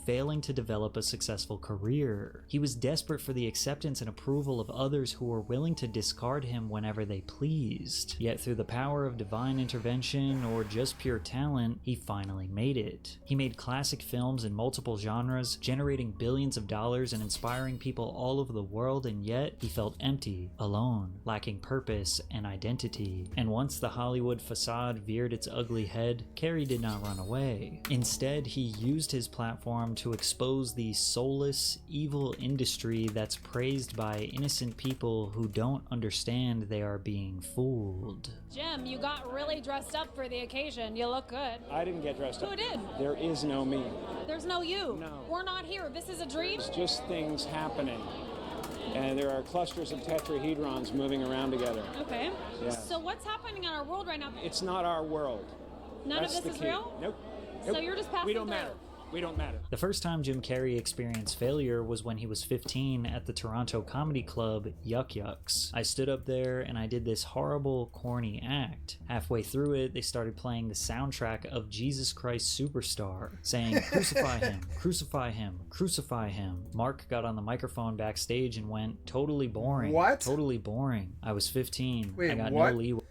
Failing to develop a successful career. He was desperate for the acceptance and approval of others who were willing to discard him whenever they pleased. Yet through the power of divine intervention or just pure talent, he finally made it. He made classic films in multiple genres, generating billions of dollars and inspiring people all over the world, and yet he felt empty, alone, lacking purpose and identity. And once the Hollywood facade veered its ugly head, Carrey did not run away. Instead, he used his platform to expose the soulless, evil industry that's praised by innocent people who don't understand they are being fooled. Jim, you got really dressed up for the occasion. You look good. I didn't get dressed up. Who did? There is no me. There's no you. No. We're not here. This is a dream. It's just things happening. And there are clusters of tetrahedrons moving around together. Okay. Yeah. So what's happening in our world right now? It's not our world. None That's of this is key. real? Nope. So you're just passing We don't through. matter. We don't matter. The first time Jim Carrey experienced failure was when he was 15 at the Toronto comedy club Yuck Yucks. I stood up there and I did this horrible, corny act. Halfway through it, they started playing the soundtrack of Jesus Christ Superstar, saying, "Crucify him, crucify him, crucify him." Mark got on the microphone backstage and went, "Totally boring. What? Totally boring. I was 15. Wait, I got what? no leeway."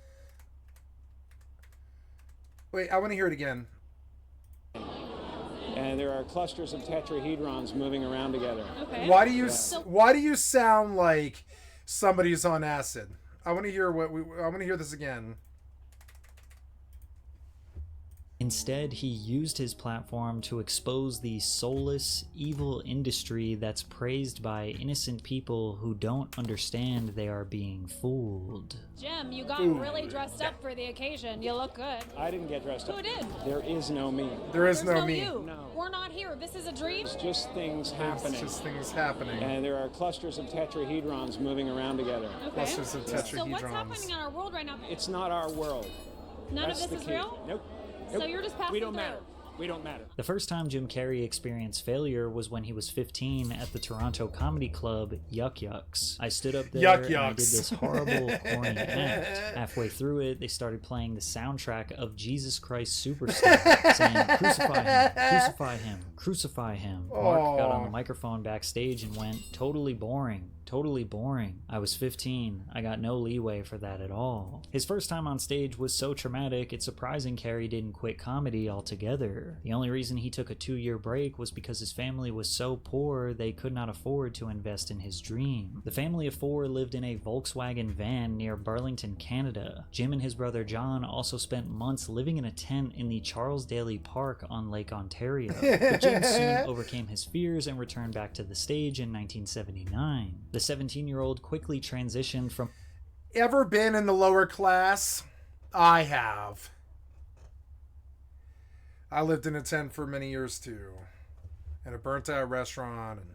Wait, I want to hear it again. And there are clusters of tetrahedrons moving around together. Okay. Why do you sound like somebody's on acid? I want to hear I want to hear this again. Instead, he used his platform to expose the soulless, evil industry that's praised by innocent people who don't understand they are being fooled. Jim, you got really dressed up for the occasion. You look good. I didn't get dressed up. Who did? There is no me. There is There's no me. you. No. We're not here. This is a dream. It's just things It's happening. just things happening. And there are clusters of tetrahedrons moving around together. Okay. Clusters of So what's tetrahedrons. happening in our world right now? It's not our world. None That's of this the is key. real? Nope. So you're just passing We don't through. matter. We don't matter. The first time Jim Carrey experienced failure was when he was 15 at the Toronto comedy club Yuck Yucks. I stood up there Yuck and I did Yucks. this horrible, corny act. Halfway through it, they started playing the soundtrack of Jesus Christ Superstar, saying, "Crucify him, crucify him, crucify him." Mark got on the microphone backstage and went, "Totally boring. Totally boring. I was 15. I got no leeway for that at all." His first time on stage was so traumatic, it's surprising Carrey didn't quit comedy altogether. The only reason he took a 2-year break was because his family was so poor they could not afford to invest in his dream. The family of 4 lived in a Volkswagen van near Burlington, Canada. Jim and his brother John also spent months living in a tent in the Charles Daly Park on Lake Ontario. But Jim soon overcame his fears and returned back to the stage in 1979. The 17-year-old quickly transitioned from Ever been in the lower class? I have. I lived in a tent for many years too. In a burnt out restaurant and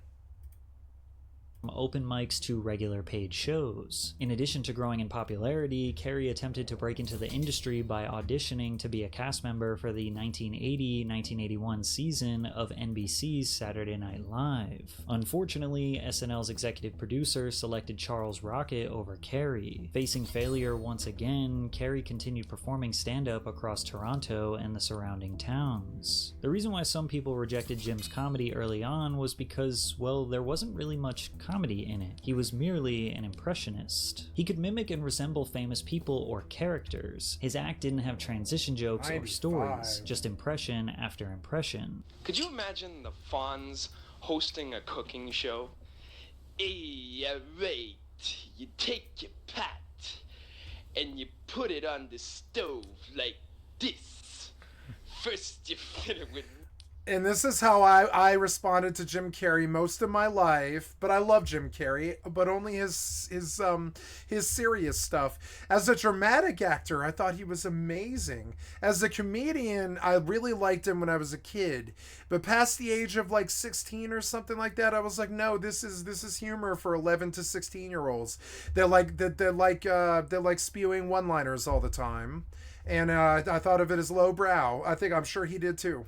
open mics to regular paid shows. In addition to growing in popularity, Carrey attempted to break into the industry by auditioning to be a cast member for the 1980-1981 season of NBC's Saturday Night Live. Unfortunately, SNL's executive producer selected Charles Rocket over Carrey. Facing failure once again, Carrey continued performing stand-up across Toronto and the surrounding towns. The reason why some people rejected Jim's comedy early on was because, well, there wasn't really much comedy in it. He was merely an impressionist. He could mimic and resemble famous people or characters. His act didn't have transition jokes or 95. stories, just impression after impression. Could you imagine the Fonz hosting a cooking show? Hey, right. You take your pot and you put it on the stove like this. First you fill it with... And this is how I responded to Jim Carrey most of my life. But I love Jim Carrey, but only his serious stuff. As a dramatic actor, I thought he was amazing. As a comedian, I really liked him when I was a kid. But past the age of like 16 or something like that, I was like, no, this is humor for 11 to 16-year-olds. They're like spewing one-liners all the time. And I thought of it as lowbrow. I'm sure he did too.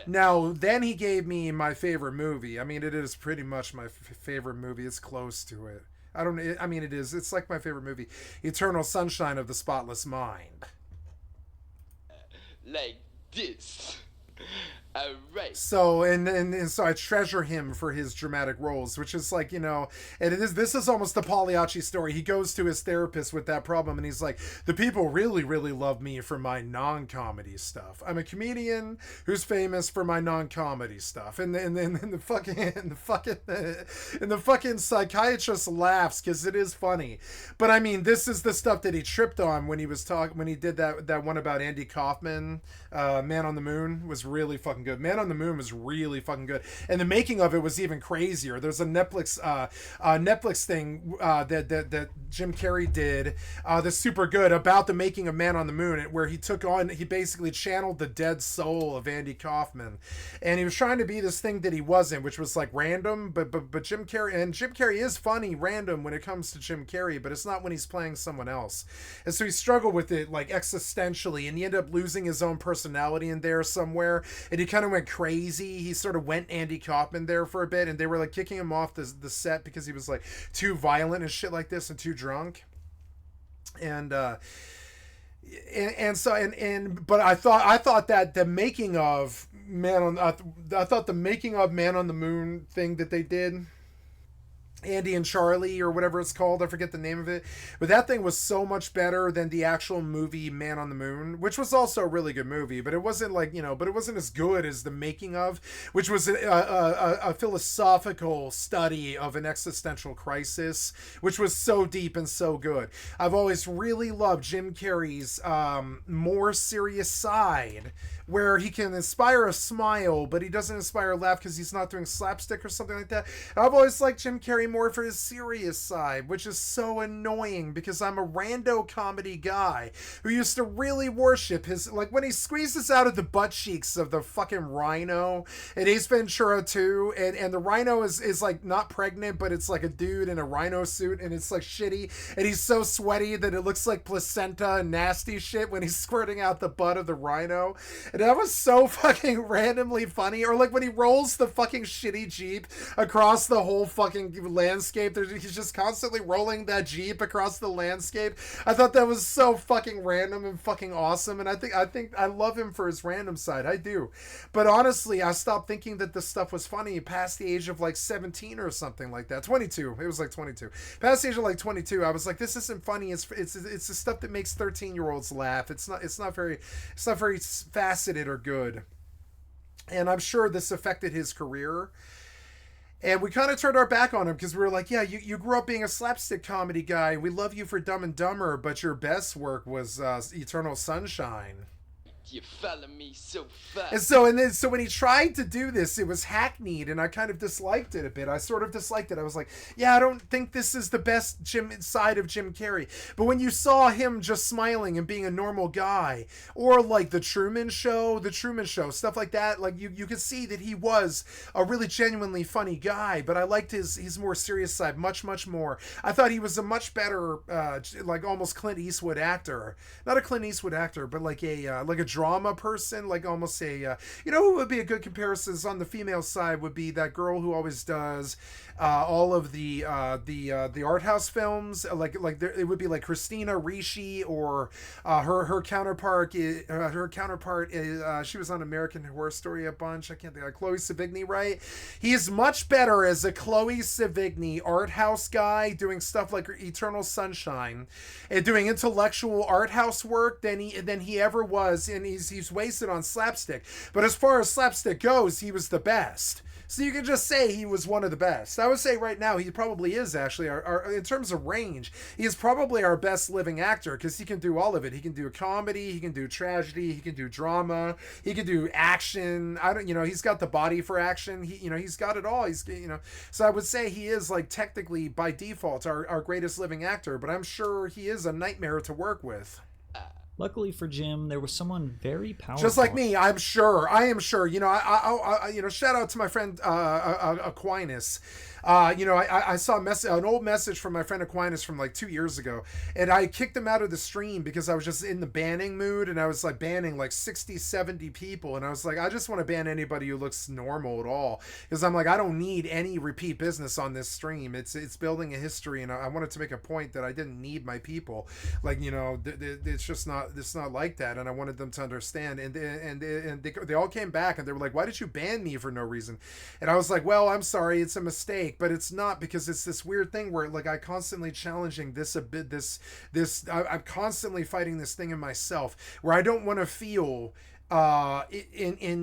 Now, then he gave me my favorite movie. I mean, it is pretty much my favorite movie. It's close to it. It is. It's like my favorite movie. Eternal Sunshine of the Spotless Mind. Like this. All right. So and so I treasure him for his dramatic roles, which is like, and this is almost the Pagliacci story. He goes to his therapist with that problem and he's like, the people really, really love me for my non-comedy stuff. I'm a comedian who's famous for my non-comedy stuff. And the fucking psychiatrist laughs because it is funny. But I mean, this is the stuff that he tripped on when he did that one about Andy Kaufman, Man on the Moon, was really fucking fucking good. Man on the Moon was really fucking good, and the making of it was even crazier. There's a Netflix thing that Jim Carrey did that's super good about the making of Man on the Moon, where he basically channeled the dead soul of Andy Kaufman, and he was trying to be this thing that he wasn't, which was like random, but Jim Carrey is funny random when it comes to Jim Carrey, but it's not when he's playing someone else. And so he struggled with it like existentially, and he ended up losing his own personality in there somewhere, and he kind of went crazy. He sort of went Andy Kaufman there for a bit, and they were like kicking him off the set because he was like too violent and shit like this and too drunk. And but I thought that the making of Man on the Moon thing that they did, Andy and Charlie or whatever it's called, I forget the name of it, but that thing was so much better than the actual movie Man on the Moon, which was also a really good movie, but it wasn't like, but it wasn't as good as the making of, which was a philosophical study of an existential crisis, which was so deep and so good. I've always really loved Jim Carrey's more serious side, where he can inspire a smile, but he doesn't inspire a laugh because he's not doing slapstick or something like that. I've always liked Jim Carrey more for his serious side, which is so annoying because I'm a rando comedy guy who used to really worship his, like when he squeezes out of the butt cheeks of the fucking rhino in Ace Ventura 2, and the rhino is like not pregnant, but it's like a dude in a rhino suit, and it's like shitty, and he's so sweaty that it looks like placenta and nasty shit when he's squirting out the butt of the rhino. And that was so fucking randomly funny. Or like when he rolls the fucking shitty Jeep across the whole fucking landscape. He's just constantly rolling that Jeep across the landscape. I thought that was so fucking random and fucking awesome. And I think I love him for his random side. I do. But honestly, I stopped thinking that this stuff was funny past the age of like 17 or something like that. 22. It was like 22. Past the age of like 22, I was like, this isn't funny. It's the stuff that makes 13-year-olds laugh. It's not very faceted or good. And I'm sure this affected his career. And we kind of turned our back on him because we were like, yeah, you grew up being a slapstick comedy guy. We love you for Dumb and Dumber, but your best work was Eternal Sunshine. You follow me so fast. And so when he tried to do this, it was hackneyed, and I kind of disliked it a bit. I sort of disliked it. I was like, yeah, I don't think this is the best side of Jim Carrey. But when you saw him just smiling and being a normal guy, or like the Truman Show, stuff like that, like you could see that he was a really genuinely funny guy. But I liked his more serious side much, much more. I thought he was a much better, like almost Clint Eastwood actor. Not a Clint Eastwood actor, but like a drama person, like almost a who would be a good comparison on the female side would be that girl who always does all of the art house films, it would be like Christina Ricci, or her counterpart is she was on American Horror Story a bunch. I can't think, Chloe Sevigny, right? He is much better as a Chloe Sevigny art house guy doing stuff like Eternal Sunshine and doing intellectual art house work than he ever was, and he's wasted on slapstick. But as far as slapstick goes, he was the best. So you can just say he was one of the best. I would say right now he probably is actually our in terms of range, he is probably our best living actor because he can do all of it. He can do comedy, he can do tragedy, he can do drama, he can do action. He's got the body for action. He's got it all. So I would say he is like technically by default our greatest living actor, but I'm sure he is a nightmare to work with. Luckily for Jim, there was someone very powerful. Just like me, I am sure. I shout out to my friend Aquinas. I saw an old message from my friend Aquinas from like 2 years ago, and I kicked him out of the stream because I was just in the banning mood, and I was like banning like 60, 70 people, and I was like, I just want to ban anybody who looks normal at all, because I'm like, I don't need any repeat business on this stream. It's building a history, and I wanted to make a point that I didn't need my people. Like, it's just not, it's not like that, and I wanted them to understand, and they all came back, and they were like, why did you ban me for no reason? And I was like, well, I'm sorry, it's a mistake. But it's not, because it's this weird thing where like I constantly challenging this a bit, I'm constantly fighting this thing in myself where I don't want to feel in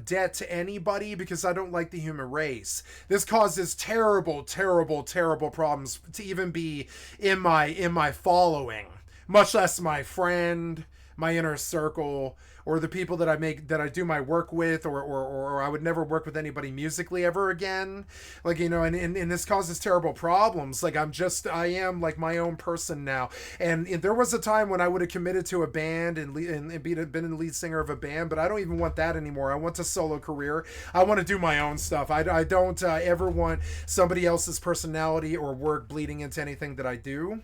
debt to anybody because I don't like the human race. This causes terrible problems to even be in my following, much less my friend, my inner circle, or the people that I do my work with, or I would never work with anybody musically ever again. Like, you know, and this causes terrible problems. Like, I am like my own person now. And there was a time when I would have committed to a band and been the lead singer of a band, but I don't even want that anymore. I want a solo career. I want to do my own stuff. I don't ever want somebody else's personality or work bleeding into anything that I do.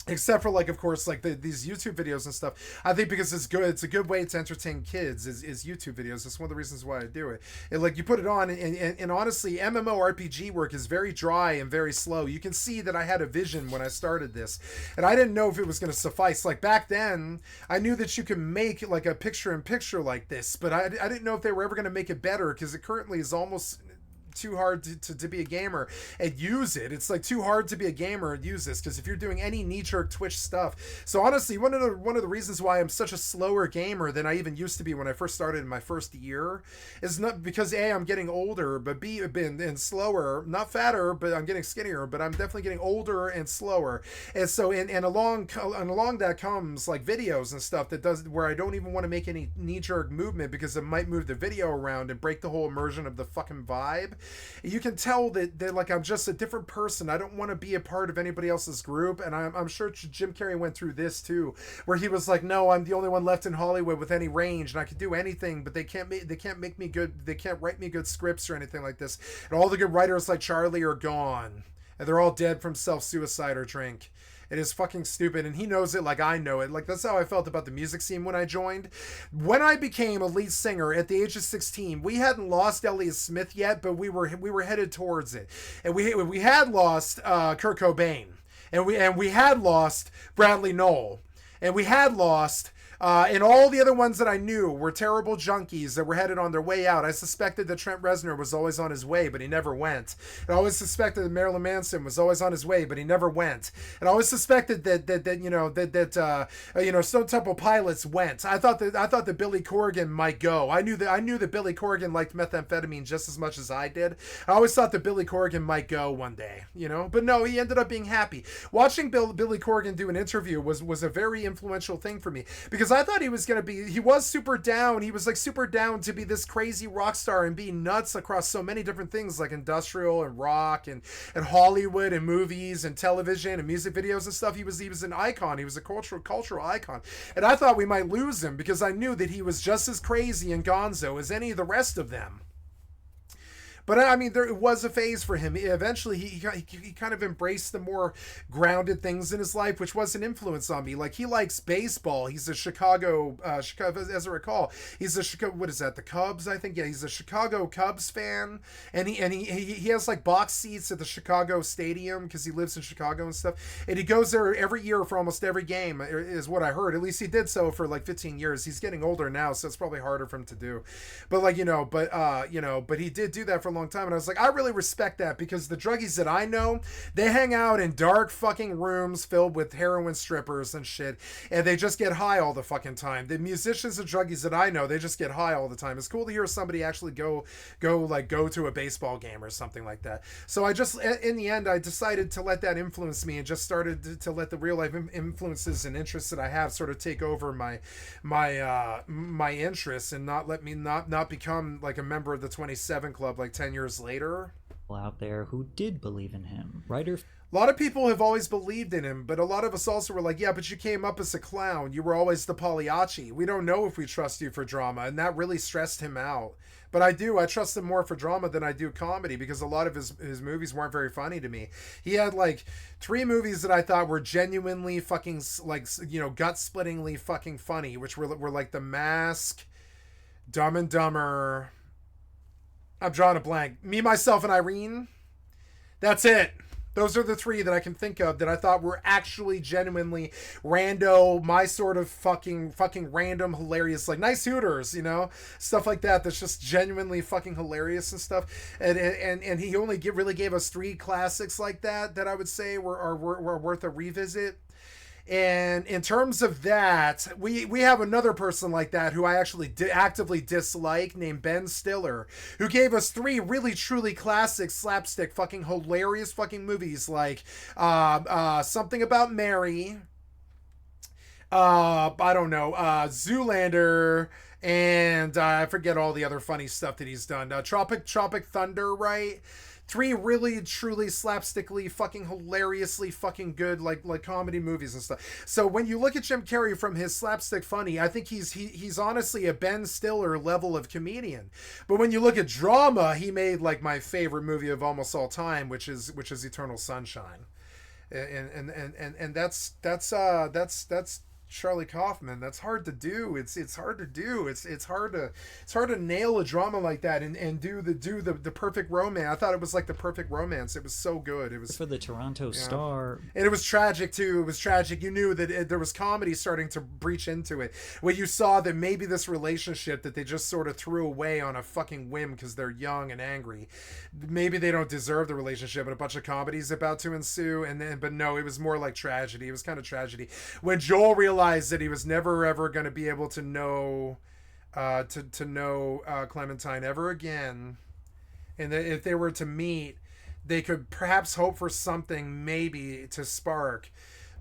Except for, like, of course, like these YouTube videos and stuff. I think because it's good, it's a good way to entertain kids is YouTube videos. That's one of the reasons why I do it. And like, you put it on, and honestly, MMORPG work is very dry and very slow. You can see that I had a vision when I started this, and I didn't know if it was going to suffice. Like, back then, I knew that you can make like a picture-in-picture like this, but I didn't know if they were ever going to make it better, because it currently is almost too hard to be a gamer and use it. It's like too hard to be a gamer and use this, because if you're doing any knee-jerk Twitch stuff. So honestly, one of the reasons why I'm such a slower gamer than I even used to be when I first started in my first year is not because A, I'm getting older, but B, and slower, not fatter, but I'm getting skinnier, but I'm definitely getting older and slower. And so and along that comes like videos and stuff that does, where I don't even want to make any knee-jerk movement, because it might move the video around and break the whole immersion of the fucking vibe. You can tell that like, I'm just a different person. I don't want to be a part of anybody else's group. And I'm sure Jim Carrey went through this too, where he was like, no, I'm the only one left in Hollywood with any range, and I could do anything, but they can't make me good. They can't write me good scripts or anything like this. And all the good writers like Charlie are gone, and they're all dead from self-suicide or drink. It is fucking stupid, and he knows it like I know it. Like, that's how I felt about the music scene when I joined. When I became a lead singer at the age of 16, we hadn't lost Elliott Smith yet, but we were headed towards it. And we had lost Kurt Cobain, and we had lost Bradley Nowell, and we had lost and all the other ones that I knew were terrible junkies that were headed on their way out. I suspected that Trent Reznor was always on his way, but he never went. And I always suspected that Marilyn Manson was always on his way, but he never went. And I always suspected that Stone Temple Pilots went. I thought that Billy Corgan might go. I knew that Billy Corgan liked methamphetamine just as much as I did. I always thought that Billy Corgan might go one day, but no, he ended up being happy. Watching Billy Corgan do an interview was a very influential thing for me, because I thought he was super down. He was like super down to be this crazy rock star and be nuts across so many different things, like industrial and rock and Hollywood and movies and television and music videos and stuff. He was an icon. He was a cultural icon. And I thought we might lose him, because I knew that he was just as crazy and gonzo as any of the rest of them. But I mean, there was a phase for him. Eventually, he kind of embraced the more grounded things in his life, which was an influence on me. Like, he likes baseball. He's a Chicago, as I recall, he's a Chicago. What is that? The Cubs, I think. Yeah, he's a Chicago Cubs fan, and he has like box seats at the Chicago Stadium because he lives in Chicago and stuff. And he goes there every year for almost every game, is what I heard. At least he did so for like 15 years. He's getting older now, so it's probably harder for him to do. But like, but he did do that for a long time, and I was like, I really respect that, because the druggies that I know, they hang out in dark fucking rooms filled with heroin strippers and shit, and they just get high all the fucking time. The musicians and druggies that I know, they just get high all the time. It's cool to hear somebody actually go to a baseball game or something like that. So I just, in the end, I decided to let that influence me, and just started to let the real life influences and interests that I have sort of take over my interests, and not become like a member of the 27 Club like 10 years later. Out there who did believe in him. Writer. A lot of people have always believed in him, but a lot of us also were like, yeah, but you came up as a clown. You were always the Pagliacci. We don't know if we trust you for drama, and that really stressed him out. But I trust him more for drama than I do comedy, because a lot of his movies weren't very funny to me. He had like 3 movies that I thought were genuinely fucking, like, gut-splittingly fucking funny, which were like The Mask, Dumb and Dumber. I'm drawing a blank. Me, Myself, and Irene. That's it. Those are the 3 that I can think of that I thought were actually genuinely rando, my sort of fucking random, hilarious, like Nice Hooters, stuff like that. That's just genuinely fucking hilarious and stuff. And he only really gave us 3 classics like that I would say were worth a revisit. And in terms of that, we have another person like that who I actually actively dislike, named Ben Stiller, who gave us 3 really truly classic slapstick fucking hilarious fucking movies, like Something About Mary, I don't know, Zoolander, and I forget all the other funny stuff that he's done. Tropic Thunder, right? 3 really truly slapstickly fucking hilariously fucking good like comedy movies and stuff. So when you look at Jim Carrey from his slapstick funny, I think he's honestly a Ben Stiller level of comedian. But when you look at drama, he made like my favorite movie of almost all time, which is Eternal Sunshine. And that's Charlie Kaufman. That's hard to do. It's hard to do. It's hard to nail a drama like that and do the perfect romance. I thought it was like the perfect romance. It was so good. It was for the Toronto Star, and it was tragic too. It was tragic. You knew that there was comedy starting to breach into it. When you saw that maybe this relationship that they just sort of threw away on a fucking whim because they're young and angry, maybe they don't deserve the relationship, and a bunch of comedy's about to ensue. But no, it was more like tragedy. It was kind of tragedy when Joel realized that he was never ever going to be able to know Clementine ever again, and that if they were to meet, they could perhaps hope for something maybe to spark.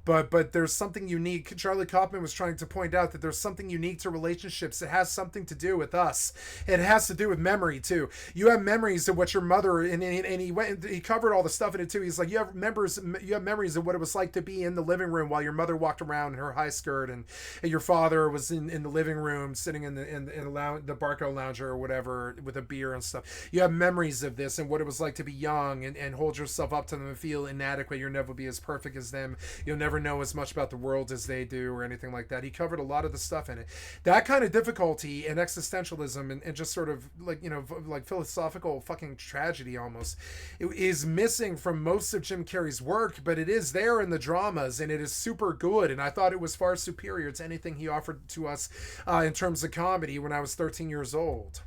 But there's something unique. Charlie Kaufman was trying to point out that there's something unique to relationships. It has something to do with us. It has to do with memory too. You have memories of what your mother and he covered all the stuff in it too. He's like, you have memories of what it was like to be in the living room while your mother walked around in her high skirt and your father was in the living room sitting in the Barco lounger or whatever with a beer and stuff. You have memories of this and what it was like to be young and hold yourself up to them and feel inadequate. You'll never be as perfect as them. You'll never know as much about the world as they do or anything like that. He covered a lot of the stuff in it. That kind of difficulty and existentialism and just sort of like, you know, like philosophical fucking tragedy almost, it is missing from most of Jim Carrey's work, but it is there in the dramas and it is super good. And I thought it was far superior to anything he offered to us in terms of comedy when I was 13 years old.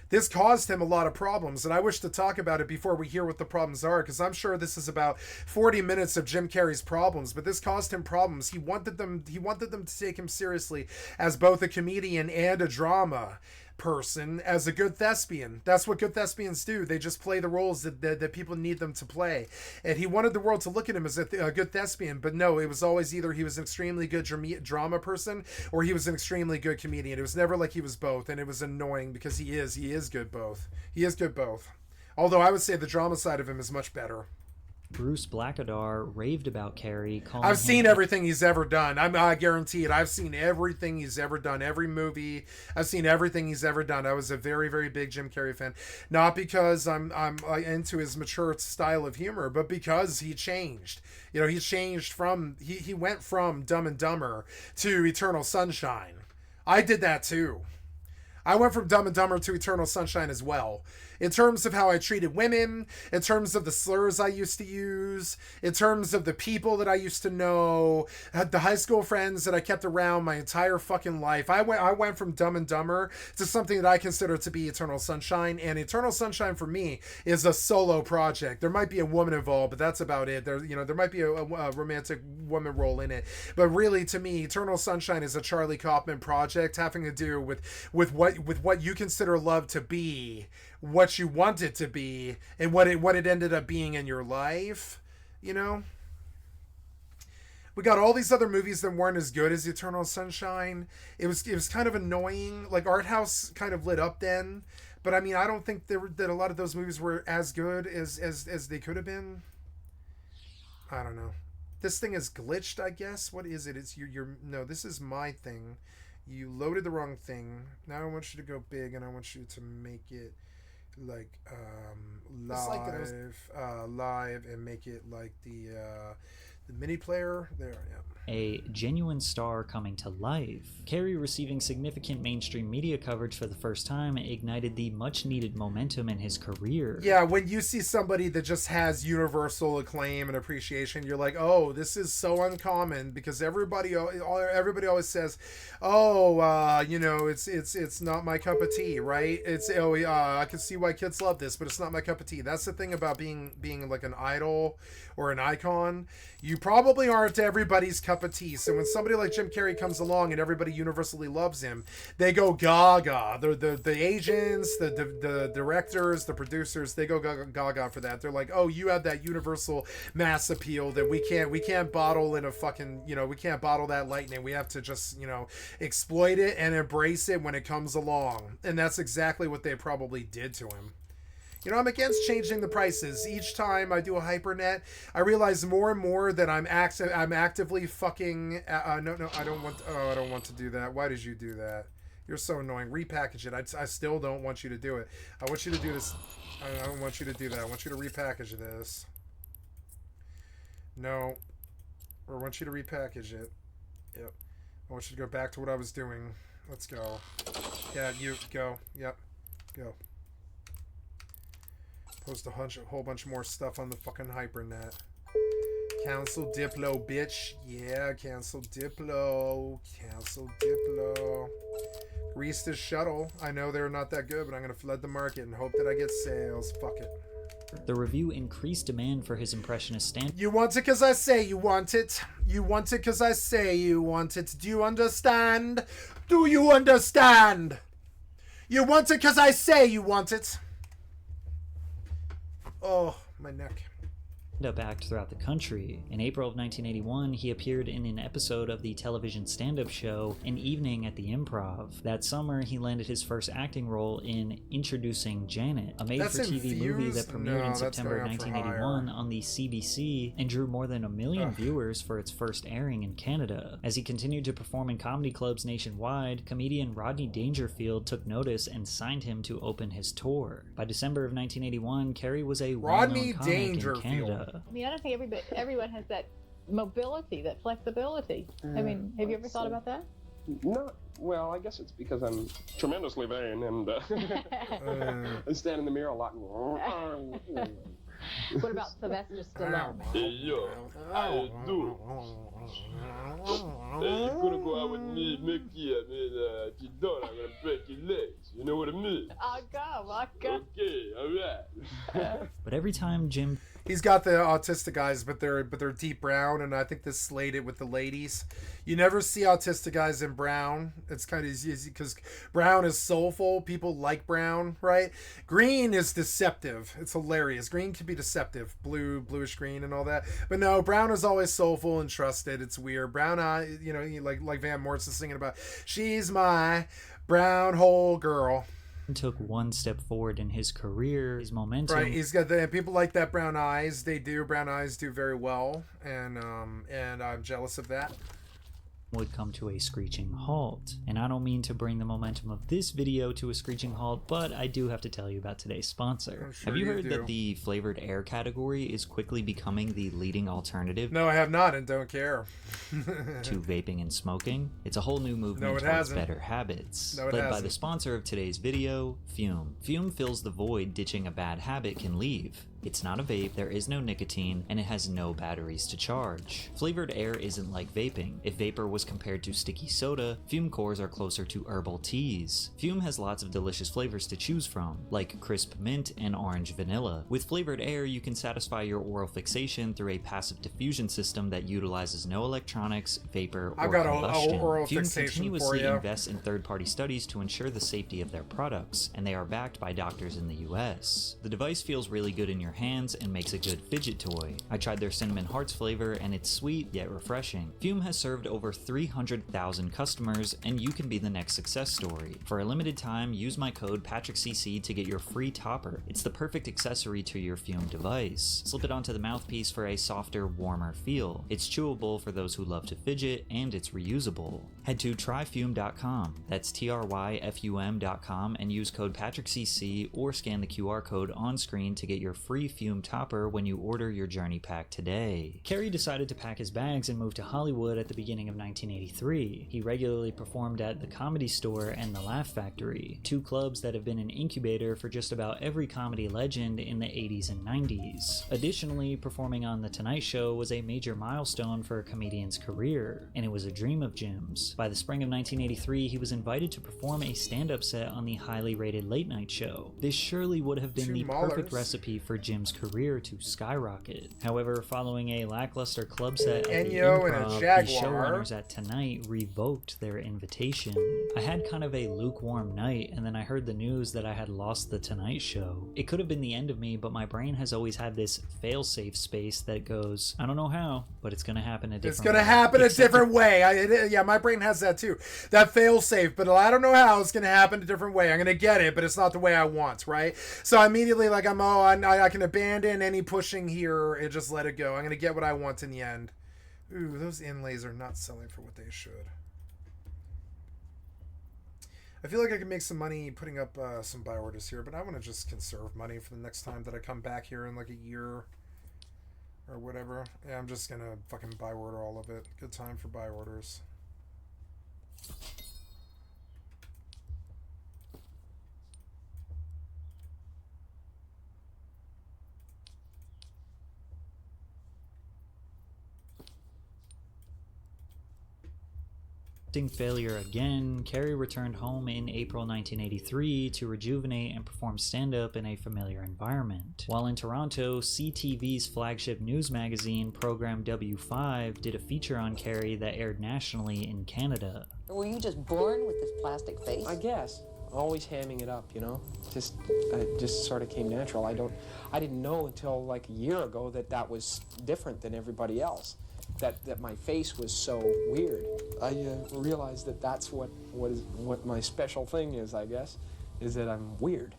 This caused him a lot of problems, and I wish to talk about it before we hear what the problems are, because I'm sure this is about 40 minutes of Jim Carrey's problems, but this caused him problems. He wanted them to take him seriously as both a comedian and a drama person, as a good thespian. That's what good thespians do. They just play the roles that people need them to play. And he wanted the world to look at him as a good thespian, but no, it was always either he was an extremely good drama person or he was an extremely good comedian. It was never like he was both, and it was annoying because he is good both. He is good both. Although I would say the drama side of him is much better. Bruce Blackadar raved about Carrey, calling I've seen everything he's ever done. I guarantee it. I've seen everything he's ever done. Every movie. I've seen everything he's ever done. I was a very, very big Jim Carrey fan. Not because I'm into his mature style of humor, but because he changed. You know, he changed from... He went from Dumb and Dumber to Eternal Sunshine. I did that too. I went from Dumb and Dumber to Eternal Sunshine as well. In terms of how I treated women, in terms of the slurs I used to use, in terms of the people that I used to know, the high school friends that I kept around my entire fucking life. I went from Dumb and Dumber to something that I consider to be Eternal Sunshine, and Eternal Sunshine for me is a solo project. There might be a woman involved, but that's about it. There might be a romantic woman role in it, but really to me, Eternal Sunshine is a Charlie Kaufman project having to do with what you consider love to be, what you want it to be, and what it ended up being in your life. You know, we got all these other movies that weren't as good as Eternal Sunshine. It was kind of annoying. Like Art House kind of lit up then, but I mean, I don't think that a lot of those movies were as good as they could have been. I don't know. This thing is glitched, I guess. What is it? It's no, this is my thing. You loaded the wrong thing. Now I want you to go big, and I want you to make it like live and make it like the mini player there. Yeah. A genuine star coming to life. Carrey receiving significant mainstream media coverage for the first time ignited the much-needed momentum in his career. Yeah, when you see somebody that just has universal acclaim and appreciation, you're like, oh, this is so uncommon, because everybody always says, oh, it's not my cup of tea, right? I can see why kids love this, but it's not my cup of tea. That's the thing about being like an idol or an icon. You you probably aren't everybody's cup of tea. So when somebody like Jim Carrey comes along and everybody universally loves him, they go gaga. The agents, the directors, the producers, they go gaga for that. They're like, oh, you have that universal mass appeal that we can't bottle in a fucking, we can't bottle that lightning. We have to just, exploit it and embrace it when it comes along. And that's exactly what they probably did to him. I'm against changing the prices. Each time I do a hypernet, I realize more and more that I'm actively fucking. No, I don't want. Oh, I don't want to do that. Why did you do that? You're so annoying. Repackage it. I still don't want you to do it. I want you to do this. I don't want you to do that. I want you to repackage this. No, or I want you to repackage it. Yep. I want you to go back to what I was doing. Let's go. Yeah, you go. Yep. Go. Post a whole bunch more stuff on the fucking hypernet. Cancel Diplo, bitch. Yeah, cancel Diplo. Cancel Diplo. Grease the shuttle. I know they're not that good, but I'm going to flood the market and hope that I get sales. Fuck it. The review increased demand for his impressionist stand. You want it because I say you want it. You want it because I say you want it. Do you understand? Do you understand? You want it because I say you want it. Oh, my neck. Up act throughout the country. In April of 1981, he appeared in an episode of the television stand-up show An Evening at the Improv. That summer, he landed his first acting role in Introducing Janet, a made-for-TV movie that premiered in September 1981 on the CBC and drew more than 1 million viewers for its first airing in Canada. As he continued to perform in comedy clubs nationwide, comedian Rodney Dangerfield took notice and signed him to open his tour. By December of 1981, Carey was a well-known comic in Canada. I mean, I don't think everyone has that mobility, that flexibility. I mean, have you ever thought about that? No. Well, I guess it's because I'm tremendously vain and I stand in the mirror a lot. What about Sylvester Stallone? Hey, yo, how you doing? You're gonna go out with me, Mickey. I mean, if you don't, I'm gonna break your legs. You know what I mean? I'll go. Okay, all right. But every time Jim... He's got the autistic eyes, but they're deep brown, and I think this slayed it with the ladies. You never see autistic eyes in brown. It's kind of easy because brown is soulful. People like brown, right? Green is deceptive. It's hilarious. Green can be deceptive. Bluish green and all that. But no, brown is always soulful and trusted. It's weird. Brown eye, like Van Morrison singing about, she's my brown hole girl. Took one step forward in his career, his momentum. Right, he's got the people like that. Brown eyes, brown eyes do very well, and I'm jealous of that. Would come to a screeching halt. And I don't mean to bring the momentum of this video to a screeching halt, but I do have to tell you about today's sponsor. Sure have you heard that the flavored air category is quickly becoming the leading alternative? No, I have not and don't care. To vaping and smoking? It's a whole new movement towards better habits. Led by the sponsor of today's video, Fume. Fume fills the void ditching a bad habit can leave. It's not a vape, there is no nicotine, and it has no batteries to charge. Flavored air isn't like vaping. If vapor was compared to sticky soda, Fume cores are closer to herbal teas. Fume has lots of delicious flavors to choose from, like crisp mint and orange vanilla. With flavored air, you can satisfy your oral fixation through a passive diffusion system that utilizes no electronics, vapor, or combustion. Fume continuously invests in third-party studies to ensure the safety of their products, and they are backed by doctors in the US. The device feels really good in your hands and makes a good fidget toy. I tried their cinnamon hearts flavor and it's sweet yet refreshing. Fume has served over 300,000 customers and you can be the next success story. For a limited time, use my code PatrickCC to get your free topper. It's the perfect accessory to your Fume device. Slip it onto the mouthpiece for a softer, warmer feel. It's chewable for those who love to fidget and it's reusable. Head to tryfume.com, that's tryfum.com, and use code PatrickCC or scan the QR code on screen to get your free Fume topper when you order your journey pack today. Carey decided to pack his bags and move to Hollywood at the beginning of 1983. He regularly performed at the Comedy Store and the Laugh Factory, two clubs that have been an incubator for just about every comedy legend in the 80s and 90s. Additionally, performing on The Tonight Show was a major milestone for a comedian's career, and it was a dream of Jim's. By the spring of 1983, he was invited to perform a stand-up set on the highly rated late night show. This surely would have been the perfect recipe for Jim's career to skyrocket. However, following a lackluster club set at the Improv, the showrunners at Tonight revoked their invitation. I had kind of a lukewarm night, and then I heard the news that I had lost the Tonight Show. It could have been the end of me, but my brain has always had this fail-safe space that goes, I don't know how, but it's gonna happen a different way. It's gonna happen a different way. Yeah, my brain has that too. That fail-safe, but I don't know how it's gonna happen a different way. I'm gonna get it, but it's not the way I want, right? So immediately, like, I can abandon any pushing here and just let it go. I'm gonna get what I want in the end. Ooh, those inlays are not selling for what they should. I feel like I can make some money putting up some buy orders here, but I want to just conserve money for the next time that I come back here in like a year or whatever. Yeah, I'm just gonna fucking buy order all of it. Good time for buy orders. Failure again, Carey returned home in April 1983 to rejuvenate and perform stand-up in a familiar environment. While in Toronto, CTV's flagship news magazine, Program W5, did a feature on Carey that aired nationally in Canada. Were you just born with this plastic face? I guess. Always hamming it up, you know? It just sort of came natural. I didn't know until like a year ago that was different than everybody else. That my face was so weird. I realized that's what my special thing is, I guess, is that I'm weird.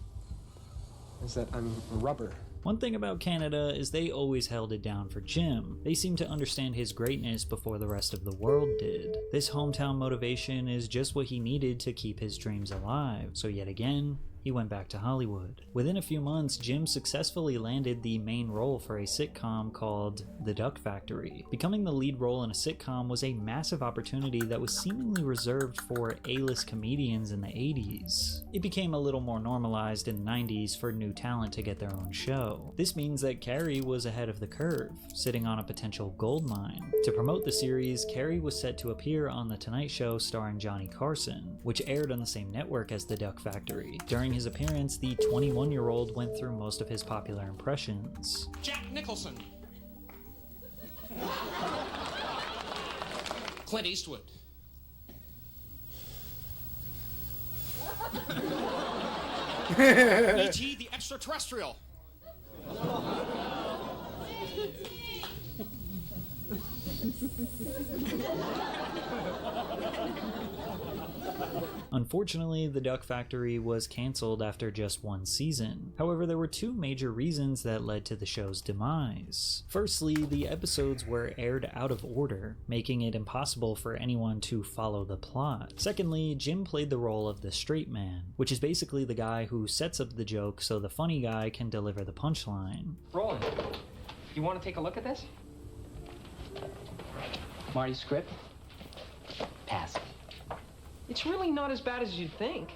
Is that I'm rubber. One thing about Canada is they always held it down for Jim. They seemed to understand his greatness before the rest of the world did. This hometown motivation is just what he needed to keep his dreams alive. So yet again, he went back to Hollywood. Within a few months, Jim successfully landed the main role for a sitcom called The Duck Factory. Becoming the lead role in a sitcom was a massive opportunity that was seemingly reserved for A-list comedians in the 80s. It became a little more normalized in the 90s for new talent to get their own show. This means that Carey was ahead of the curve, sitting on a potential gold mine. To promote the series, Carey was set to appear on The Tonight Show starring Johnny Carson, which aired on the same network as The Duck Factory. During his appearance, the 21-year-old went through most of his popular impressions. Jack Nicholson. Clint Eastwood. E.T. the Extraterrestrial. Unfortunately, The Duck Factory was cancelled after just one season. However, there were two major reasons that led to the show's demise. Firstly, the episodes were aired out of order, making it impossible for anyone to follow the plot. Secondly, Jim played the role of the straight man, which is basically the guy who sets up the joke so the funny guy can deliver the punchline. Roland, you want to take a look at this? Marty's script? Pass. It's really not as bad as you'd think.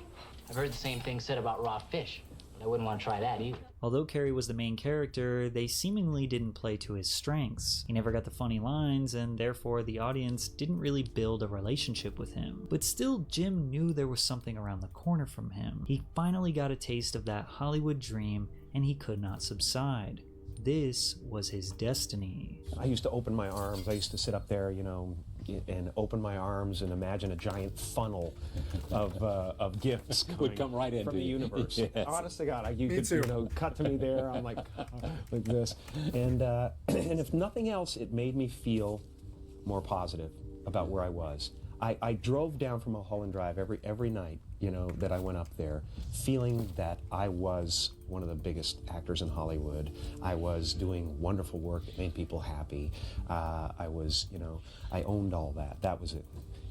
I've heard the same thing said about raw fish. I wouldn't want to try that either. Although Carey was the main character, they seemingly didn't play to his strengths. He never got the funny lines, and therefore the audience didn't really build a relationship with him. But still, Jim knew there was something around the corner from him. He finally got a taste of that Hollywood dream, and he could not subside. This was his destiny. I used to open my arms. I used to sit up there, you know, and open my arms and imagine a giant funnel of gifts would come right into from the universe. Yes. Honest to God, you could, you know, cut to me there. I'm like this, and if nothing else, it made me feel more positive about where I was. I drove down from Mulholland Drive every night, you know, that I went up there, feeling that I was one of the biggest actors in Hollywood. I was doing wonderful work that made people happy. I was, you know, I owned all that. That was it.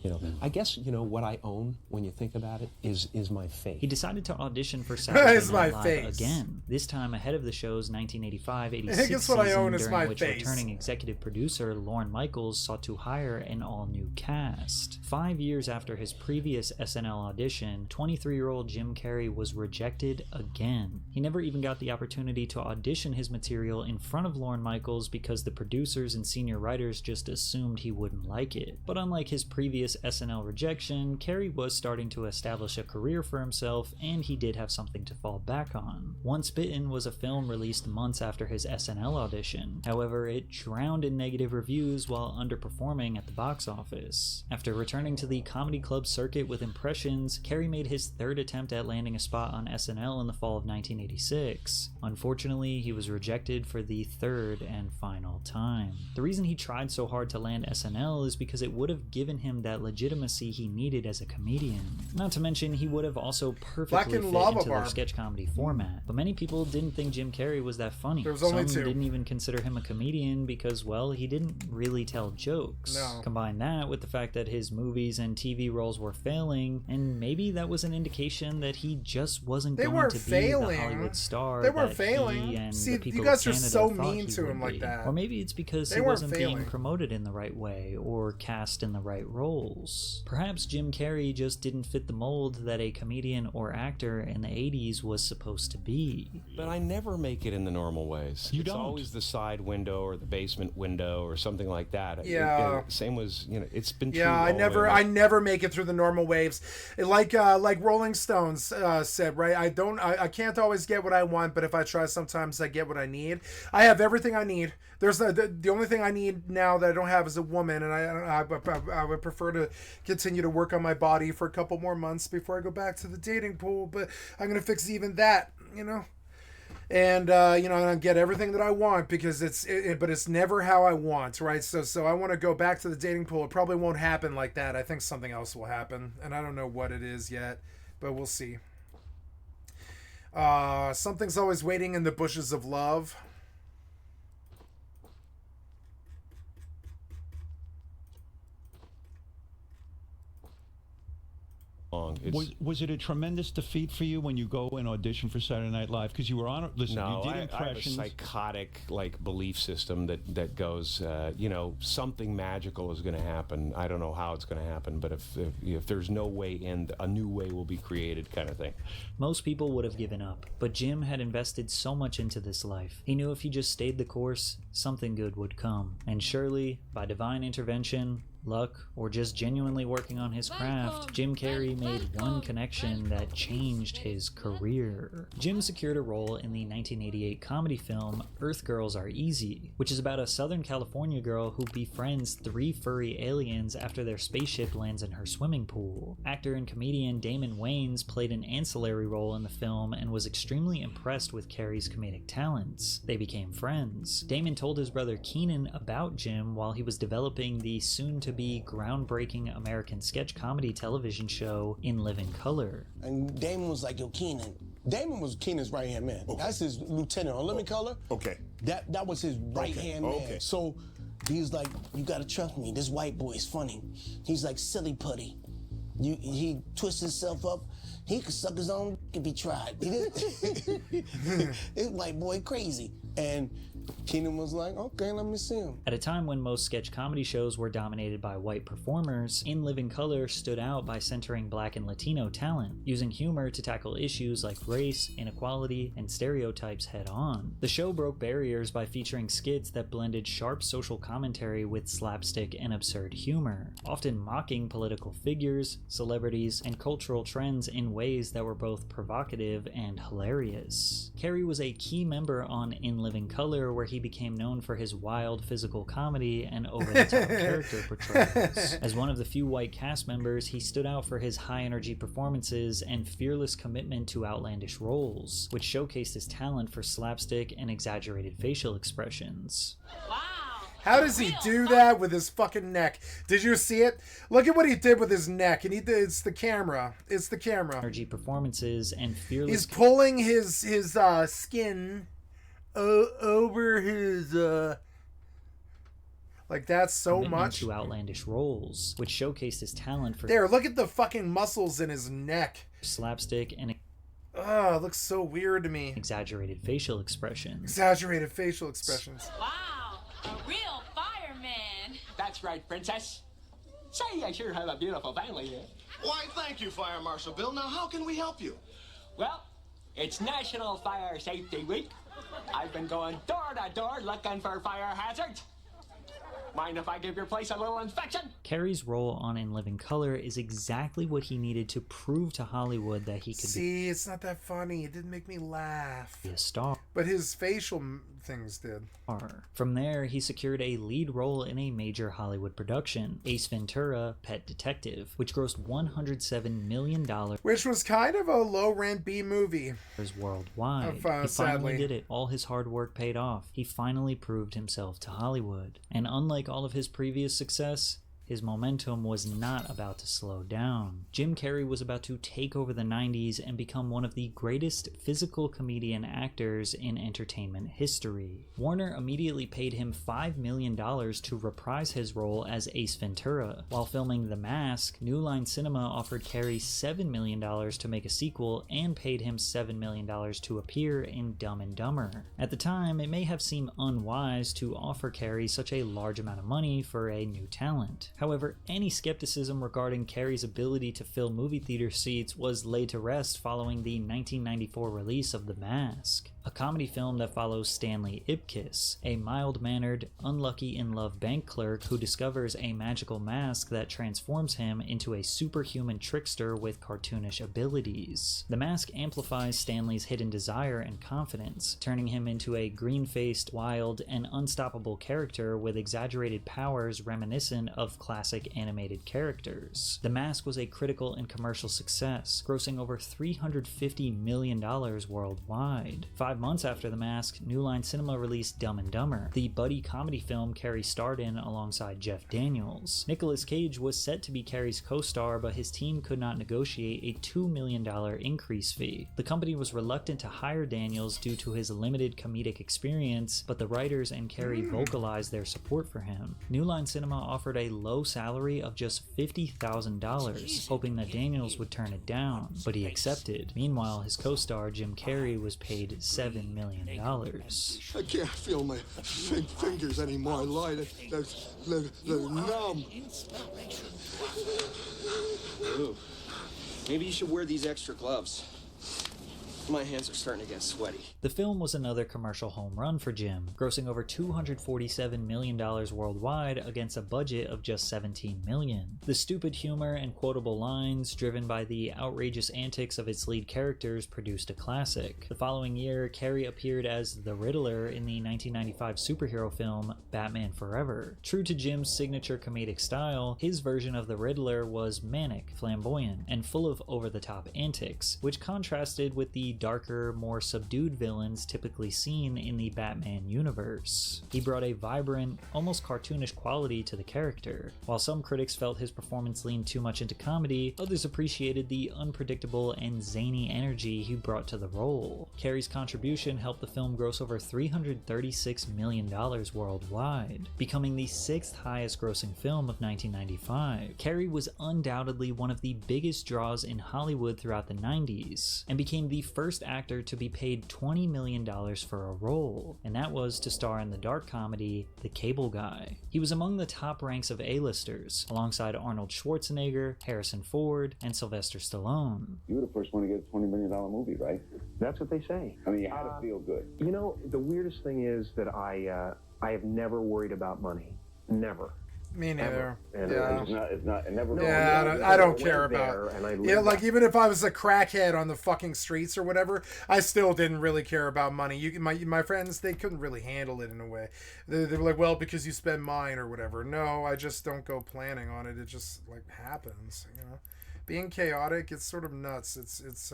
You know, I guess, you know, what I own, when you think about it, is my face. He decided to audition for Saturday Night Live again, this time ahead of the show's 1985-86 season, during which returning executive producer Lorne Michaels sought to hire an all-new cast. 5 years after his previous SNL audition, 23-year-old Jim Carrey was rejected again. He never even got the opportunity to audition his material in front of Lorne Michaels because the producers and senior writers just assumed he wouldn't like it. But unlike his previous previous SNL rejection, Carey was starting to establish a career for himself, and he did have something to fall back on. Once Bitten was a film released months after his SNL audition. However, it drowned in negative reviews while underperforming at the box office. After returning to the comedy club circuit with Impressions, Carey made his third attempt at landing a spot on SNL in the fall of 1986. Unfortunately, he was rejected for the third and final time. The reason he tried so hard to land SNL is because it would have given him that legitimacy he needed as a comedian. Not to mention, he would have also perfectly fit into their sketch comedy format. But many people didn't think Jim Carrey was that funny. Some didn't even consider him a comedian because, well, he didn't really tell jokes. Combine that with the fact that his movies and TV roles were failing, and maybe that was an indication that he just wasn't going to be the Hollywood star that he and the people you guys of are Canada so thought mean he to would him like be. that. Or maybe it's because he wasn't being promoted in the right way or cast in the right roles. Perhaps Jim Carrey just didn't fit the mold that a comedian or actor in the 80s was supposed to be. But I never make it in the normal ways. You it's don't. always the side window or the basement window or something like that. Yeah. Same was, it's been true. Yeah, I never make it through the normal waves. Like Rolling Stones said, right? I can't always get what I want, but if I try, sometimes I get what I need. I have everything I need. There's the only thing I need now that I don't have is a woman, and I would prefer to continue to work on my body for a couple more months before I go back to the dating pool. But I'm gonna fix even that, and I'm gonna get everything that I want because but it's never how I want, right? So I want to go back to the dating pool. It probably won't happen like that. I think something else will happen, and I don't know what it is yet, but we'll see. Something's always waiting in the bushes of love. Was it a tremendous defeat for you when you go and audition for Saturday Night Live? Because you were on it. Listen, no, you did impressions. I have a psychotic belief system that goes, something magical is going to happen. I don't know how it's going to happen, but if there's no way in, a new way will be created, kind of thing. Most people would have given up, but Jim had invested so much into this life. He knew if he just stayed the course, something good would come. And surely, by divine intervention, luck, or just genuinely working on his craft, Jim Carrey made one connection that changed his career. Jim secured a role in the 1988 comedy film Earth Girls Are Easy, which is about a Southern California girl who befriends 3 furry aliens after their spaceship lands in her swimming pool. Actor and comedian Damon Wayans played an ancillary role in the film and was extremely impressed with Carey's comedic talents. They became friends. Damon told his brother Keenan about Jim while he was developing the soon-to-be groundbreaking American sketch comedy television show In Living Color. And Damon was like, yo, Keenan. Damon was Keenan's right-hand man. Okay. That's his lieutenant on Living Color. Okay. That was his right-hand man. Okay. So he's like, you gotta trust me. This white boy is funny. He's like silly putty. He twists himself up. He could suck his own if he tried. This white boy crazy. And Keenan was like, okay, let me see him. At a time when most sketch comedy shows were dominated by white performers, In Living Color stood out by centering Black and Latino talent, using humor to tackle issues like race, inequality, and stereotypes head-on. The show broke barriers by featuring skits that blended sharp social commentary with slapstick and absurd humor, often mocking political figures, celebrities, and cultural trends in ways that were both provocative and hilarious. Carey was a key member on In Living Color, where he became known for his wild physical comedy and over-the-top character portrayals. As one of the few white cast members, he stood out for his high-energy performances and fearless commitment to outlandish roles, which showcased his talent for slapstick and exaggerated facial expressions. How does he do that with his fucking neck? Did you see it? Look at what he did with his neck, and it's the camera. It's the camera. Energy performances and fearless. He's pulling his skin over his like that's so much to outlandish roles, which showcased his talent for. There, look at the fucking muscles in his neck. Slapstick and. Oh, it looks so weird to me. Exaggerated facial expressions. Exaggerated facial expressions. Wow, a real fireman. That's right, princess. Say, I sure have a beautiful family here. Why, thank you, Fire Marshal Bill. Now, how can we help you? Well, it's National Fire Safety Week. I've been going door to door looking for fire hazards. Mind if I give your place a little inspection? Carey's role on In Living Color is exactly what he needed to prove to Hollywood that he could See, it's not that funny. It didn't make me laugh. be a star. But his facial things did. From there, he secured a lead role in a major Hollywood production, Ace Ventura: Pet Detective, which grossed $107 million. Which was kind of a low-rent B movie. Worldwide. He finally Sadly. did it. All his hard work paid off. He finally proved himself to Hollywood. And unlike all of his previous success, his momentum was not about to slow down. Jim Carrey was about to take over the 90s and become one of the greatest physical comedian actors in entertainment history. Warner immediately paid him $5 million to reprise his role as Ace Ventura. While filming The Mask, New Line Cinema offered Carrey $7 million to make a sequel and paid him $7 million to appear in Dumb and Dumber. At the time, it may have seemed unwise to offer Carrey such a large amount of money for a new talent. However, any skepticism regarding Carrey's ability to fill movie theater seats was laid to rest following the 1994 release of The Mask, a comedy film that follows Stanley Ipkiss, a mild-mannered, unlucky-in-love bank clerk who discovers a magical mask that transforms him into a superhuman trickster with cartoonish abilities. The mask amplifies Stanley's hidden desire and confidence, turning him into a green-faced, wild, and unstoppable character with exaggerated powers reminiscent of classic animated characters. The Mask was a critical and commercial success, grossing over $350 million worldwide. 5 months after The Mask, New Line Cinema released Dumb and Dumber, the buddy comedy film Carrey starred in alongside Jeff Daniels. Nicolas Cage was set to be Carrey's co-star, but his team could not negotiate a $2 million increase fee. The company was reluctant to hire Daniels due to his limited comedic experience, but the writers and Carrey vocalized their support for him. New Line Cinema offered a low salary of just $50,000, hoping that Daniels would turn it down, but he accepted. Meanwhile, his co-star Jim Carrey was paid $7 million. I can't feel my fingers anymore. I lie. They're numb. Ooh. Maybe you should wear these extra gloves. My hands are starting to get sweaty. The film was another commercial home run for Jim, grossing over $247 million worldwide against a budget of just $17 million. The stupid humor and quotable lines, driven by the outrageous antics of its lead characters, produced a classic. The following year, Carrey appeared as the Riddler in the 1995 superhero film Batman Forever. True to Jim's signature comedic style, his version of the Riddler was manic, flamboyant, and full of over-the-top antics, which contrasted with the darker, more subdued villains typically seen in the Batman universe. He brought a vibrant, almost cartoonish quality to the character. While some critics felt his performance leaned too much into comedy, others appreciated the unpredictable and zany energy he brought to the role. Carrey's contribution helped the film gross over $336 million worldwide, becoming the 6th highest grossing film of 1995. Carrey was undoubtedly one of the biggest draws in Hollywood throughout the 90s, and became the first actor to be paid $20 million for a role, and that was to star in the dark comedy The Cable Guy. He was among the top ranks of A-listers, alongside Arnold Schwarzenegger, Harrison Ford, and Sylvester Stallone. You were the first one to get a $20 million movie, right? That's what they say. I mean, you had to feel good. You know, the weirdest thing is that I have never worried about money. Never. Me neither. Yeah. It never. Yeah, I don't care about. Yeah, like even if I was a crackhead on the fucking streets or whatever, I still didn't really care about money. My friends, they couldn't really handle it in a way. They were like, well, because you spend mine or whatever. No, I just don't go planning on it. It just like happens, you know. Being chaotic, it's sort of nuts. It's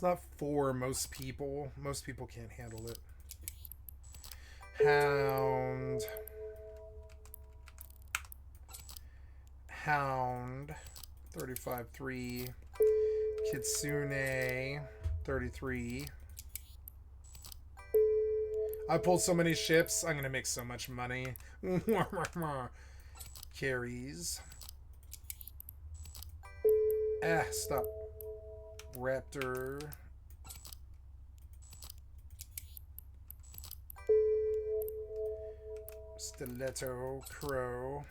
not for most people. Most people can't handle it. Hound 35.3, Kitsune 33. I pulled so many ships, I'm gonna make so much money. Carries. Stop. Raptor. Stiletto, Crow.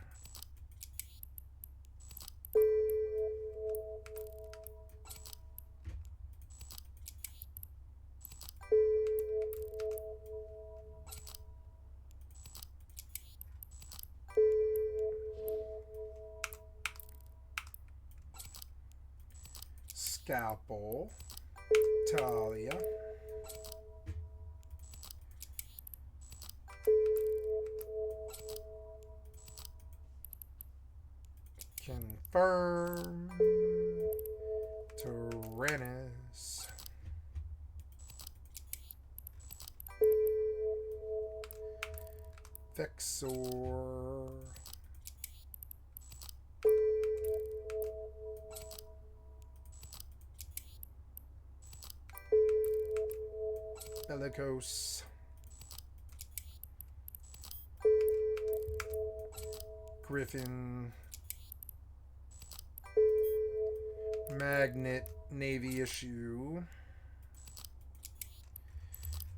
Scalpel. Talia. Confirm. Tyrannus. Vexor. Bellicose. Griffin. Magnet Navy issue.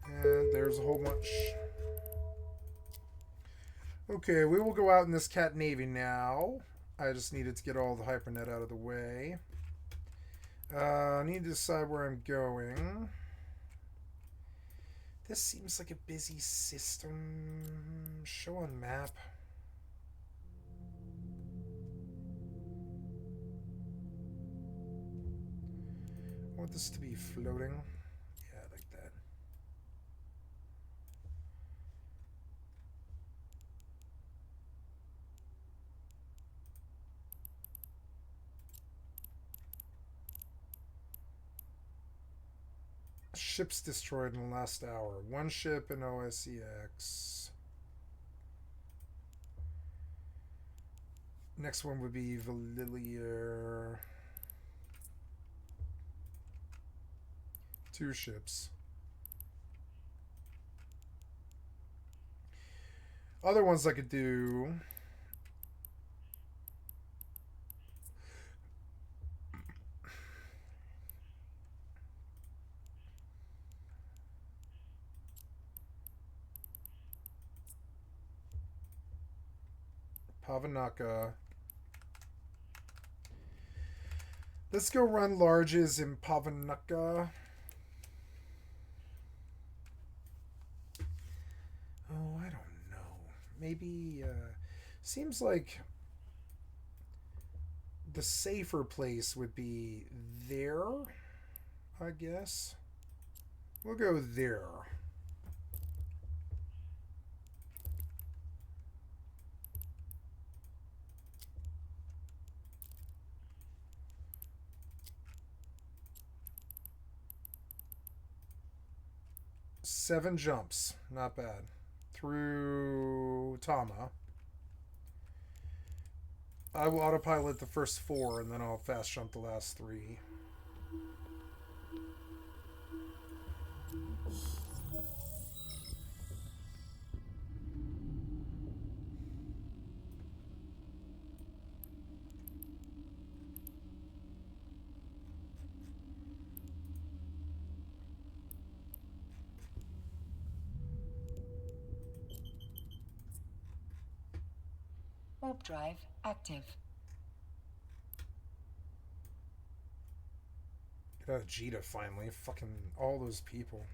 And there's a whole bunch. Okay, we will go out in this Cat Navy now. I just needed to get all the hypernet out of the way. I need to decide where I'm going. This seems like a busy system. Show on map. I want this to be floating. Yeah, like that. Ships destroyed in the last hour. One ship in OSEX. Next one would be Valilier. 2 ships. Other ones I could do. Pavanaka. Let's go run larges in Pavanaka. Oh, I don't know. Maybe, seems like the safer place would be there, I guess. We'll go there. Seven jumps. Not bad. Through Tama. I will autopilot the first 4 and then I'll fast jump the last 3. Warp drive active. Get out of Jita finally. Fucking all those people.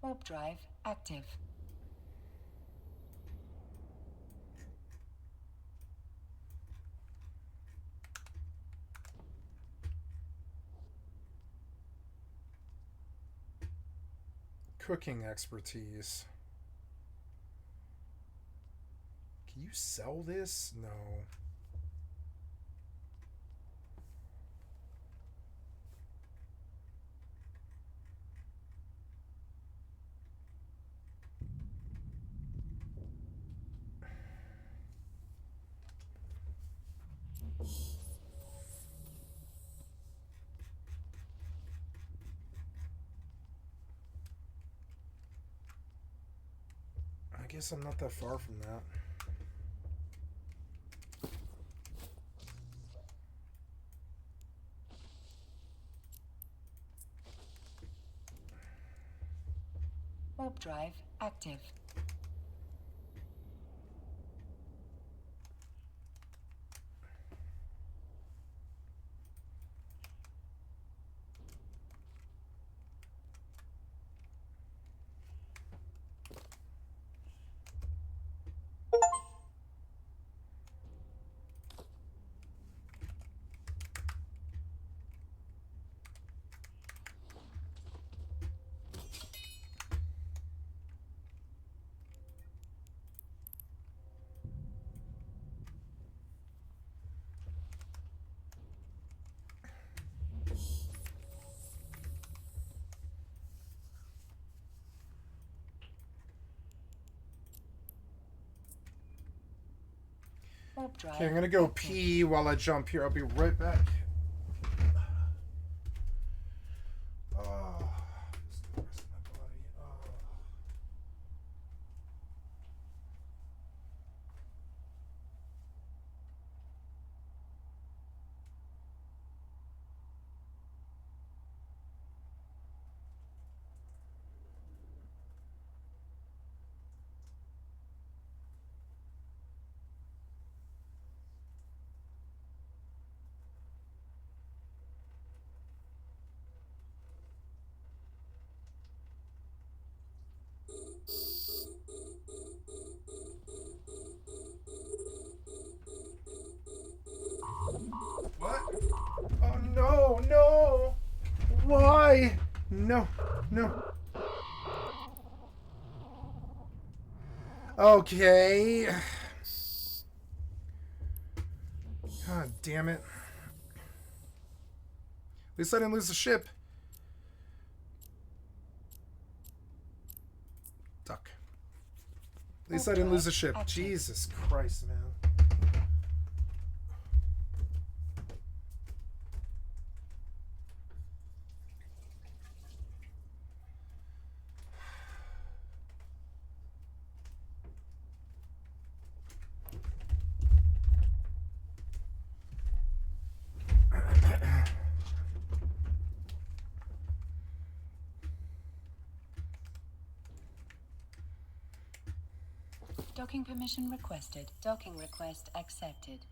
Warp drive active. Cooking expertise. Can you sell this? No. guess I'm not that far from that. Warp drive active. Okay, I'm gonna go pee while I jump here. I'll be right back. Oh, just the rest of my body. Oh. What? Oh no, no! Why? No, no. Okay. God damn it. At least I didn't lose the ship. Duck. At least I didn't lose the ship. Jesus Christ, man. Docking permission requested. Docking request accepted.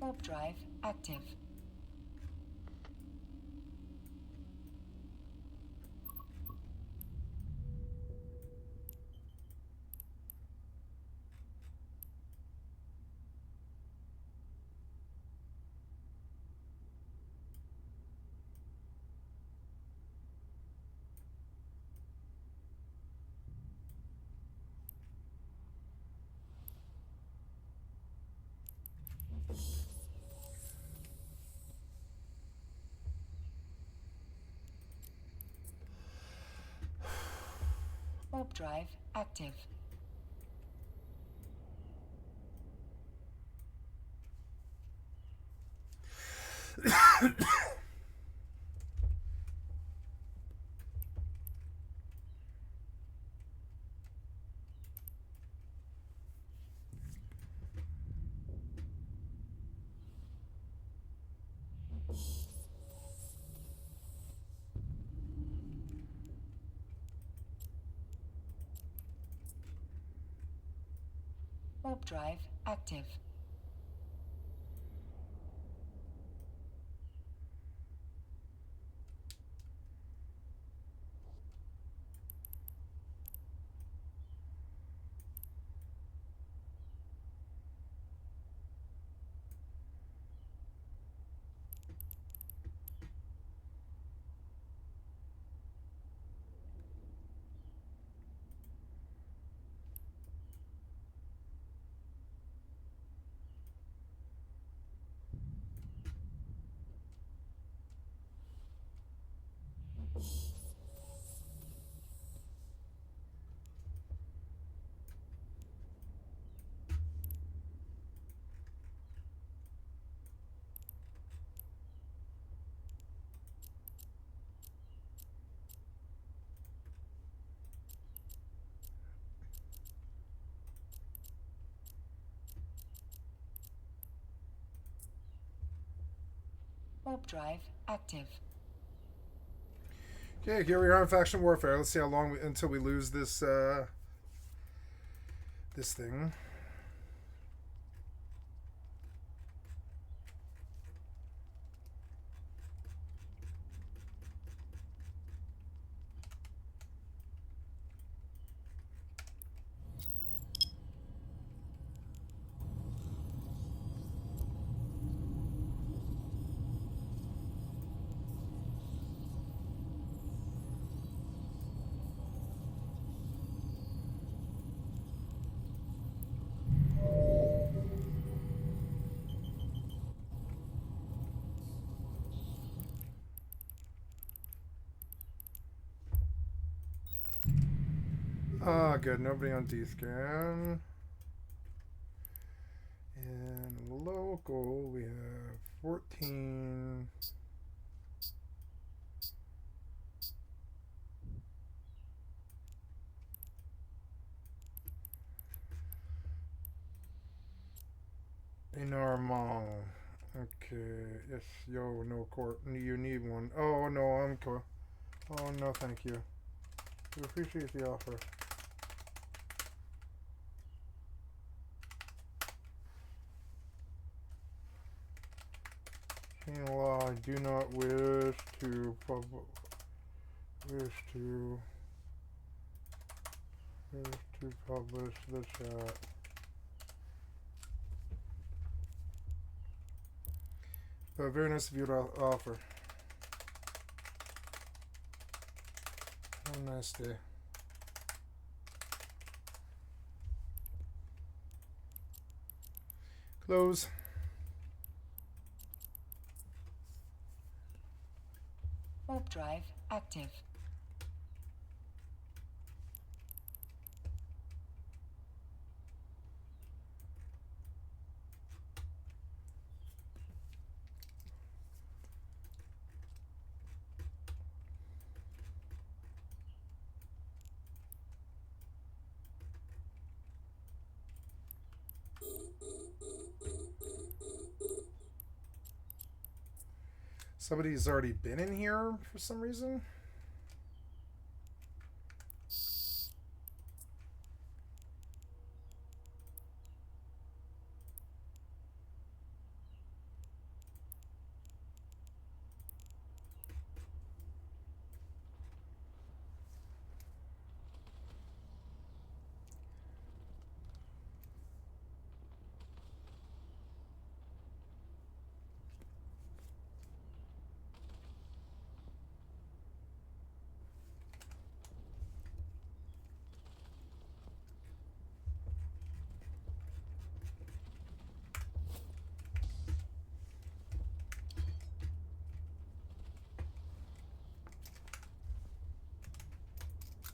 Warp drive active. Warp drive active. Warp drive active. Warp drive active. Okay, here we are in faction warfare. Let's see how long until we lose this this thing. Ah, good. Nobody on D-scan. And local, we have 14. In Armand. Okay. Yes, yo, no court. You need one. Oh, no, I'm cool. Oh, no, thank you. We appreciate the offer. Law, I do not wish to publish the chat. But very nice of you to offer. Have a nice day. Close. Warp drive active. Somebody's already been in here for some reason.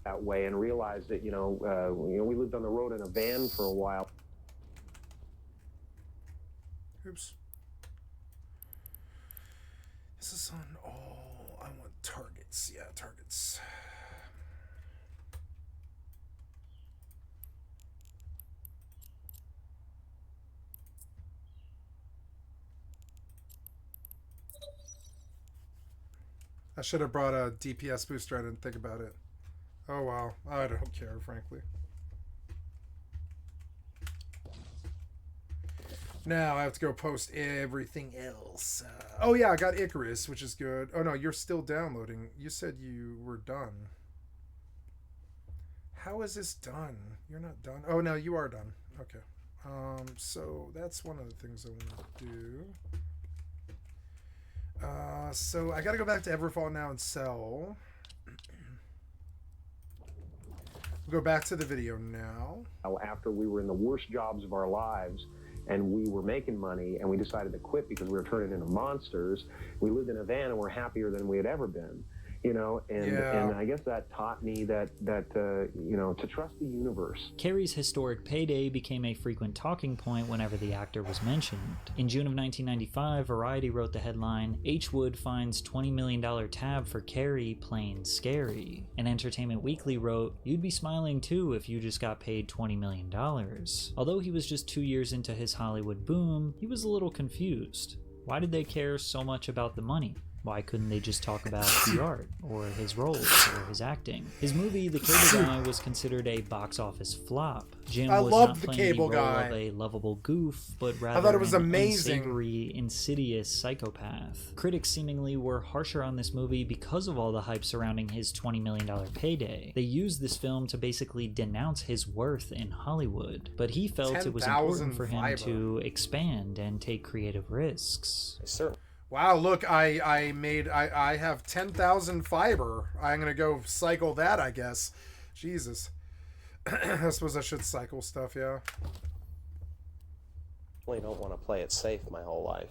That way, and realized that we lived on the road in a van for a while. Oops. Is this on? Oh, I want targets. Yeah, targets. I should have brought a DPS booster. I didn't think about it. Oh wow, I don't care, frankly. Now I have to go post everything else. Oh yeah, I got Icarus, which is good. Oh no, you're still downloading. You said you were done. How is this done? You're not done. Oh no, you are done. Okay. So that's one of the things I want to do. So I gotta go back to Everfall now and sell. We'll go back to the video now. After we were in the worst jobs of our lives, and we were making money, and we decided to quit because we were turning into monsters. We lived in a van and we're happier than we had ever been. you know, and I guess that taught me that you know, to trust the universe. Carey's historic payday became a frequent talking point whenever the actor was mentioned. In June of 1995, Variety wrote the headline, "H. Wood finds $20 million tab for Carey, plain scary." And Entertainment Weekly wrote, "You'd be smiling too if you just got paid $20 million. Although he was just 2 years into his Hollywood boom, he was a little confused. Why did they care so much about the money? Why couldn't they just talk about the art, or his roles, or his acting? His movie, The Cable Guy, was considered a box office flop. Jim was not playing the role of a lovable goof, but rather an unsavory, insidious psychopath. Critics seemingly were harsher on this movie because of all the hype surrounding his $20 million payday. They used this film to basically denounce his worth in Hollywood, but he felt it was important for him to expand and take creative risks. Certainly. Wow, look, I have 10,000 fiber. I'm going to go cycle that, I guess. Jesus. I suppose I should cycle stuff, yeah. I really don't want to play it safe my whole life.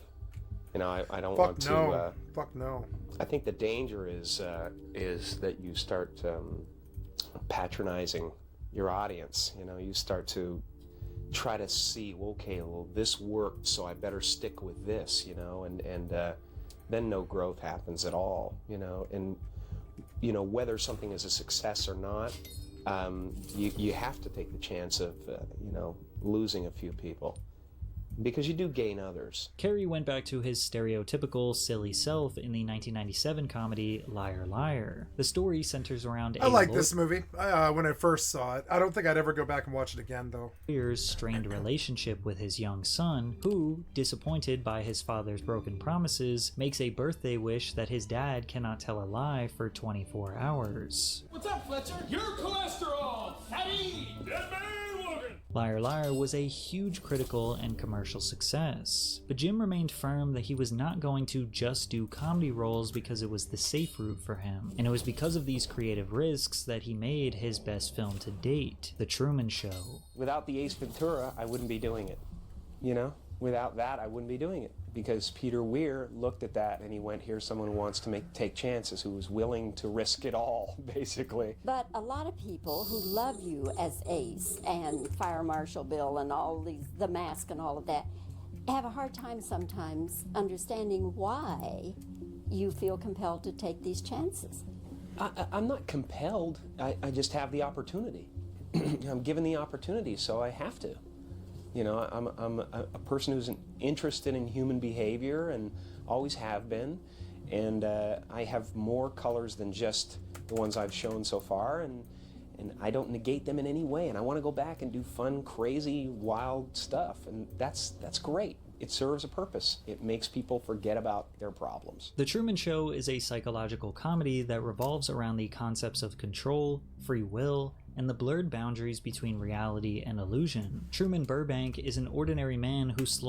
You know, I don't Fuck want to... no. Fuck no. I think the danger is that you start patronizing your audience. You know, you start to try to see, okay, well, this worked, so I better stick with this, you know, and then no growth happens at all, you know. And, you know, whether something is a success or not, you have to take the chance of, you know, losing a few people, because you do gain others. Carey went back to his stereotypical silly self in the 1997 comedy Liar Liar. The story centers around I like this movie when I first saw it. I don't think I'd ever go back and watch it again, though. Lawyer's strained relationship with his young son, who, disappointed by his father's broken promises, makes a birthday wish that his dad cannot tell a lie for 24 hours. What's up, Fletcher? Your cholesterol! Fatty! Dead man Logan! Liar Liar was a huge critical and commercial success, but Jim remained firm that he was not going to just do comedy roles because it was the safe route for him, and it was because of these creative risks that he made his best film to date, The Truman Show. Without the Ace Ventura, I wouldn't be doing it, you know? Without that, I wouldn't be doing it, because Peter Weir looked at that and he went, here's someone who wants to take chances, who is willing to risk it all, basically. But a lot of people who love you as Ace and Fire Marshal Bill and all these, The Mask and all of that, have a hard time sometimes understanding why you feel compelled to take these chances. I'm not compelled, I just have the opportunity. I'm given the opportunity, so I have to. You know, I'm a person who's interested in human behavior and always have been, and I have more colors than just the ones I've shown so far, and I don't negate them in any way, and I want to go back and do fun, crazy, wild stuff, and that's great. It serves a purpose. It makes people forget about their problems. The Truman Show is a psychological comedy that revolves around the concepts of control, free will, and the blurred boundaries between reality and illusion. Truman Burbank is an ordinary man who slowly